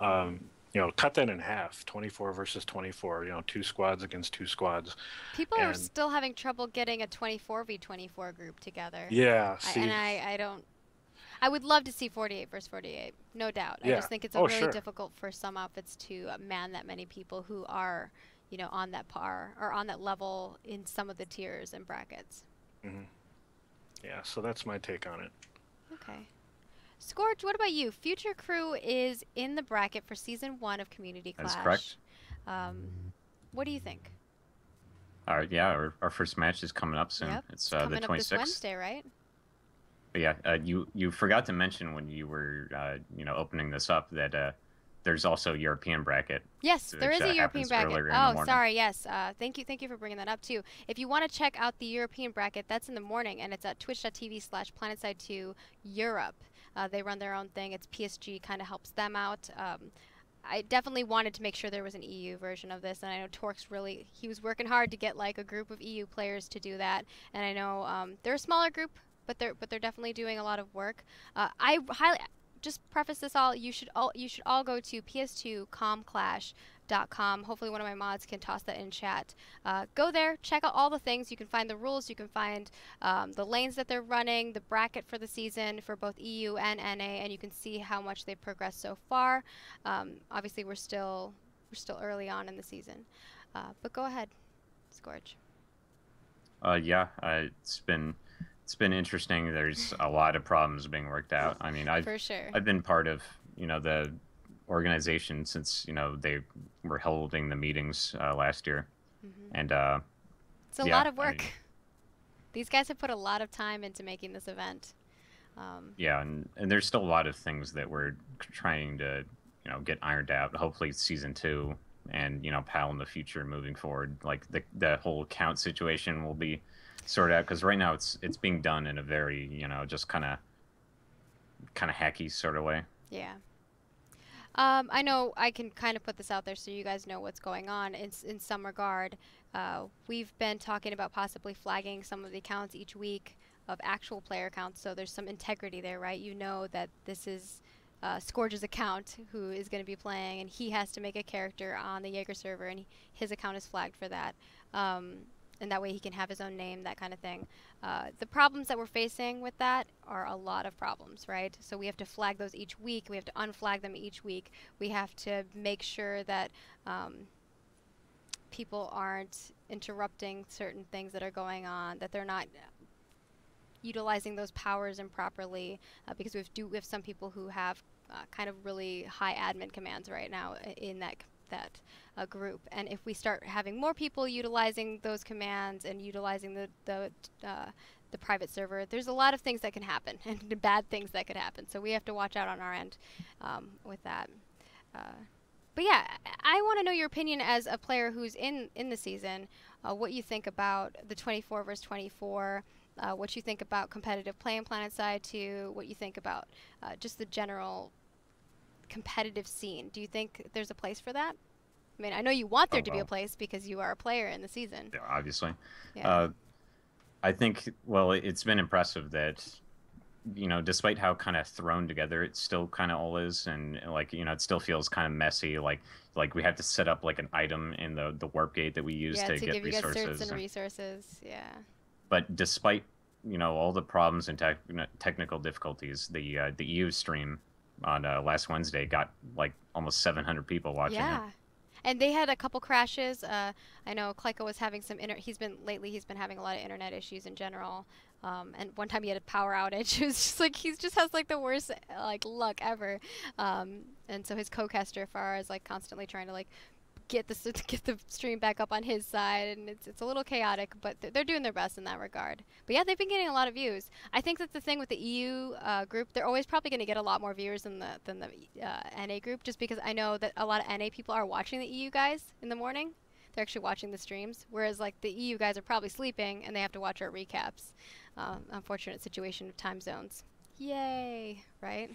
Cut that in half, 24 versus 24, 2 squads against 2 squads. People are still having trouble getting a 24v24 group together. Yeah, I would love to see 48 versus 48, no doubt. Yeah. I just think it's really difficult for some outfits to man that many people who are, on that par or on that level in some of the tiers and brackets. Mm-hmm. Yeah, so that's my take on it. Okay. Scorch, what about you? Future Crew is in the bracket for Season 1 of Community Clash. That's correct. What do you think? Yeah, our first match is coming up soon. Yep. It's coming the 26th. Up this Wednesday, right? But yeah, you forgot to mention when you were opening this up that there's also a European bracket. Yes, there is a European bracket. Oh, sorry, yes. Thank you for bringing that up too. If you want to check out the European bracket, that's in the morning, and it's at twitch.tv/PlanetSide2 Europe. They run their own thing. It's PSG, kind of helps them out. I definitely wanted to make sure there was an EU version of this, and I know Torx he was working hard to get like a group of EU players to do that. And I know they're a smaller group, but they're definitely doing a lot of work. I highly just preface this all. You should all go to ps2comclash.com. Hopefully one of my mods can toss that in chat. Go there, check out all the things. You can find the rules. You can find the lanes that they're running, the bracket for the season for both EU and NA, and you can see how much they've progressed so far. Obviously, we're still early on in the season, but go ahead, Scorch. Yeah, it's been interesting. There's a lot of problems being worked out. I mean, For sure. I've been part of the organization since they were holding the meetings last year, and it's a lot of work. These guys have put a lot of time into making this event. Yeah, and there's still a lot of things that we're trying to get ironed out. Hopefully Season 2 and PAL in the future moving forward, like the whole account situation will be sorted out, because right now it's being done in a very just kind of hacky sort of way. Yeah. I know I can kind of put this out there so you guys know what's going on in some regard. We've been talking about possibly flagging some of the accounts each week of actual player accounts, so there's some integrity there, right? You know that this is Scourge's account who is going to be playing, and he has to make a character on the Jaeger server, and his account is flagged for that. And that way he can have his own name, that kind of thing. The problems that we're facing with that are a lot of problems, right? So we have to flag those each week. We have to unflag them each week. We have to make sure that people aren't interrupting certain things that are going on, that they're not utilizing those powers improperly, because we have some people who have kind of really high admin commands right now in that group, and if we start having more people utilizing those commands and utilizing the private server, there's a lot of things that can happen and bad things that could happen. So we have to watch out on our end with that. But yeah, I want to know your opinion as a player who's in the season. What you think about the 24 versus 24. What you think about competitive play in PlanetSide 2. What you think about just the general competitive scene. Do you think there's a place for that? I mean, I know you want there to be a place because you are a player in the season. Yeah, obviously. Yeah. I think, well, it's been impressive that, despite how kind of thrown together it still kind of all is, and like, it still feels kind of messy. Like we have to set up like an item in the warp gate that we use Yeah, to to get give you guys certs resources. and resources. Yeah. But despite, all the problems and technical difficulties, the EU stream on last Wednesday got like almost 700 people watching it. Yeah. And they had a couple crashes. I know Kleiko was having some he's been having a lot of internet issues in general. And one time he had a power outage. It was just like he just has like the worst like luck ever. And so his co-caster Farah is like constantly trying to like get the stream back up on his side, and it's a little chaotic, but they're doing their best in that regard. But yeah, they've been getting a lot of views. I think that the thing with the EU group, they're always probably going to get a lot more viewers than the NA group, just because I know that a lot of NA people are watching the EU guys in the morning. They're actually watching the streams, whereas like the EU guys are probably sleeping and they have to watch our recaps. Unfortunate situation of time zones. Yay, right?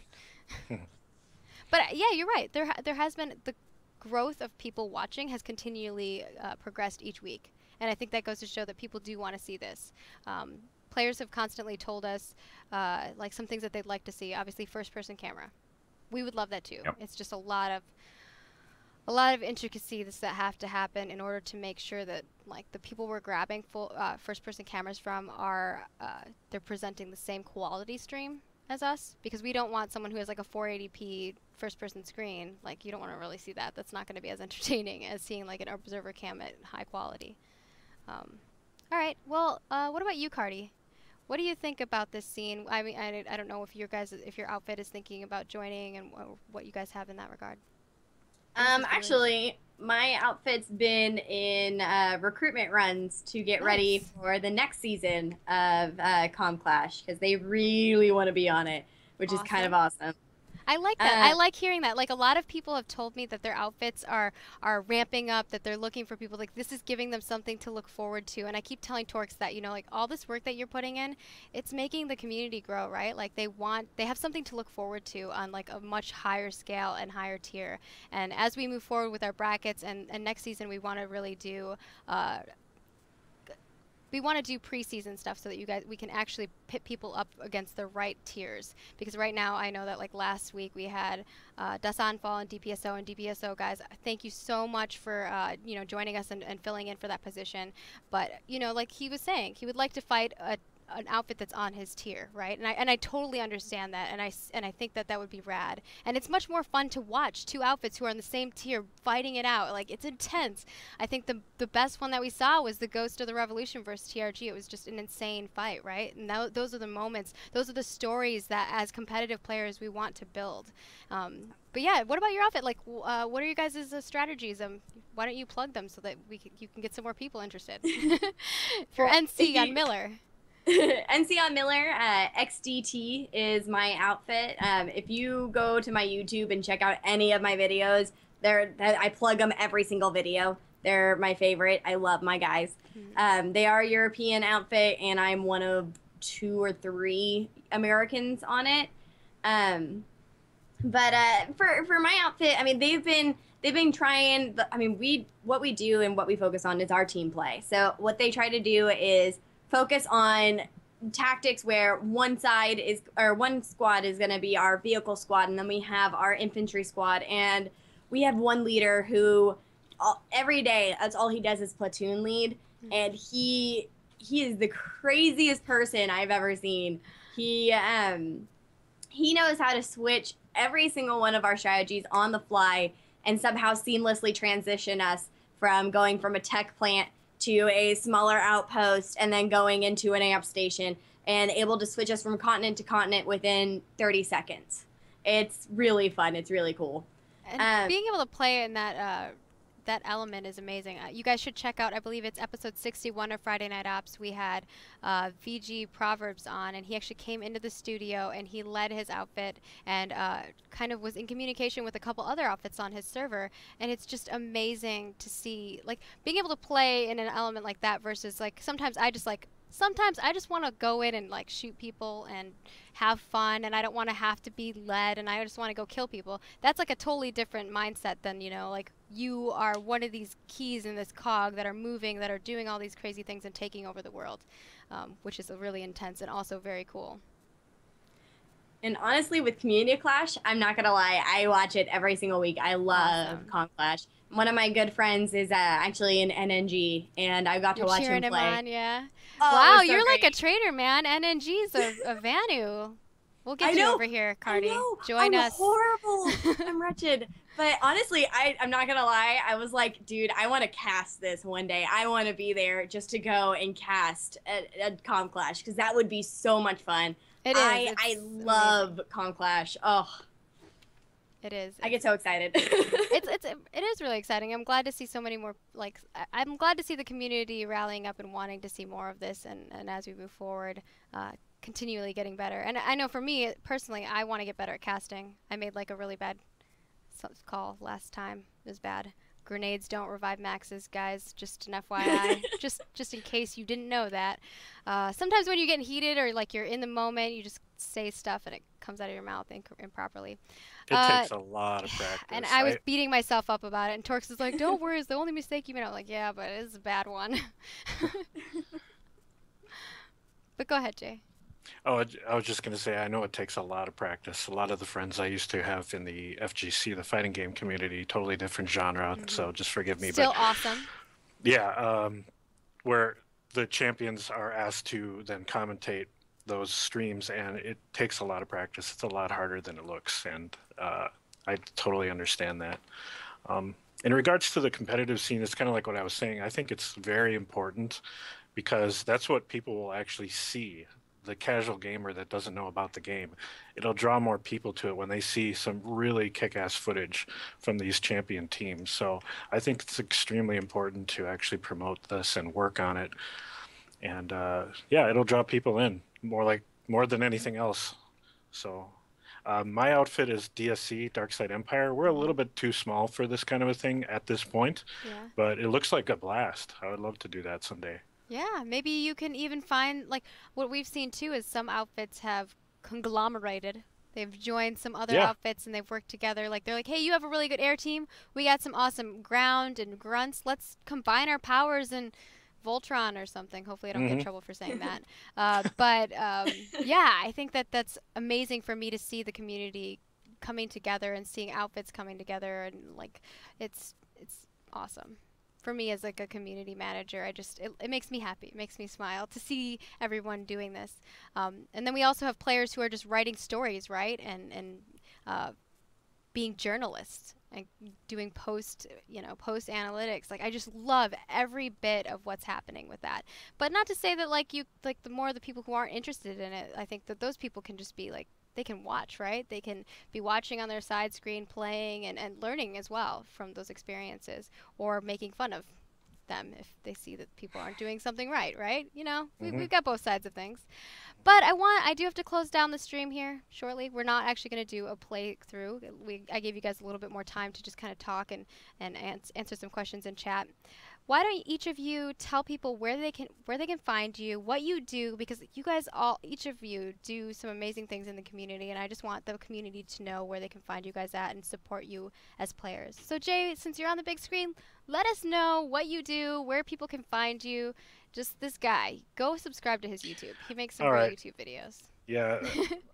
But yeah, you're right. There has been the growth of people watching has continually progressed each week, and I think that goes to show that people do want to see this. Players have constantly told us like some things that they'd like to see. Obviously, first-person camera. We would love that too. Yep. It's just a lot of intricacies that have to happen in order to make sure that like the people we're grabbing full first-person cameras from are they're presenting the same quality stream as us, because we don't want someone who has like a 480p first-person screen. Like, you don't want to really see that. That's not going to be as entertaining as seeing like an observer cam at high quality. All right. Well, what about you, Cardi? What do you think about this scene? I mean, I don't know if if your outfit is thinking about joining, and what you guys have in that regard. Actually, my outfit's been in recruitment runs to get ready for the next season of Com Clash, because they really want to be on it, which is kind of awesome. I like that. I like hearing that. Like, a lot of people have told me that their outfits are ramping up, that they're looking for people. Like, this is giving them something to look forward to. And I keep telling Torx that, like, all this work that you're putting in, it's making the community grow, right? Like, they have something to look forward to on, like, a much higher scale and higher tier. And as we move forward with our brackets, and next season we want to really do preseason stuff so that we can actually pit people up against the right tiers. Because right now, I know that like last week we had Dasanfall and DPSO guys. Thank you so much for joining us and filling in for that position. But like he was saying, he would like to fight an outfit that's on his tier, right? And I totally understand that, and I think that would be rad. And it's much more fun to watch two outfits who are on the same tier fighting it out. Like, it's intense. I think the best one that we saw was the Ghost of the Revolution versus TRG. It was just an insane fight, right? And those are the moments, those are the stories that as competitive players we want to build. But yeah, what about your outfit? Like, what are you guys' strategies? Why don't you plug them so that you can get some more people interested? For NC on Miller. NC on Miller, XDT is my outfit. If you go to my YouTube and check out any of my videos, I plug them every single video. They're my favorite. I love my guys. They are a European outfit, and I'm one of 2 or 3 Americans on it. But for my outfit, I mean, they've been trying. What we do and what we focus on is our team play. So what they try to do is focus on tactics where one squad is going to be our vehicle squad, and then we have our infantry squad, and we have one leader who every day, that's all he does is platoon lead, and he is the craziest person I've ever seen. He knows how to switch every single one of our strategies on the fly and somehow seamlessly transition us from going from a tech plant to a smaller outpost and then going into an amp station, and able to switch us from continent to continent within 30 seconds. It's really fun. It's really cool. And being able to play in that element is amazing. You guys should check out, I believe it's episode 61 of Friday Night Ops. We had VG Proverbs on, and he actually came into the studio and he led his outfit and kind of was in communication with a couple other outfits on his server. And it's just amazing to see, like, being able to play in an element like that versus, like, sometimes I just want to go in and like shoot people and have fun, and I don't want to have to be led, and I just want to go kill people. That's like a totally different mindset than, like, you are one of these keys in this cog that are moving, that are doing all these crazy things and taking over the world, which is really intense and also very cool. And honestly, with Community Clash, I'm not gonna lie, I watch it every single week. I love Awesome. Con Clash. One of my good friends is actually an NNG, and I got to watch him play. On, yeah. Oh, wow, it was so you're great. like a trader, man. NNG's a Vanu. We'll get you over here, Cardi. I know. Join I'm us. Horrible. I'm wretched. But honestly, I'm not gonna lie. I was like, dude, I want to cast this one day. I want to be there just to go and cast at Con Clash because that would be so much fun. It is. I love Con Clash. Oh, it is. I get so excited. It is really exciting. I'm glad to see so many more. Like, I'm glad to see the community rallying up and wanting to see more of this. And as we move forward, continually getting better. And I know for me personally, I want to get better at casting. I made like a really bad call last time. It was bad. Grenades don't revive maxes, guys. Just an FYI. just in case you didn't know that. Sometimes when you're getting heated or like you're in the moment, you just say stuff and it comes out of your mouth improperly. It takes a lot of practice. And I was beating myself up about it. And Torx is like, "Don't worry, it's the only mistake you made." I'm like, "Yeah, but it's a bad one." But go ahead, Jay. Oh, I was just going to say, I know it takes a lot of practice. A lot of the friends I used to have in the FGC, the fighting game community, totally different genre, so just forgive me. Still but awesome. Yeah, where the champions are asked to then commentate those streams, and it takes a lot of practice. It's a lot harder than it looks, and I totally understand that. In regards to the competitive scene, it's kind of like what I was saying. I think it's very important because that's what people will actually see. The casual gamer that doesn't know about the game, it'll draw more people to it when they see some really kick-ass footage from these champion teams. So I think it's extremely important to actually promote this and work on it. And yeah, it'll draw people in more than anything else. So my outfit is DSC, Darkside Empire. We're a little bit too small for this kind of a thing at this point, but it looks like a blast. I would love to do that someday. Yeah, maybe you can even find, like, what we've seen too is some outfits have conglomerated. They've joined some other outfits and they've worked together. Like, they're like, hey, you have a really good air team. We got some awesome ground and grunts. Let's combine our powers and Voltron or something. Hopefully I don't get in trouble for saying that. Yeah, I think that's amazing for me to see the community coming together and seeing outfits coming together. And, like, it's awesome. For me as like a community manager, it makes me happy. It makes me smile to see everyone doing this. And then we also have players who are just writing stories, right? And being journalists and doing post analytics. Like, I just love every bit of what's happening with that. But not to say that the more the people who aren't interested in it, I think that those people can just be like, they can watch, right? They can be watching on their side screen, playing and learning as well from those experiences, or making fun of them if they see that people aren't doing something right? You know, we've got both sides of things. But I do have to close down the stream here shortly. We're not actually going to do a playthrough. I gave you guys a little bit more time to just kind of talk and answer some questions in chat. Why don't each of you tell people where they can find you, what you do, because you guys each of you do some amazing things in the community, and I just want the community to know where they can find you guys at and support you as players. So Jay, since you're on the big screen, let us know what you do, where people can find you. Just this guy, go subscribe to his YouTube. He makes some great YouTube videos. Yeah,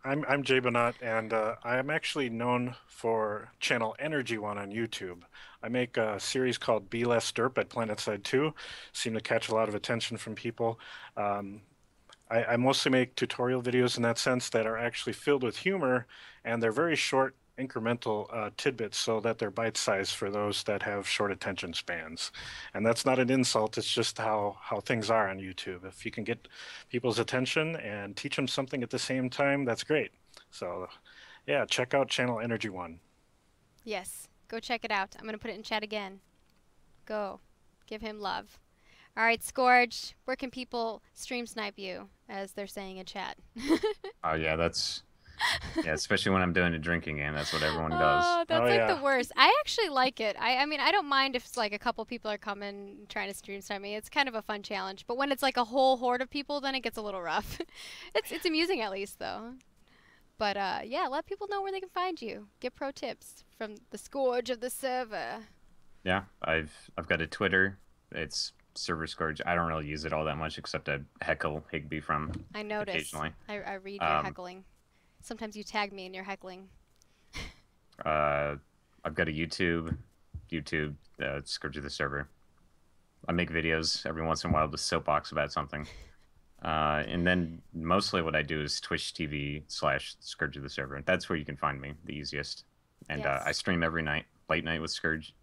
I'm Jay Bonat, and I am actually known for channel Energy One on YouTube. I make a series called Be Less Derp at PlanetSide 2. Seem to catch a lot of attention from people. I mostly make tutorial videos in that sense that are actually filled with humor, and they're very short, incremental tidbits so that they're bite-sized for those that have short attention spans. And that's not an insult, it's just how things are on YouTube. If you can get people's attention and teach them something at the same time, that's great. So yeah, check out channel Energy One. Yes, go check it out. I'm going to put it in chat again. Go. Give him love. All right, Scourge, where can people stream snipe you, as they're saying in chat? Oh, yeah, yeah, especially when I'm doing a drinking game. That's what everyone does. Oh, that's the worst. I actually like it. I mean, I don't mind if like a couple people are coming trying to stream snipe me. It's kind of a fun challenge. But when it's like a whole horde of people, then it gets a little rough. It's amusing at least, though. But yeah, let people know where they can find you. Get pro tips from the Scourge of the server. Yeah, I've got a Twitter. It's server Scourge. I don't really use it all that much except to heckle Higby from I notice. occasionally. I read your heckling. Sometimes you tag me in your heckling. I've got a YouTube, Scourge of the server. I make videos every once in a while to soapbox about something. And then mostly what I do is Twitch TV/Scourge of the server. That's where you can find me, the easiest. And Yes. I stream every night, late night with Scourge.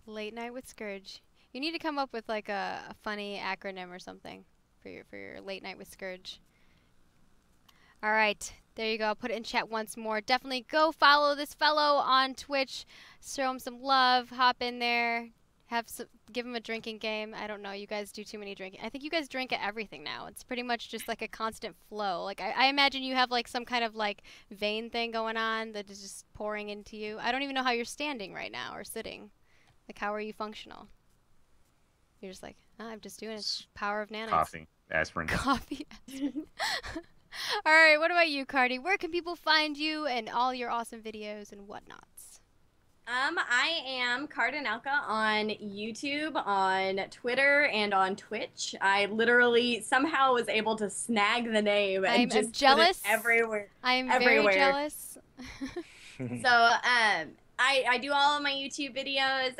Late night with Scourge. You need to come up with like a funny acronym or something for your late night with Scourge. All right, there you go. I'll put it in chat once more. Definitely go follow this fellow on Twitch. Show him some love. Hop in there. Give him a drinking game. I don't know. You guys do too many drinking. I think you guys drink at everything now. It's pretty much just like a constant flow. Like I imagine you have like some kind of like vein thing going on that is just pouring into you. I don't even know how you're standing right now or sitting. Like how are you functional? You're just like, oh, I'm just doing it. Power of nanites. Coffee, aspirin. Coffee. Aspirin. All right, what about you, Cardi? Where can people find you and all your awesome videos and whatnots? I am Cardinalka on YouTube, on Twitter, and on Twitch. I literally somehow was able to snag the name and I'm just jealous. put it everywhere. I'm everywhere. very jealous. So, I do all of my YouTube videos.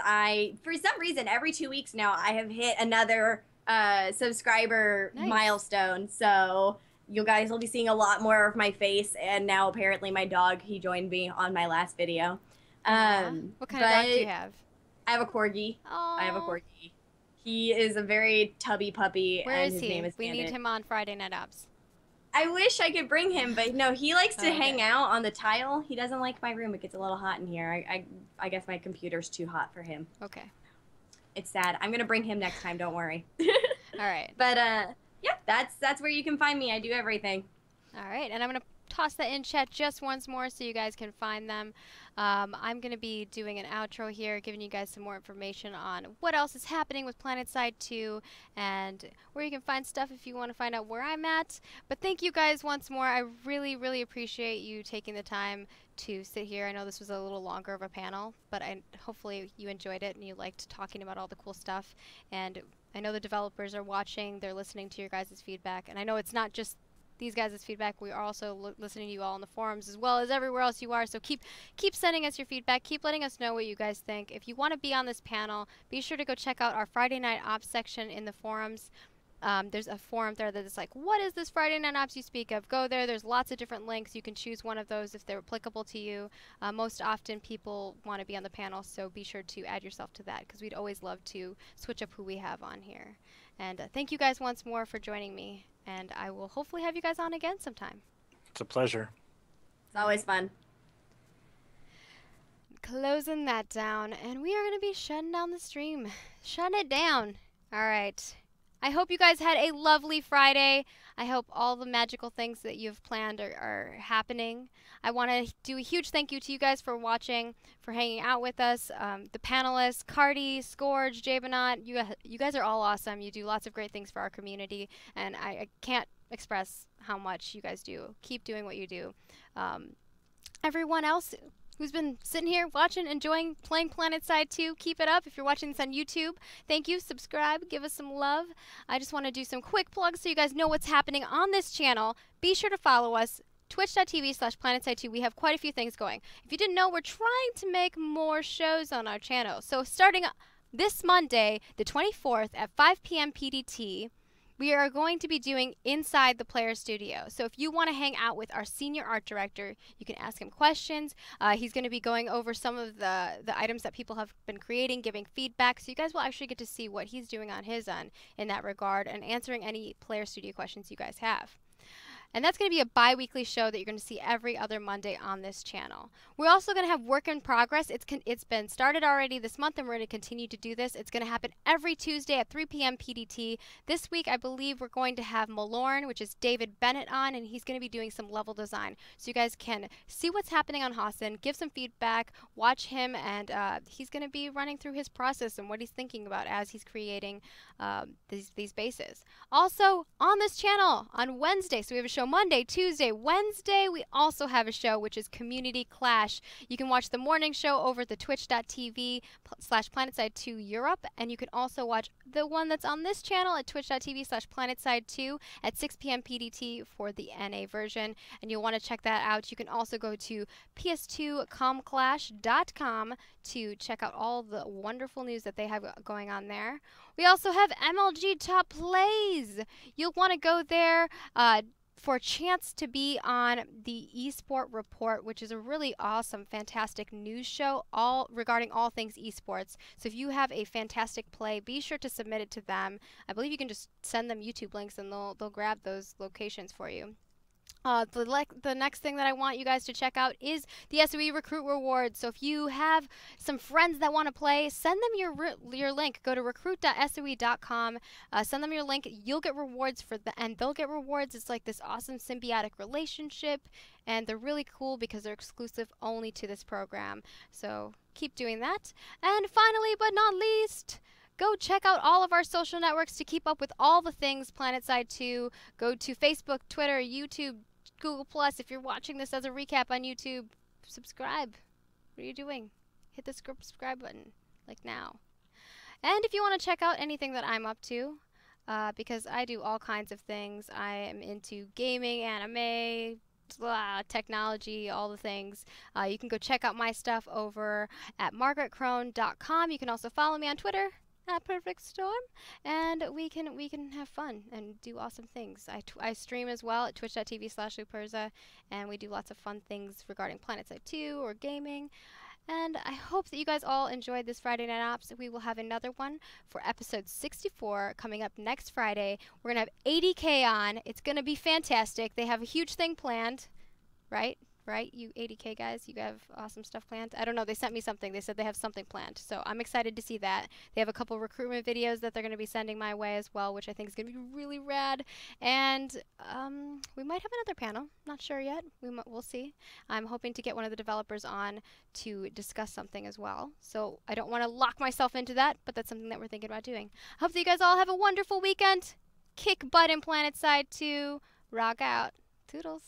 For some reason, every 2 weeks now, I have hit another subscriber milestone. So you guys will be seeing a lot more of my face. And now apparently my dog, he joined me on my last video. What kind of dog do you have? I have a corgi. Aww. I have a corgi. He is a very tubby puppy. Where and is his he? name is We Bandit. need him on Friday Night Ops. I wish I could bring him, but no, he likes to Okay. hang out on the tile. He doesn't like my room. It gets a little hot in here. I guess my computer's too hot for him. Okay. It's sad. I'm gonna bring him next time. Don't worry. All right. But yeah, that's where you can find me. I do everything. All right, and I'm going to toss that in chat just once more so you guys can find them. I'm going to be doing an outro here, giving you guys some more information on what else is happening with PlanetSide 2 and where you can find stuff if you want to find out where I'm at. But thank you guys once more. I really, really appreciate you taking the time to sit here. I know this was a little longer of a panel, but hopefully you enjoyed it and you liked talking about all the cool stuff. And I know the developers are watching. They're listening to your guys' feedback. And I know it's not just these guys' feedback. We are also listening to you all on the forums as well as everywhere else you are. So keep sending us your feedback. Keep letting us know what you guys think. If you want to be on this panel, be sure to go check out our Friday Night Ops section in the forums. There's a forum there that is like, what is this Friday Night Ops you speak of? Go there. There's lots of different links. You can choose one of those if they're applicable to you. Most often people want to be on the panel, so be sure to add yourself to that because we'd always love to switch up who we have on here. And thank you guys once more for joining me. And I will hopefully have you guys on again sometime. It's a pleasure. It's always fun. Closing that down, and we are going to be shutting down the stream. Shutting it down. All right. I hope you guys had a lovely Friday. I hope all the magical things that you've planned are happening. I want to do a huge thank you to you guys for watching, for hanging out with us. The panelists, Cardi, Scourge, Jabonot, you guys are all awesome. You do lots of great things for our community, and I can't express how much you guys do. Keep doing what you do. Everyone else who's been sitting here watching, enjoying, playing PlanetSide 2, keep it up. If you're watching this on YouTube, thank you. Subscribe. Give us some love. I just want to do some quick plugs so you guys know what's happening on this channel. Be sure to follow us. Twitch.tv/PlanetSide2. We have quite a few things going. If you didn't know, we're trying to make more shows on our channel. So starting this Monday, the 24th at 5 p.m. PDT, we are going to be doing Inside the Player Studio. So if you want to hang out with our senior art director, you can ask him questions. He's going to be going over some of the items that people have been creating, giving feedback. So you guys will actually get to see what he's doing on his end in that regard and answering any Player Studio questions you guys have. And that's going to be a bi-weekly show that you're going to see every other Monday on this channel. We're also going to have Work in Progress. It's been started already this month, and we're going to continue to do this. It's going to happen every Tuesday at 3 p.m. PDT. This week, I believe we're going to have Malorn, which is David Bennett, on, and he's going to be doing some level design. So you guys can see what's happening on Hassan, give some feedback, watch him, and he's going to be running through his process and what he's thinking about as he's creating these bases. Also, on this channel, on Wednesday, so we have a show show Monday, Tuesday, Wednesday. We also have a show which is Community Clash. You can watch the morning show over at the twitch.tv/PlanetSide2 Europe, and you can also watch the one that's on this channel at twitch.tv/PlanetSide2 at 6 p.m. PDT for the NA version, and you'll want to check that out. You can also go to ps2comclash.com to check out all the wonderful news that they have going on there. We also have MLG Top Plays. You'll want to go there for a chance to be on the Esport Report, which is a really awesome, fantastic news show all regarding all things esports. So if you have a fantastic play, be sure to submit it to them. I believe you can just send them YouTube links and they'll grab those locations for you. The next thing that I want you guys to check out is the SOE Recruit Rewards. So if you have some friends that want to play, send them your link. Go to recruit.soe.com. Send them your link. You'll get rewards and they'll get rewards. It's like this awesome symbiotic relationship, and they're really cool because they're exclusive only to this program. So keep doing that. And finally, but not least, go check out all of our social networks to keep up with all the things PlanetSide 2. Go to Facebook, Twitter, YouTube, Google+. If you're watching this as a recap on YouTube, subscribe. What are you doing? Hit the subscribe button, like now. And if you want to check out anything that I'm up to, because I do all kinds of things. I am into gaming, anime, technology, all the things. You can go check out my stuff over at margaretcrone.com. You can also follow me on Twitter at Perfect Storm, and we can have fun and do awesome things. I stream as well at twitch.tv/Luperza, and we do lots of fun things regarding PlanetSide 2 or gaming. And I hope that you guys all enjoyed this Friday Night Ops. We will have another one for episode 64 coming up next Friday. We're going to have 80K on. It's going to be fantastic. They have a huge thing planned, right? Right? You 80K guys, you have awesome stuff planned. I don't know. They sent me something. They said they have something planned. So I'm excited to see that. They have a couple recruitment videos that they're going to be sending my way as well, which I think is going to be really rad. And we might have another panel. Not sure yet. We'll see. I'm hoping to get one of the developers on to discuss something as well. So I don't want to lock myself into that, but that's something that we're thinking about doing. I hope that you guys all have a wonderful weekend. Kick butt in PlanetSide 2. Rock out. Toodles.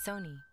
Sony.